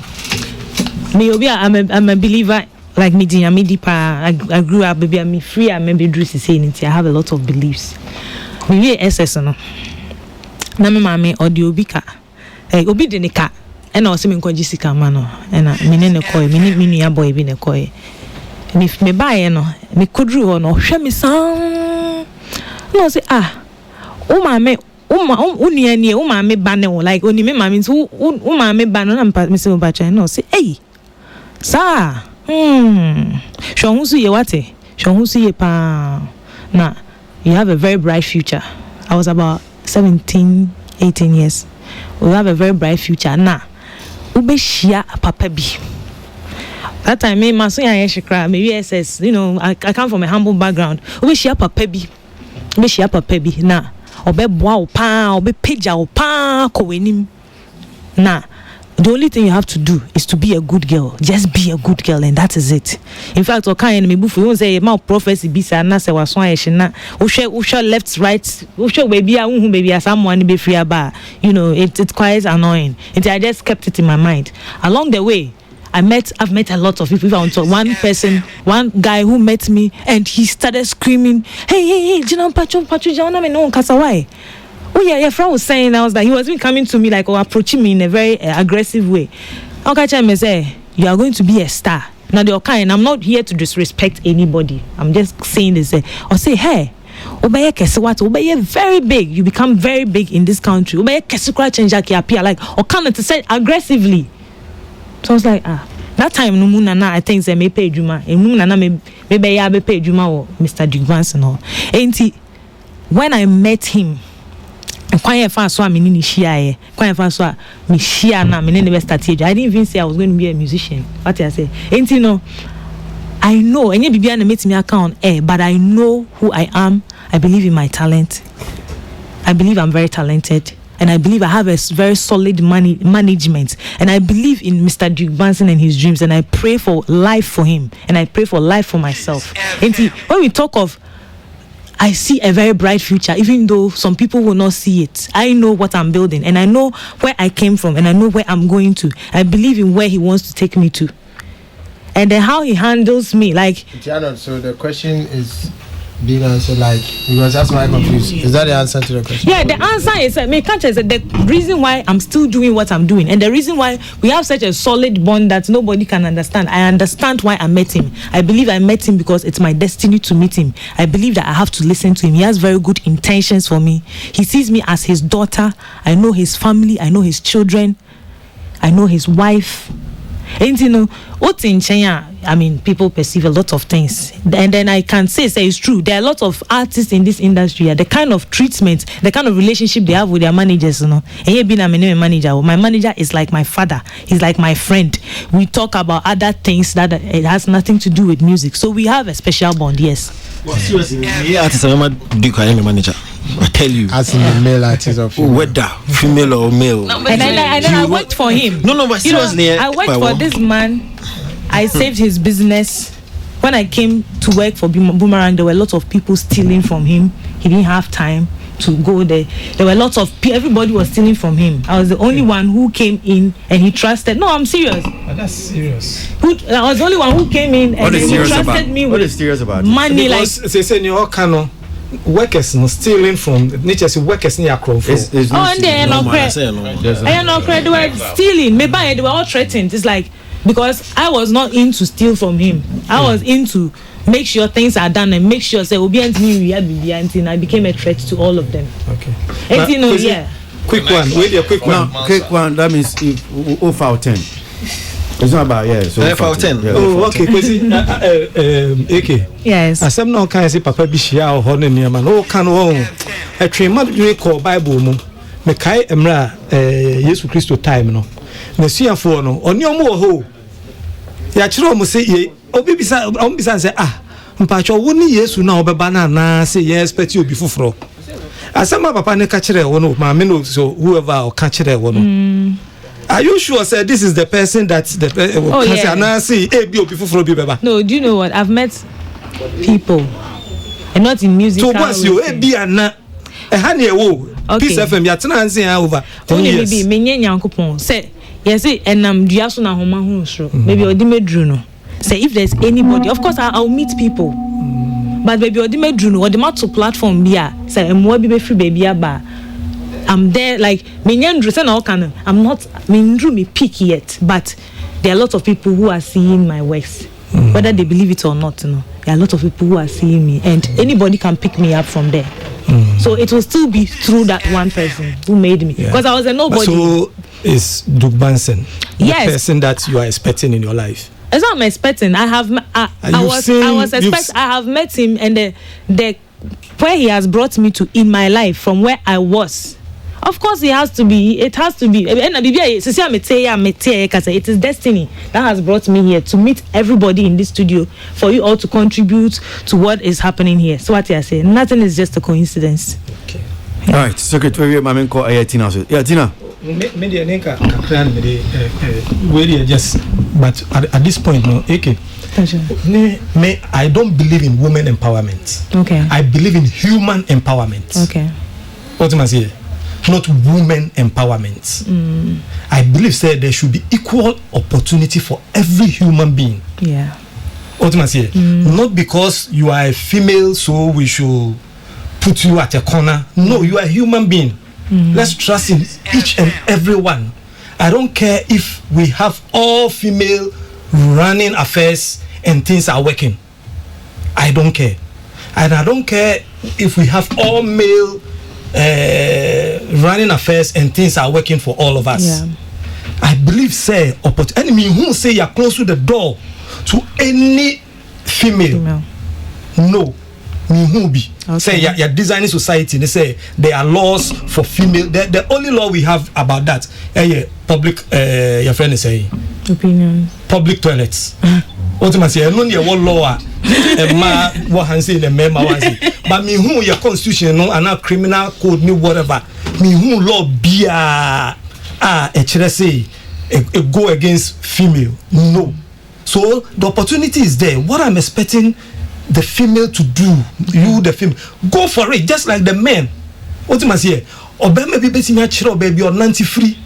Me, I'm a believer. Like me, I grew up, baby. I'm free. I'm maybe dressed saying it. I have a lot of beliefs. Me SS no. Na me mama audio bika. Obi de ne ka. E na o se me nko Jessica ma no. E na me ne koy, me nua boy bi ne koy. Me bae no, me kodru ho no, hwe me san. No say o mama unia ni o mama ba ne o like oni me mama nso o mama ba no na me se o ba chan no say sa Shonhusu ye wate. Shonhusu ye pa. Nah, you have a very bright future. I was about 17, 18 years. We have a very bright future. Nah, ube shia papa bi. That time me masuya yeshikra. Maybe SS. I come from a humble background. Ube shia papa bi. Ube shia papa bi. Nah, obe boa opa, obe peja opa kowenim. Nah. the only thing you have to do is to be a good girl. Just be a good girl, and that is it. In fact, okay, and maybe you say my prophecy be sana se waswan yeshina. Usha left, right. Usha baby as someone be free about. You know, it's quite annoying. And I just kept it in my mind. Along the way, I've met a lot of people. If I want to, one guy who met me, and he started screaming, "Hey, Jina Pacho, Jana me no kasawai." Oh yeah, your friend was saying I was like, he was even coming to me like or approaching me in a very aggressive way. Okay, me say you are going to be a star. Now the kind, I'm not here to disrespect anybody. I'm just saying this. Or say, hey, Obeye Kesewat, Obeye very big. You become very big in this country. Obeye Kesekura change appear like or come to say aggressively. So I was like, that time no munana I think they may pay Juma. And munana maybe I be pay Juma or Mr. Digvans and all. And when I met him. Quite fast, so I'm in Shia. Quite fast, so me Shia na me never started. I didn't even say I was going to be a musician. What I say, ain't you know? I know, and you be able to meet me account, but I know who I am. I believe in my talent. I believe I'm very talented, and I believe I have a very solid management. And I believe in Mr. Duke Banson and his dreams. And I pray for life for him, and I pray for life for myself. And when we talk of I see a very bright future, even though some people will not see it. I know what I'm building, and I know where I came from, and I know where I'm going to. I believe in where he wants to take me to. And then how he handles me, like... So the question is being answered, like, because that's why I'm confused. Is that the answer to the question? Yeah, the answer is, the reason why I'm still doing what I'm doing, and the reason why we have such a solid bond that nobody can understand. I understand why I met him. I believe I met him because it's my destiny to meet him. I believe that I have to listen to him. He has very good intentions for me. He sees me as his daughter. I know his family. I know his children. I know his wife. And you know, what's in China, I mean, people perceive a lot of things. And then I can say it's true. There are a lot of artists in this industry, the kind of treatment, the kind of relationship they have with their managers, you know. And here being a manager, my manager is like my father. He's like my friend. We talk about other things that it has nothing to do with music. So we have a special bond, yes. Well, seriously, me artist, I'm a manager. I tell you, as in the male artist of whether female or male. And then I worked for him. No, but seriously, I worked for this man. I saved his business. When I came to work for Boomerang, there were a lot of people stealing from him. He didn't have time to go there. There were a lot of everybody was stealing from him. I was the only one who came in and he trusted. No, I'm serious. That's serious. I was the only one who came in and he trusted me with money. Because they say you can workers no stealing from nature. Workers near crowd. And then no credit. They were stealing. Maybe they were all threatened. It's like because I was not in to steal from him. I was into make sure things are done and make sure say and I became a threat to all of them. Okay. And you know, yeah. Quick one. Wait a quick one. Quick one. That means if 0 It's not about so 10. Yeah, oh, okay. AK. Yes. As I'm not kind of say Papa Bishia or Honey man. Oh, can a train man call Bible. Me kai emra Yesu Christo time no. Me sia for no. Oni omo ho. Ya chiro mo say ye. Obi bisa say mpacho wo ni Yesu na obeba na say ye expect you obi fufuro. Asema papa ne ka kire wo no ma me no so whoever o ka kire wo no. Are you sure sir this is the person that the No, do you know what? I've met people and not in music. So what's you Peace FM ya tena nse over 10 years. Maybe menye nyankopon say yes enam dua so na homa hu so maybe odimedru no. Say if there's anybody, of course I'll meet people. But maybe odimedru no odima to platform bia say emwa bi be free baby aba. I'm there like menyandru say na okan I'm not mindru me peak yet, but there are a lot of people who are seeing my works. Whether they believe it or not, you know, there are a lot of people who are seeing me, and anybody can pick me up from there. So it will still be through that one person who made me, because I was a nobody. So is Duke Banson the person that you are expecting in your life? It's not I'm expecting. I have met him, and the where he has brought me to in my life from where I was. Of course, it has to be. It is destiny that has brought me here to meet everybody in this studio, for you all to contribute to what is happening here. So what I say, nothing is just a coincidence. Okay. All right, Secretary, Tina. Yeah, Tina. media neka kakran me just but at this point no AK me I don't believe in women empowerment. Okay. I believe in human empowerment. Okay. What am I saying? Not women empowerment. I believe say there should be equal opportunity for every human being. Yeah. What am I saying? Not because you are a female so we should put you at a corner. No, you are a human being. Let's trust in each and every one. I don't care if we have all female running affairs and things are working. I don't care. And I don't care if we have all male running affairs and things are working for all of us. Yeah. I believe say enemy who say you're close to the door to any female. No. Me who be. Okay. Say you're designing society. They say there are laws for female. The only law we have about that, public. Your friend is saying opinion. Public toilets. What am I saying? No, one law. Ma what han say the member was. But me who your constitution no and criminal code me whatever. Me who law be a say go against female. No. So the opportunity is there. What I'm expecting the female to do, you the female, go for it just like the men. What am I saying? Obe me be betting ya chiro baby or 90 free.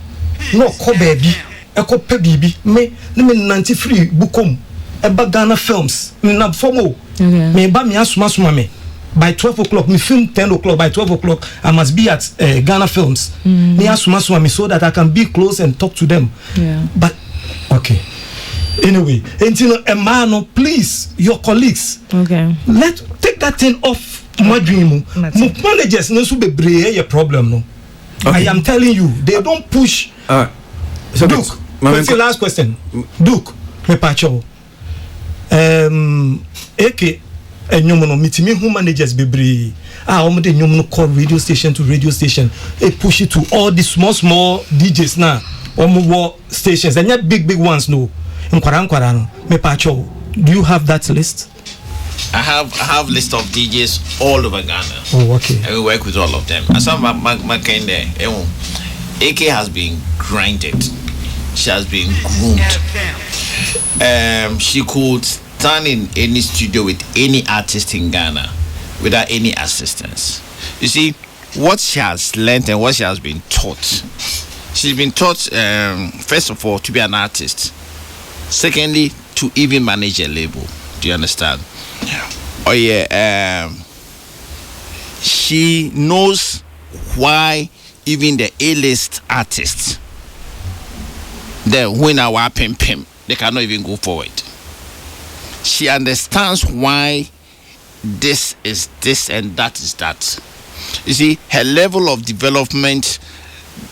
No ko baby, e ko pe bibi. Me 90 free bukom. Eba Ghana films. Me na formo. Me ba me asuma me. By 12 o'clock, me film 10 o'clock. By 12 o'clock, I must be at Ghana films. Me asuma me so that I can be close and talk to them. Yeah. But okay. Anyway, and you know, Emmanuel, please, your colleagues, take that thing off my dream. Managers no be brave your problem no. I am telling you, they don't push. So Duke, what's the last question? Duke, me pacho. AK, no meet me who managers be brave. The no call radio station to radio station. They push it to all the small DJs now. War stations and not big ones no. Do you have that list? I have list of DJs all over Ghana. Oh, okay. And we work with all of them. And some of my kind there, AK has been grinded. She has been groomed. She could stand in any studio with any artist in Ghana without any assistance. You see, what she has learned and what she has been taught. She's been taught, first of all, to be an artist. Secondly, to even manage a label. Do you understand? Yeah. Oh yeah. She knows why even the A-list artists, the winner wa pim, they cannot even go forward. She understands why this is this and that is that. You see, her level of development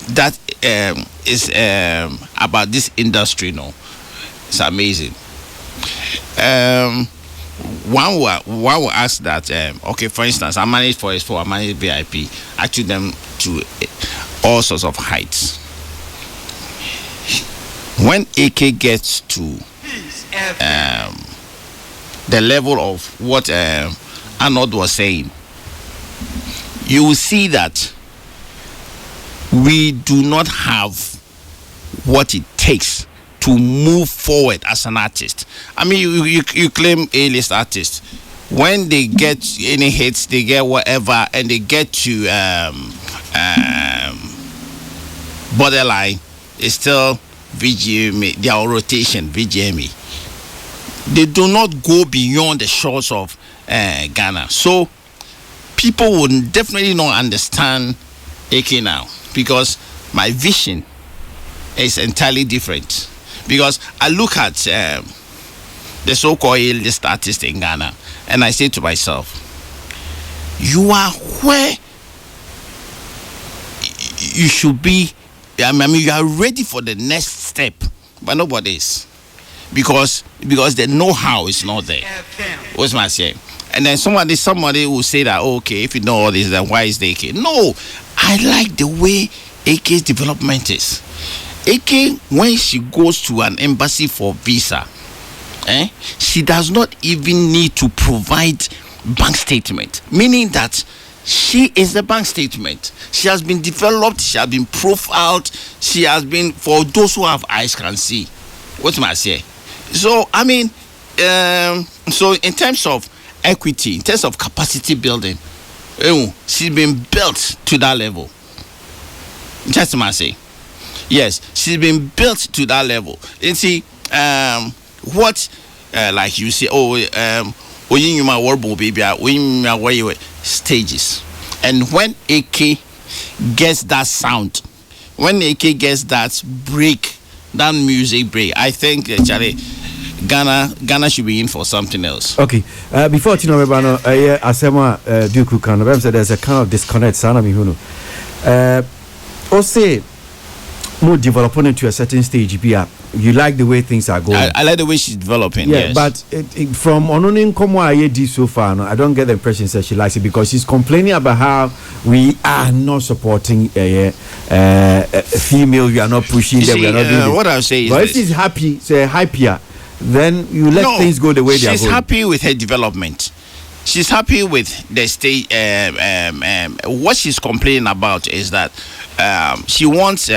that is about this industry now. It's amazing. One will ask that, okay, for instance, I manage for S4, I manage VIP. I took them to all sorts of heights. When AK gets to the level of what Arnold was saying, you will see that we do not have what it takes to move forward as an artist. I mean, you claim A-list artists. When they get any hits, they get whatever, and they get to borderline, it's still VGMA, their rotation, VGMA. They do not go beyond the shores of Ghana. So people will definitely not understand AK now, because my vision is entirely different. Because I look at the so-called A-list artist in Ghana, and I say to myself, you are where you should be. I mean, you are ready for the next step, but nobody is, because the know-how is not there. What's my saying? And then somebody will say that, oh, okay, if you know all this, then why is the AK? No, I like the way AK's development is. AK, when she goes to an embassy for visa, she does not even need to provide bank statement, meaning that She is the bank statement. She has been developed. She has been profiled. She has been, for those who have eyes can see. What am I say? So I mean, so in terms of equity, in terms of capacity building, she's been built to that level. Just what I say. Yes, she's been built to that level. And see, what, like you say, stages. And when AK gets that sound, when AK gets that break, that music break, I think Charlie, Ghana should be in for something else. Okay, before Tino Rebano, Asema Duku Kano, said there's a kind of disconnect. Sana Mihuno. Say, more developing to a certain stage. You like the way things are going. I like the way she's developing. Yeah, yes. But from Ononin Komo Ayedi so far, no, I don't get the impression that she likes it because she's complaining about how we are not supporting female. We are not pushing them. We are not doing this. What I'll say is, but if she's happy, say happier, then you let things go the way they are going. She's happy with her development. She's happy with the state. What she's complaining about is that she wants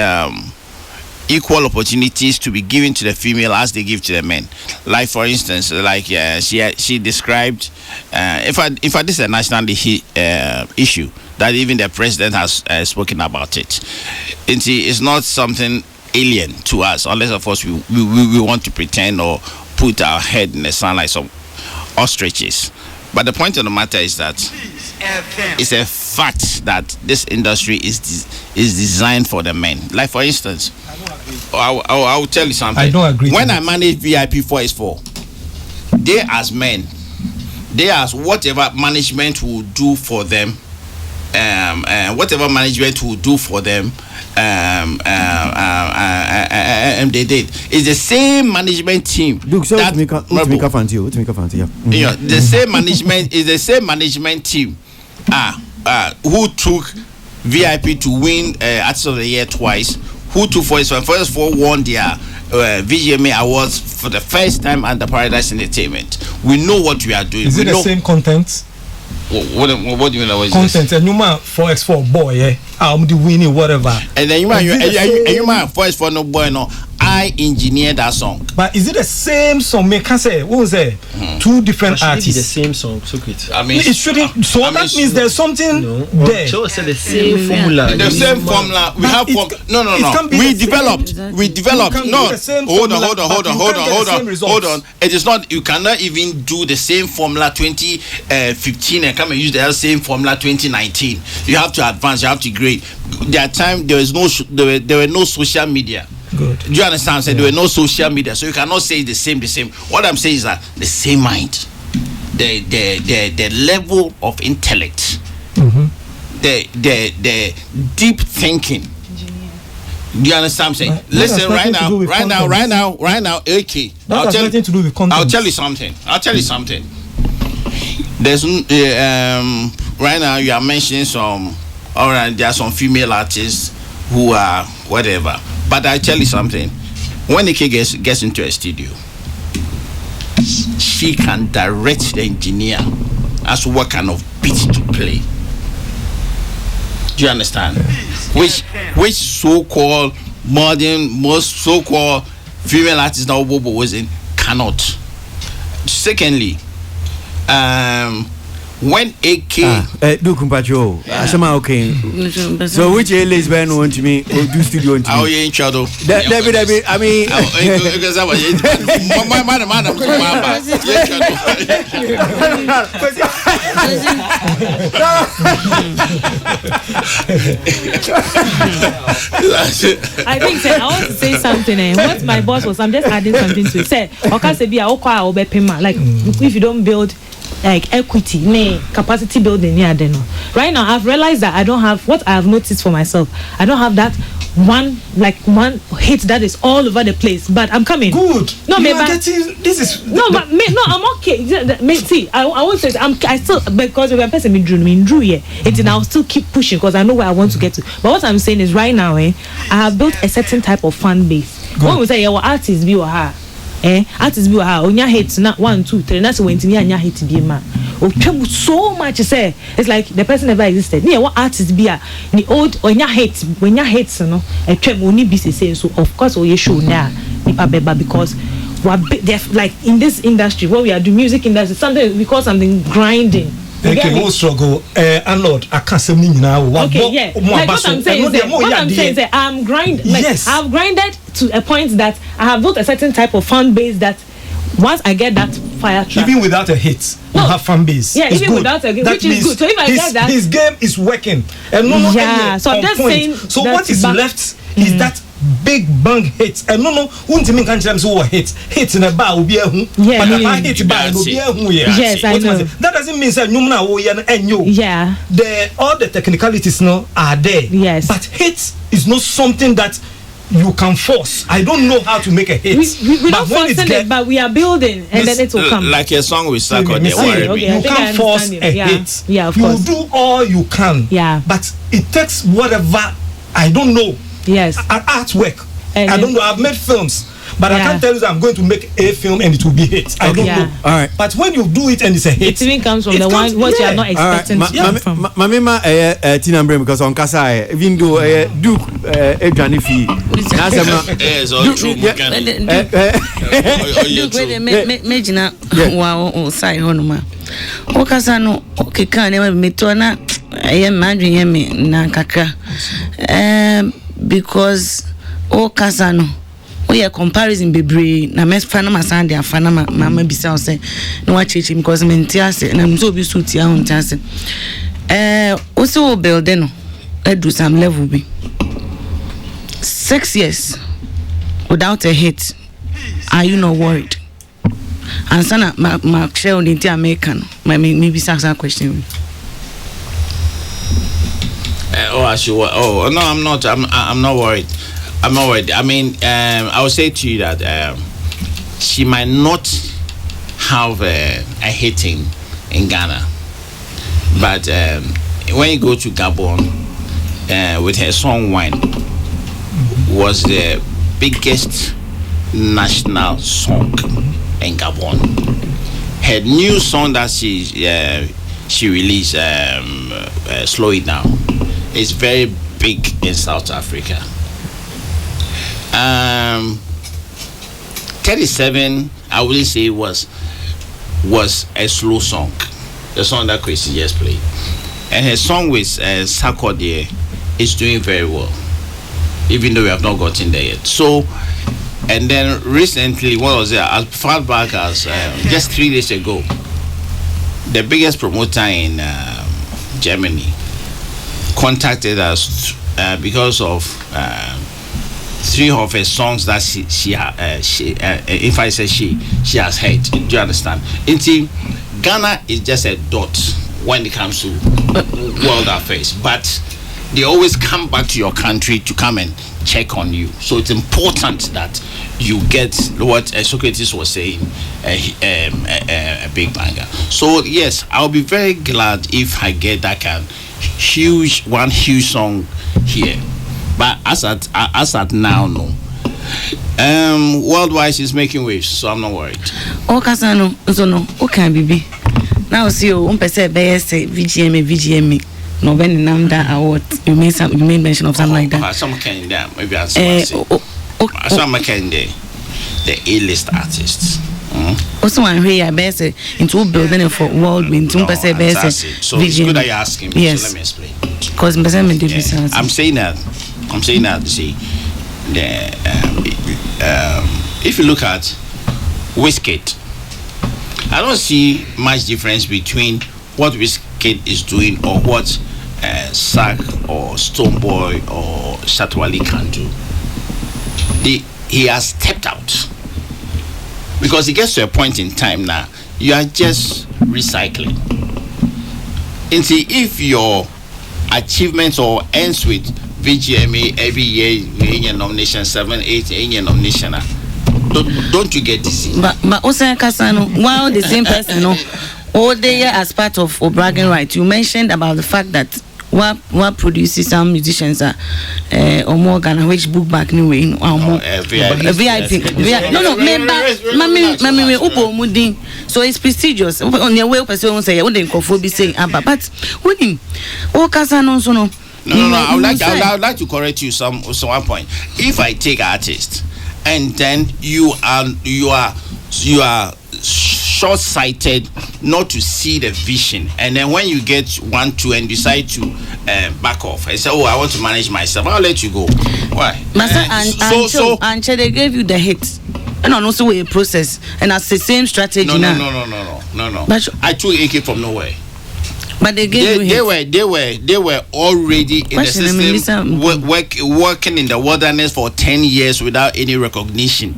equal opportunities to be given to the female as they give to the men. Like for instance, like she described, in fact this is a national issue that even the president has spoken about it. And it's not something alien to us, unless of course we want to pretend or put our head in the sand like some ostriches. But the point of the matter is that it's a fact that this industry is designed for the men. Like for instance, I will tell you something. I don't agree. When I manage VIP 4x4, they as men, they as whatever management will do for them, whatever management will do for them, they did. It's the same management team. Look, so that the same management is the same management team who took VIP to win Artist of the Year twice, who took first four won their VGMA awards for the first time under Paradise Entertainment. We know what we are doing. Is it the same content? What do you mean? Content and you man 4x4 boy, yeah. I'm the winning whatever. And then you man 4x4 no boy no. I engineered that song. But is it the same song? Me can say what was it? Two different artists. The same song. So good. I mean, it shouldn't. So that means there's something there. Joe said the same formula. The same formula. We have no. We developed. No. Hold on. It is not. You cannot even do the same formula 2015 and come and use the same formula 2019. You have to advance. You have to grade. That time there were no social media. Good. Do you understand? There were no social media, so you cannot say the same. What I'm saying is that the same mind, the level of intellect, the deep thinking. Do you understand what I'm saying? Listen, right now, okay. That has nothing to do with content. I'll tell you something. There's right now you are mentioning some. All right, there are some female artists who are whatever. But I tell you something. When the kid gets into a studio, she can direct the engineer as to what kind of beat to play. Do you understand? Which so-called most so-called female artists now was in cannot. Secondly, when AK do kumpacho asema okay. So which lesbian want to me do studio want to me? Oh, you in shadow. David, I mean because I was I think I want to say something. What my boss was, I'm just adding something to it. Say, like if you don't build like equity, capacity building, right now I've realized that I don't have what I have noticed for myself. I don't have that one hit that is all over the place. But I'm coming. Good. No, you are getting, this is I'm okay. See, I won't say I still, because when person me drew here, I'll still keep pushing because I know where I want to get to. But what I'm saying is right now, I have built a certain type of fan base. Good. When we say artists be or her. Artists be onya hate na 1 2 3 na se wentimi anya hate bi ma otwa so much say it's like the person never existed. Yeah, what artist be a the old when you hate no etwa only be say so of course we show now because like in this industry what we are doing music industry something we call something grinding. Okay, who struggle? Lord, I can't say now. Okay, yeah. Like what I'm saying is I'm grind. Like yes. I've grinded to a point that I have built a certain type of fan base that once I get that fire track, even without a hit, you have fan base. Yeah, even without a hit, which is good. So if I get that, his game is working. And so I'm just saying. So what is left is that big bang hits. And won't mean can't so hit in a bar will be a but if I hit bar will be a yes, I know. That doesn't mean that you and you. Yeah. All the technicalities now are there. Yes. But hits is not something that you can force. I don't know how to make a hit. We don't force it, but we are building, and then it will come. Like a song with Sack on the You can't force a hit. Yeah, of course. You do all you can. Yeah. But it takes whatever. I don't know. Yes. Artwork. I don't know. I've made films, but I can't tell you that I'm going to make a film and it will be hit. I don't know. All right. But when you do it and it's a hit, it even comes from what you are not expecting to from. Mamima Tina Brem because on Kasa even though Duke Edwani fee. Yes, all true. Duke Majina wow side honoma. Okasa no okeka na me to na madwin me na kakra. Because okasa no we comparison bebre na mes fana masande afana mama bisa say no wa chechi because me ntiase na mzo bi suit ya ntiase o se o build no do some level be 6 years without a hit. Are you not worried? And sana ma share on the American maybe ask that question. No, I'm not. I'm not worried. I'm not worried. I mean, I will say to you that she might not have a hit in Ghana, but when you go to Gabon with her song "Wine," was the biggest national song in Gabon. Her new song that she released, "Slow It Down," is very big in South Africa. 37, I wouldn't say it was a slow song. The song that Christy just played, and her song with Sarkodie is doing very well, even though we have not gotten there yet. So, and then recently, what was it? As far back as just 3 days ago, the biggest promoter in Germany contacted us because of 3 of her songs that she if I say she has heard. Do you understand? Ghana is just a dot when it comes to world affairs, but they always come back to your country to come and check on you. So it's important that you get what Socrates was saying, a big banger. So yes, I'll be very glad if I get that huge song here. But as at now, no. Worldwide is making waves, so I'm not worried. Okasano, no, okay, baby. Now see you, say VGM. No, when the Namda award, you made mention of something like that. Some kind of maybe I some kind the A-list artists. Also, I'm here, best into building for world win. So it's good that you're asking me. Yes. So let me explain. Because I'm saying that. See, if you look at Wizkid, I don't see much difference between what Wizkid is doing or what Sack or Stoneboy or Shatwali can do. He has stepped out because it gets to a point in time now you are just recycling. And see, if your achievements or ends with VGMA every year in your nomination 7, 8 in your nomination, don't you get dizzy? But also Kasano, the same person, all day as part of bragging right, you mentioned about the fact that what produces some musicians are or more Ghana which book back anyway or more VIP. No, mami upo mudin. So it's prestigious. On your way, person say, I wouldn't be saying, but winning. Oh, Casano, so no. No. I would like to correct you some one point. If I take artist, and then you are short-sighted, not to see the vision, and then when you get 1, 2 and decide to back off, I say, I want to manage myself. I'll let you go. Why? And they gave you the hits. And also a process, and that's the same strategy. No. But I took AK from nowhere. But they gave they were already in the system, working in the wilderness for 10 years without any recognition.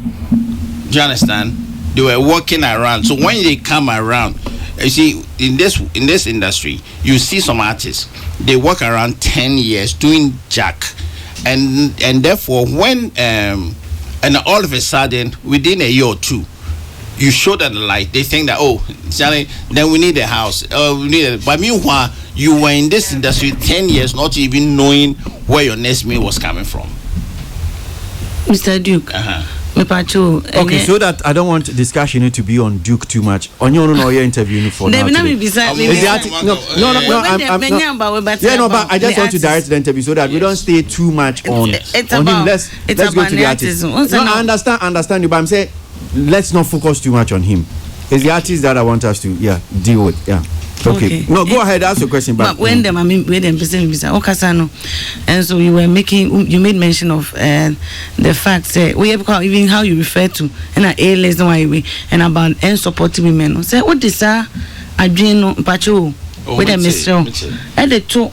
Do you understand? They were walking around. So when they come around, you see, in this industry, you see some artists, they work around 10 years doing jack, and therefore when and all of a sudden within a year or two, you show them the light, they think that, Charlie, then we need a house. We need it. But meanwhile, you were in this industry 10 years, not even knowing where your next meal was coming from. Mr. Duke. Okay, so that I don't want discussion to be on Duke too much. On your interview for now. But I just want to direct the interview so that we don't stay too much on him. Let's go to the artist. I understand you, but I'm saying let's not focus too much on him. It's the artist that I want us to deal with. Okay. No, go ahead. Ask your question. But when them and so you made mention of the fact that even how you refer to and A-list and about unsupporting women. Say what this I dream pacho with a mister at the two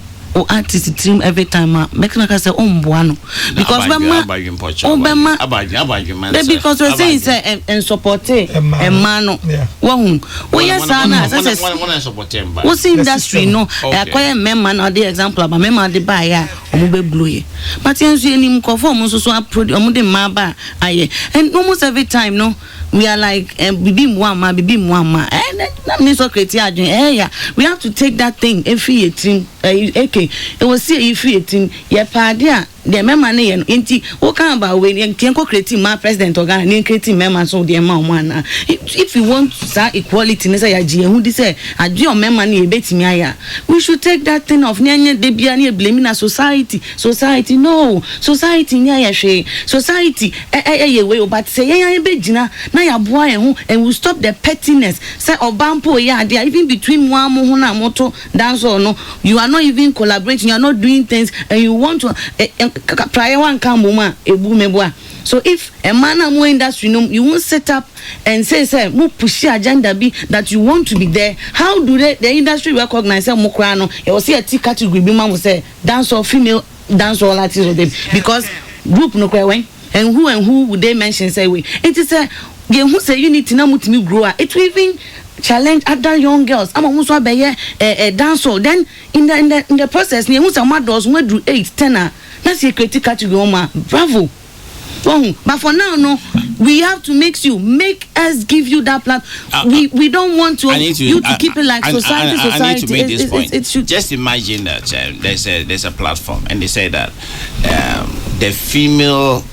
artist team every time make me say buano because because we're saying say and support a man what's industry no acquire member now the example about member the buyer blue but any conform so and almost every time no we are like bibi mwama and that means we have to take that thing every team it was see if team the member name inti what kind about when you can creating my president or Ghana creating member so the amount if you want that equality who say I do your member we should take that thing of they blaming a society no society society but say and we stop the pettiness say obampo even between one moto dance or no you are not even collaborating, you are not doing things and you want to prior one so if a man and more industry you won't set up and say more push agenda be that you want to be there, how do the industry recognize mokrano you will see a T category be man will say dance or female dance or artists of them because group no and who would they mention say we it is a who say you need to know to grow it will even challenge other young girls. I'm almost a dancer. Then in the process, you some adults who do 8, 10. That's a critical category. Bravo. But for now, no, we have to make us give you that platform. We don't want to keep it like society. I need to make this point. Just imagine that there's a platform, and they say that the female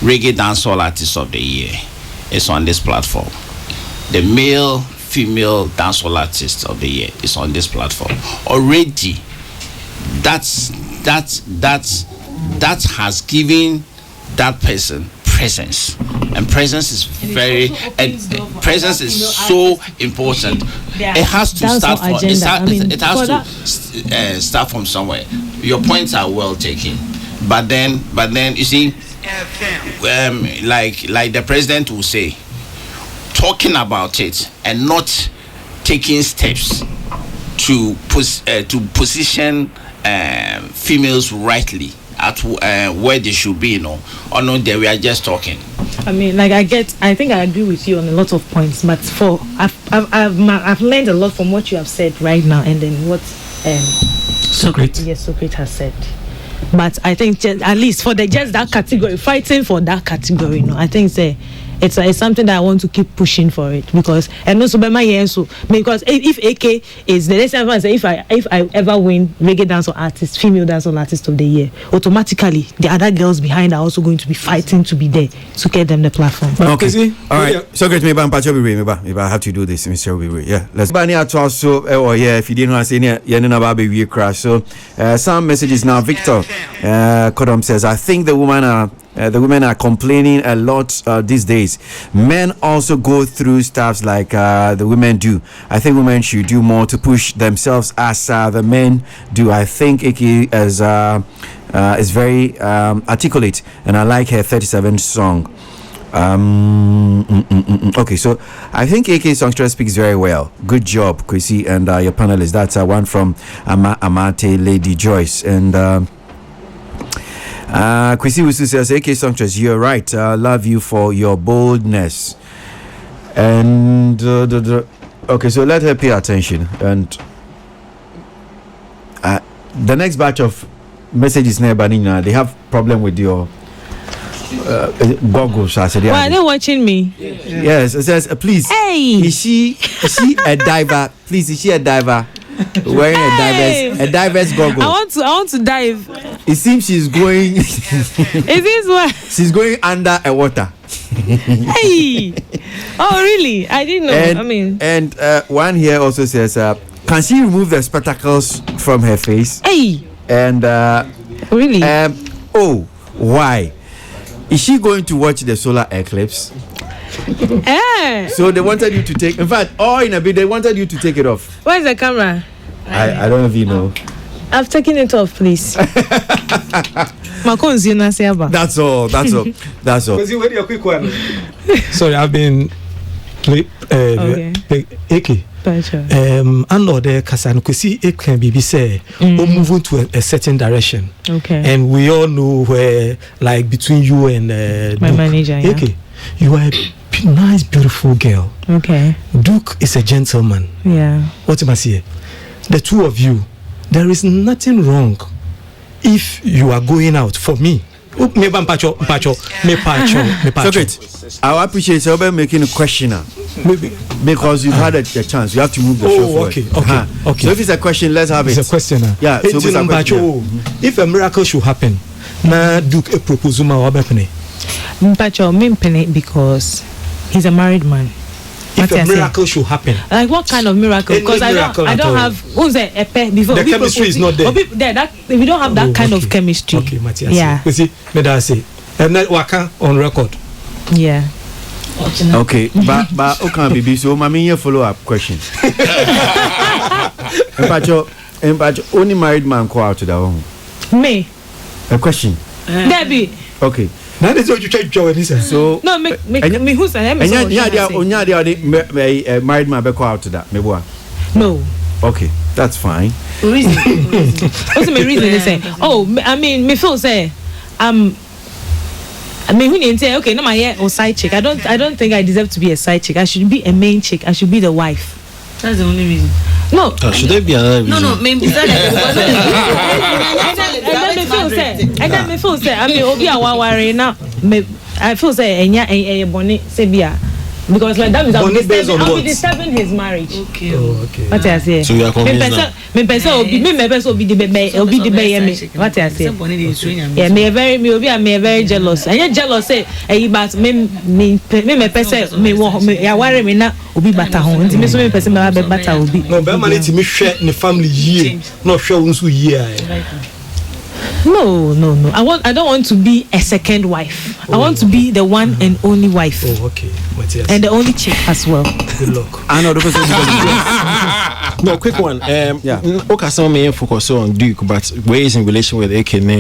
reggae dancehall artist of the year is on this platform. The male female dancehall artist of the year is on this platform already. That has given that person presence, and presence is so important. It has to start from start from somewhere. Your points are well taken, but then you see, like the president will say, talking about it and not taking steps to position females rightly at where they should be, or no, we are just talking. I mean, like I think I agree with you on a lot of points, but I've learned a lot from what you have said right now, and then what Socrates has said. But I think at least for that category, fighting for that category, I think it's something that I want to keep pushing for it because and also by my year so because if AK is the next time I say if I ever win reggae dancehall artist, female dancehall artist of the year, automatically the other girls behind are also going to be fighting to be there to get them the platform. Okay. All right. So great, maybe I have to do this, Mr. Obi. Yeah. Let's bani at also. Oh yeah. If you didn't want to say any, crash. So some messages now. Victor Kodom says, I think the women are complaining a lot these days. Men also go through stuff like the women do. I think women should do more to push themselves as the men do. I think Iki is very articulate, and I like her 37 song. Okay, so I think AK Songstress speaks very well. Good job, Kwesi, and your panelists. That's one from Amate Lady Joyce. And Kwesi Wusu says, AK Songstress, you're right. Love you for your boldness. And okay, so let her pay attention. And the next batch of messages near Banina, they have problem with your goggles. I said, are they watching me? Yes, it says, please. Hey, is she a diver? Please, is she a diver? Wearing a diver's goggle. I want to dive. It seems she's going. Is this what? She's going under a water. Hey, oh really? I didn't know. And one here also says, can she remove the spectacles from her face? Hey, and really? Oh, why? Is she going to watch the solar eclipse? So they wanted you to take. In fact, in a bit they wanted you to take it off. Where's the camera? I don't know if you know. I've taken it off, please. That's all. That's all. Wait a quick one. Sorry, I've been AK. And the Kasan Kusi it can be say moving to a certain direction. Okay. And we all know where, like between you and my manager. Yeah. AK, you are a nice, beautiful girl. Okay. Duke is a gentleman. Yeah. What am I saying? The two of you, there is nothing wrong if you are going out. For me, so great. I appreciate you making a questioner. Maybe because you've had a chance. You have to move the show forward. Okay. So if it's a question, let's have it. It's a questioner. Yeah. So it's a question. If a miracle should happen, na Duke a proposal ma wabepene. Mpacho mimpene because he's a married man. If a miracle should happen, like what kind of miracle? Because I don't have who's a pair before. The chemistry is not there. We don't have that kind of chemistry. Okay, Matthias. Yeah. You see, me that say, and that waka on record. Yeah. Okay, but okay, baby. So, mommy, follow up question. Mpacho, only married man go out to the home. Me. A question. Debbie. Okay. That is what you try to show this. So no, me who's an married man be go out to that. Me boy. No. Okay, that's fine. Reason. What's my reason? They say. Oh, I mean, me feel say, I mean, when you say, okay, no, my side chick. I don't think I deserve to be a side chick. I should be a main chick. I should be the wife. That's the only reason. No. Should there be another reason? No, maybe that. And then me feel say, I mean, obi awa worry now. I feel say, enya bonny sebia. Because like that means I'll be disturbing his marriage. Okay. What I say? So you are convinced now? Me person be the baby. What I say? Yeah, me very jealous. And jealous say, but me person me ya worry me na obi bata ho. Nti me so me person me bata obi. No, be man it me share the family year. No share unsu year. No. I don't want to be a second wife. I want to be the one and only wife. Oh, okay. Matthias. And the only chick as well. Good luck. I know the person. No, quick one. Yeah. Okay, some may focus on Duke, but where is in relation with AK and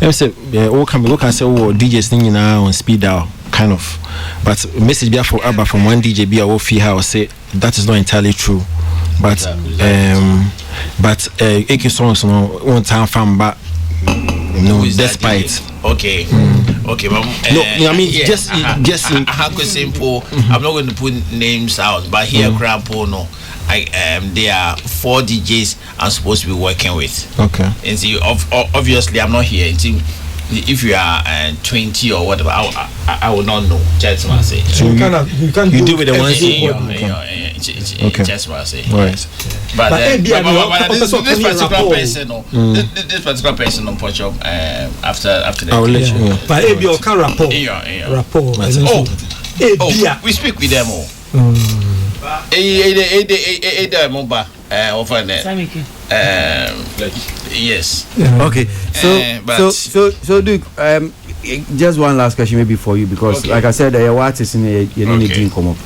I say, okay, say, DJs thing now on speed dial, kind of. But message be for Abba from one DJ be a fee house say that is not entirely true. But AK songs no one time from but no despite. Okay. Okay, but no, I mean just simple. I'm not going to put names out, but here Crampo no. There are 4 DJs I'm supposed to be working with. Okay. And see, obviously I'm not here. if you are 20 or whatever, I will not know. That's what I say. So you can't do with the ones okay. That's what I say. Right. But this particular person, this particular person on Porch after the. I will let you know. But if you can rapport. We speak with them all. Yes. Okay. So Duke, just one last question maybe for you, because like I said, what is in your dream come up.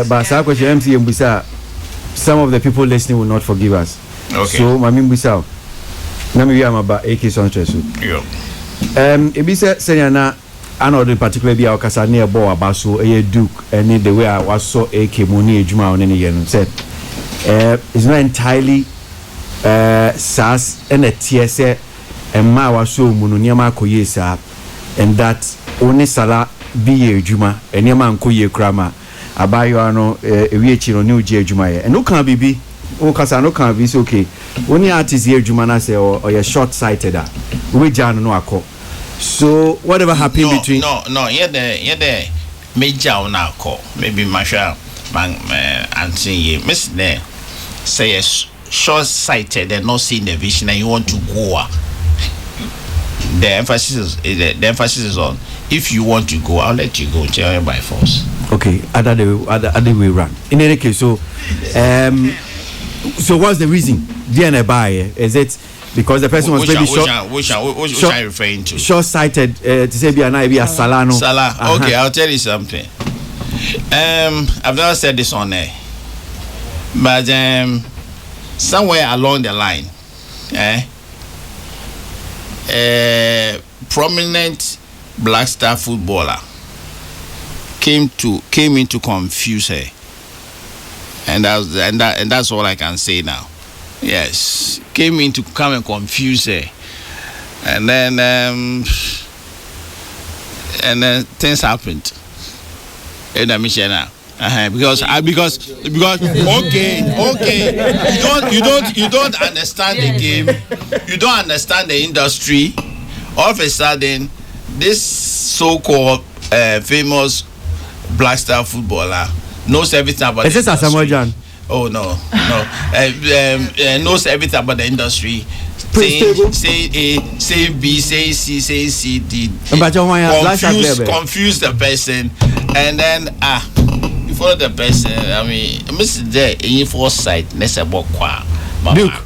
But some question MC Mbisa, some of the people listening will not forgive us. Okay. So Mami Mbisa, nami we am about AK Sonchesu. Yeah. Ebisa Senyana another particular be our kasa near bo abaso Duke and the way I was so AK money ejuma on any year said it's not entirely SAS and a TSA and ma was so mununiama koyesa and that only sala be a juma and yaman koye krama abayo ano ewichi no new juma and no can be o kasa no can be okay only artist here juma na say or you short sighted we jan no akọ. So whatever happened between yeah the major on our call maybe Masha answer miss there say short sighted and not seeing the vision and you want to go. The emphasis is on if you want to go, I'll let you go, tell you by force. Okay, other way around. In any case, so what's the reason? DNA buy is it because the person was maybe short? Which are you referring to? Short-sighted to say be a Salano. Salah. Okay, I'll tell you something. I've never said this on air, but somewhere along the line, prominent Black Star footballer came into confuse her, and that's all I can say now. Yes, came in to come and confuse her, and then things happened. And because okay, you don't understand the game, you don't understand the industry. All of a sudden, this so-called famous Black Star footballer knows everything about. Is this Samuel John? Oh no. Knows everything about the industry. Say A, say B, say C, say C, D. Confuse the person, and then you follow the person. I mean, Mr. There in foresight, let's say Duke,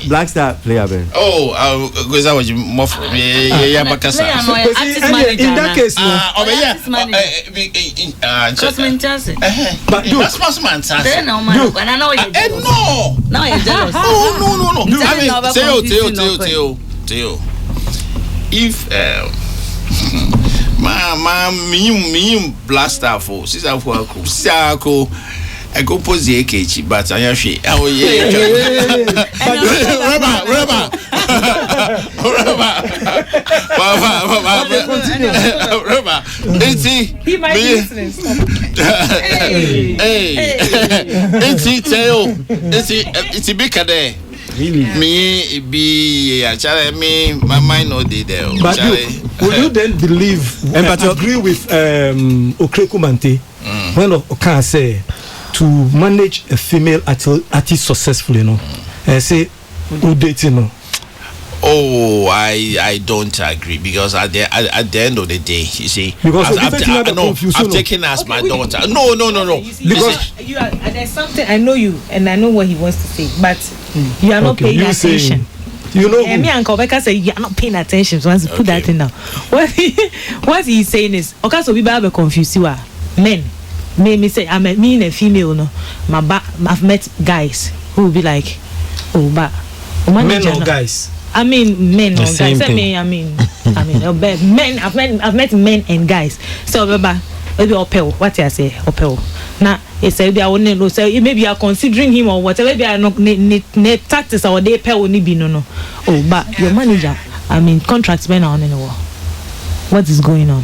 Black Star player, man. Oh, because I was more from yeah, in that case, but Duke, that's not man. No. Now you're jealous. No. I mean, Theo. If me Black Star for sister for I go pose the AKG, but I am she. Oh yeah. Rubber. He might be listening. Hey. It's a big day. Me be me my mind no dey there. But will you then believe and agree with Okrekumante when Okan say to manage a female artist successfully, say who dating, Oh, I don't agree because at the end of the day, you see, because I've taken her as my daughter. No. Because there's something I know you and I know what he wants to say, but you are not paying attention. You know, me and Kobeka say you are not paying attention. So once put that in now, what he's saying is, okay, so people are confused. You are men. Me say I'm me and a female, no. I've met guys who will be like, oh, but men or guys. I mean men or guys. Men. I've met men and guys. So maybe opel. What I say opel. Now it's maybe I wouldn't know. So maybe you are considering him or whatever. Maybe I not ne tactics or they pay only be no. Oh, but your manager. I mean contracts men on anymore. What is going on?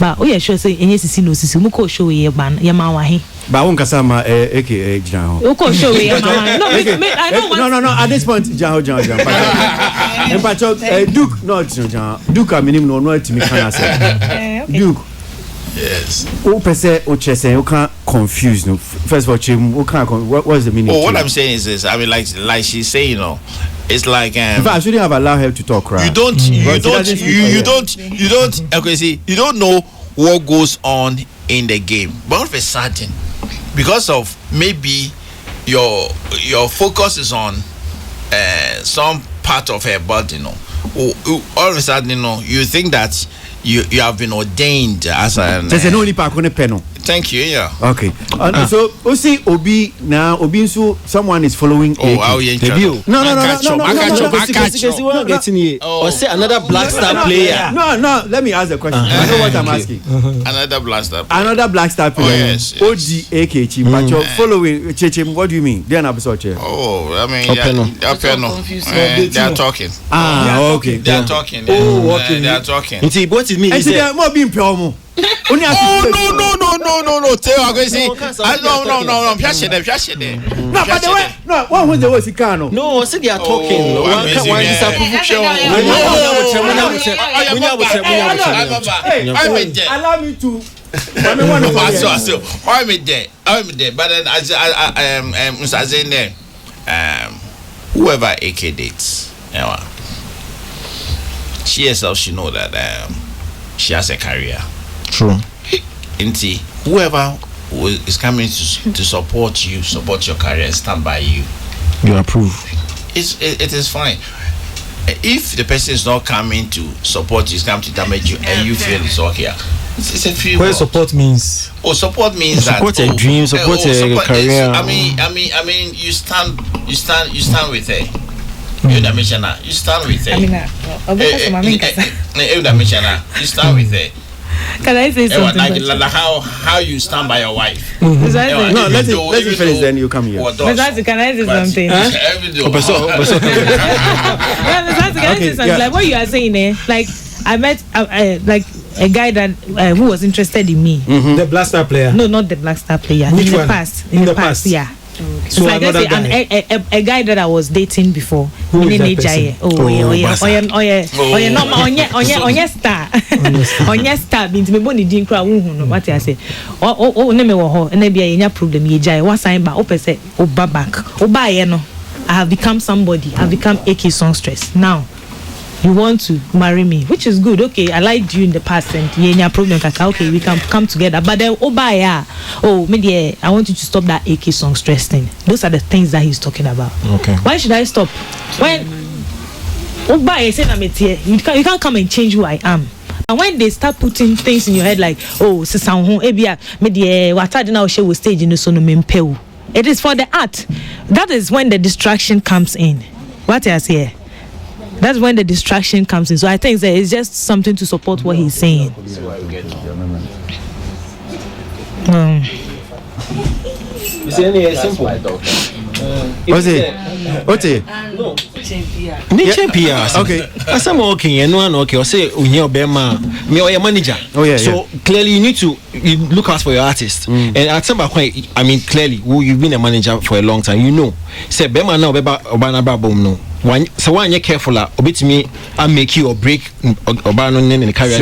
But oh yeah, sure say anything no sisi muko show ye ban ye ma wa he. Ba won kasa ma Jao. Muko show ye ma. No, I don't want. No. At this point, Jao. Duke not Duke minimum no ultimate can say. Duke. Yes. Who per se o chese you can't confuse no. First of all, who can't what's the meaning? Oh, what I'm saying is this. I mean, like she's saying, you know, it's like. In fact, I shouldn't have allowed her to talk. Right? You don't. Okay, see, you don't know what goes on in the game, but all of a sudden, because of maybe your focus is on some part of her body, you know, all of a sudden, you know, you think that you have been ordained as an. There's an only park on a panel. Thank you. Yeah. Okay. So we see Obi now. Obi so someone is following. Oh, how you interview? No. Getting here. Or say another Black Star player. No. Let me ask the question. I know what I'm asking. Another Black Star. Another Black Star player. Oh, yes. OGAK. But you're following Chechim. What do you mean? They're not so. Oh, I mean, they are talking. Okay. They are talking. Oh, okay. They are talking. What it means? They are more being promo. No. Tell you, I see. No. Piache there. No, but the way. No, what was the word Sikano? No, I said they are talking. Allow me to. I'm there. But then Mr. Zane, whoever AK dates, she herself, she know that she has a career. True. Inti, whoever is coming to support you, support your career, stand by you. You approve. It is fine. If the person is not coming to support you, is coming to damage you, and you feel it's okay. It's a few. What support means? Oh, support means support a dream, support a career. I mean, you stand with her. You stand with her. You stand with her. Can I say something? Like how you stand by your wife. No, let's finish. Then you come here. Can I say something? Like what you are saying, like I met like a guy that who was interested in me. The Black Star player. No, not the Black Star player. Which in one? The past, yeah. Okay. So like let's say a guy that I was dating before. Who is that person? Star means me boni din kra hu what I say. Ne me wo ho na bia yenya problem ye jai what sign ba opese oba back. Oba ye no. I have become somebody. I've become AK songstress. Now you want to marry me, which is good. Okay, I liked you in the past and yenya problem kaka. Okay, we can come together. But then oba ya, maybe I want you to stop that AK songstress thing. Those are the things that he's talking about. Okay. Why should I stop? When oba ya say na metie, you can't come and change who I am. And when they start putting things in your head like, sisan ho ebia me wata na o she wo stage no so no mempew. It is for the art. That is when the distraction comes in. What I say? That's when the distraction comes in. So I think that it's just something to support what he's saying. Simple. What's it? No. Okay. As I'm working, and one okay, or say Unyo Bema, me or your manager. Oh yeah. So clearly you need to look out for your artist. And at some point, I mean clearly, you've been a manager for a long time. You know, say Bema now Beba Obana Babom no. So when you're careful, a bit me, I make you or break Obano in the career.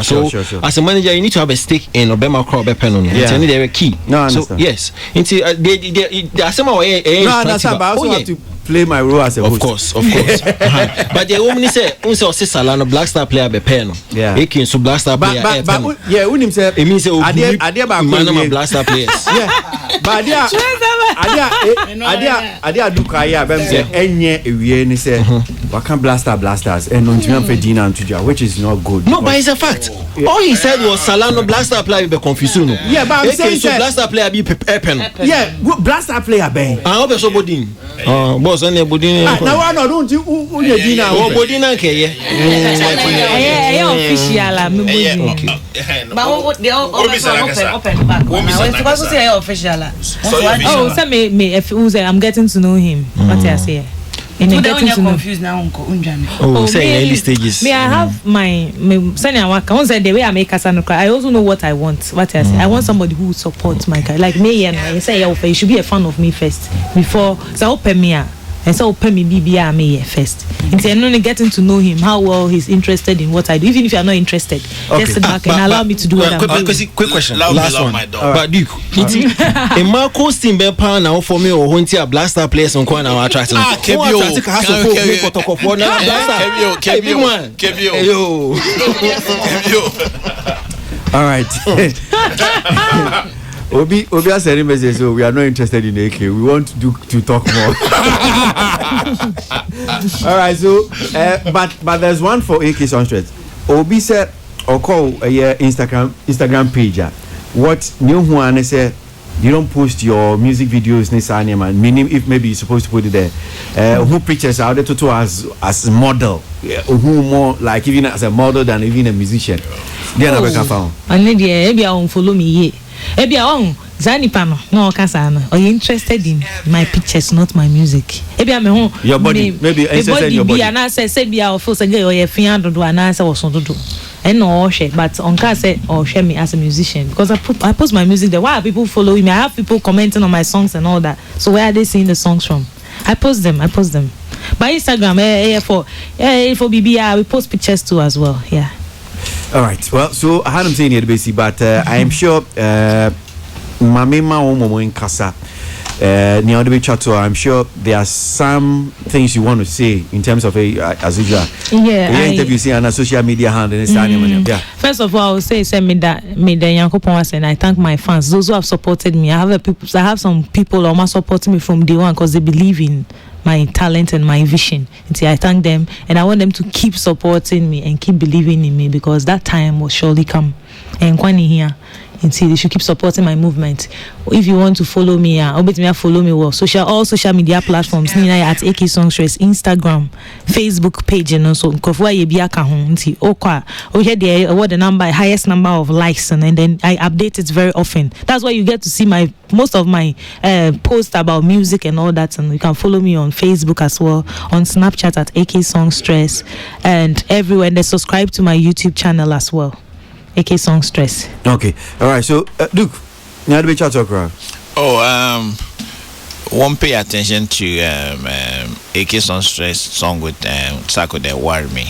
Sure. As a manager, you need to have a stake in Obama crop pen. Yeah. It's a key. No, I understand. So yes, they are some way. No, I understand. But I also have to play my role as a host. Of course. But the woman say, "Unse ose Salano Black Star player be pen." Yeah. Ekin so Black Star player. But yeah, unim say it means say adia ba man Black Star players. Yeah. But adia do kaya bem say enye ewie ni say waka blasters and on timi am Dina and Tuja, which is not good. No, but it's a fact. All he said was Salano Black Star player be confusing. Yeah, but I'm saying so Black Star player be pen. Yeah, Black Star player ben. Ah, obe so bodin. Boss on the bodin. Now I don't do Dina. Bodin anke ye. Official me bodin. But they open back. I was supposed to say official. So me if I'm getting to know him. What I say? And so getting to confused now uncle unjani. Oh, say early stages. Me I have my senior work. I say the way I make Kasano cry. I also know what I want. What I say. I want somebody who supports my career. Like me and I say you should be a fan of me first before so open me. and so pay me BBA me first. And only getting to know him, how well he's interested in what I do. Even if you are not interested, just sit back and allow me to do what I'm doing. Quick question. Last one. But Duke, a Marco Steambepa now for me or Huntia Blaster players on corner are attracting. All right. Obi has a message, so we are not interested in AK. We want to talk more. All right, so but there's one for AK Sunstress. Obi said or call a Instagram page. What new one said you don't post your music videos man. Meaning if maybe you're supposed to put it there. Who pictures out there to as model? Who more like even as a model than even a musician? And maybe I won't follow me. Maybe I won't. Zanipa no kasana. Are you interested in my pictures, not my music? Maybe I'm home. Your body, maybe interested in your body. And I say be our first again or your fian do and answer was not do. And no share, but on case say or share me as a musician because I post my music there. Why are people following me? I have people commenting on my songs and all that. So where are they seeing the songs from? I post them. By Instagram, for BBR, we post pictures too as well. Yeah. All right. Well, so I hadn't seen it basically, but I am sure Mamema Omo in Casa I'm sure there are some things you want to say in terms of as usual. Yeah. Interview see on a social media hand and yeah. First of all, I will say me the Yankopon and I thank my fans, those who have supported me. I have some people who are supporting me from day one because they believe in my talent and my vision. And I thank them and I want them to keep supporting me and keep believing in me because that time will surely come. And Kwani here. They should keep supporting my movement. If you want to follow me, follow me all social media platforms. Nina at AK Songstress, Instagram, Facebook page, and also Kofwa Yebia Kahunti. What the highest number of likes, and then I update it very often. That's why you get to see most of my posts about music and all that. And you can follow me on Facebook as well, on Snapchat at AK Songstress, and everywhere. And they subscribe to my YouTube channel as well. AK Songstress. Okay. All right. So, Duke, you had to be chat talk. Won't pay attention to AK Songstress song with Sako de War Me,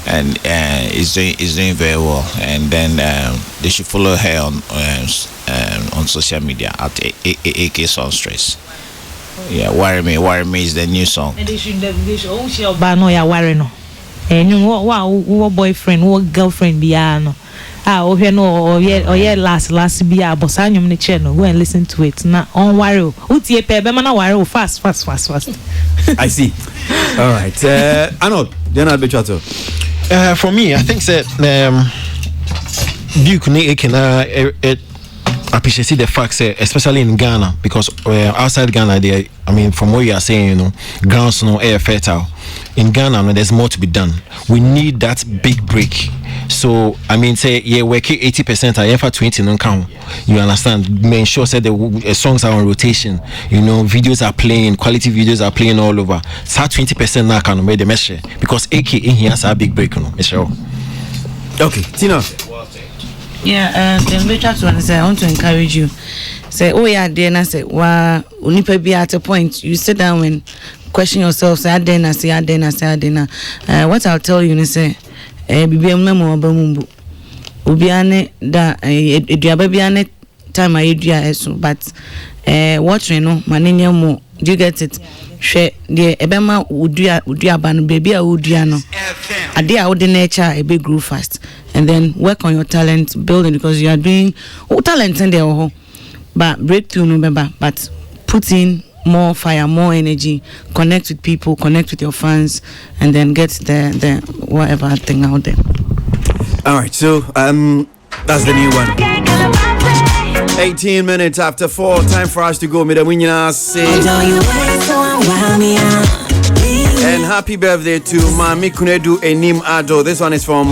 and is doing very well. And then they should follow her on social media at AK Songstress. Yeah, War Me is the new song. And they should all share Banoya Wareno. And you what boyfriend, what girlfriend be last be a bosanium the channel. Go and listen to it. Now on worry. Utie pe be mana worry fast. I see. All right. Arnold, then I'll be chato. For me, I think that Duke can appreciate the fact that especially in Ghana, because outside Ghana there, I mean from what you are saying, grounds no air fertile. In Ghana, there's more to be done. We need that big break. So I mean, say we're 80%. I for 20 non count. You understand? Make sure that the songs are on rotation. Videos are playing, quality videos are playing all over. So 20% now can make the measure because AK in here has a big break. Okay, Tina. Yeah, then we try to say I want to encourage you. Say, oh yeah, then I say, wow, unipe be at a point. You sit down and question yourself. Say, what I'll tell you is say. Bibi memo abamumbu obiane da eduababiane time ayedua eso but watching no manenya mo do you get it hwe de ebema udua ba no baby a udua no ade a wode nature e be grow fast and then work on your talent building because you are doing talent in there but breakthrough no member but put in more fire, more energy, connect with people, connect with your fans, and then get the whatever thing out there. All right, so that's the new one. 18 minutes after 4, time for us to go. And happy birthday to Mami Kunedu Enim Ado. This one is from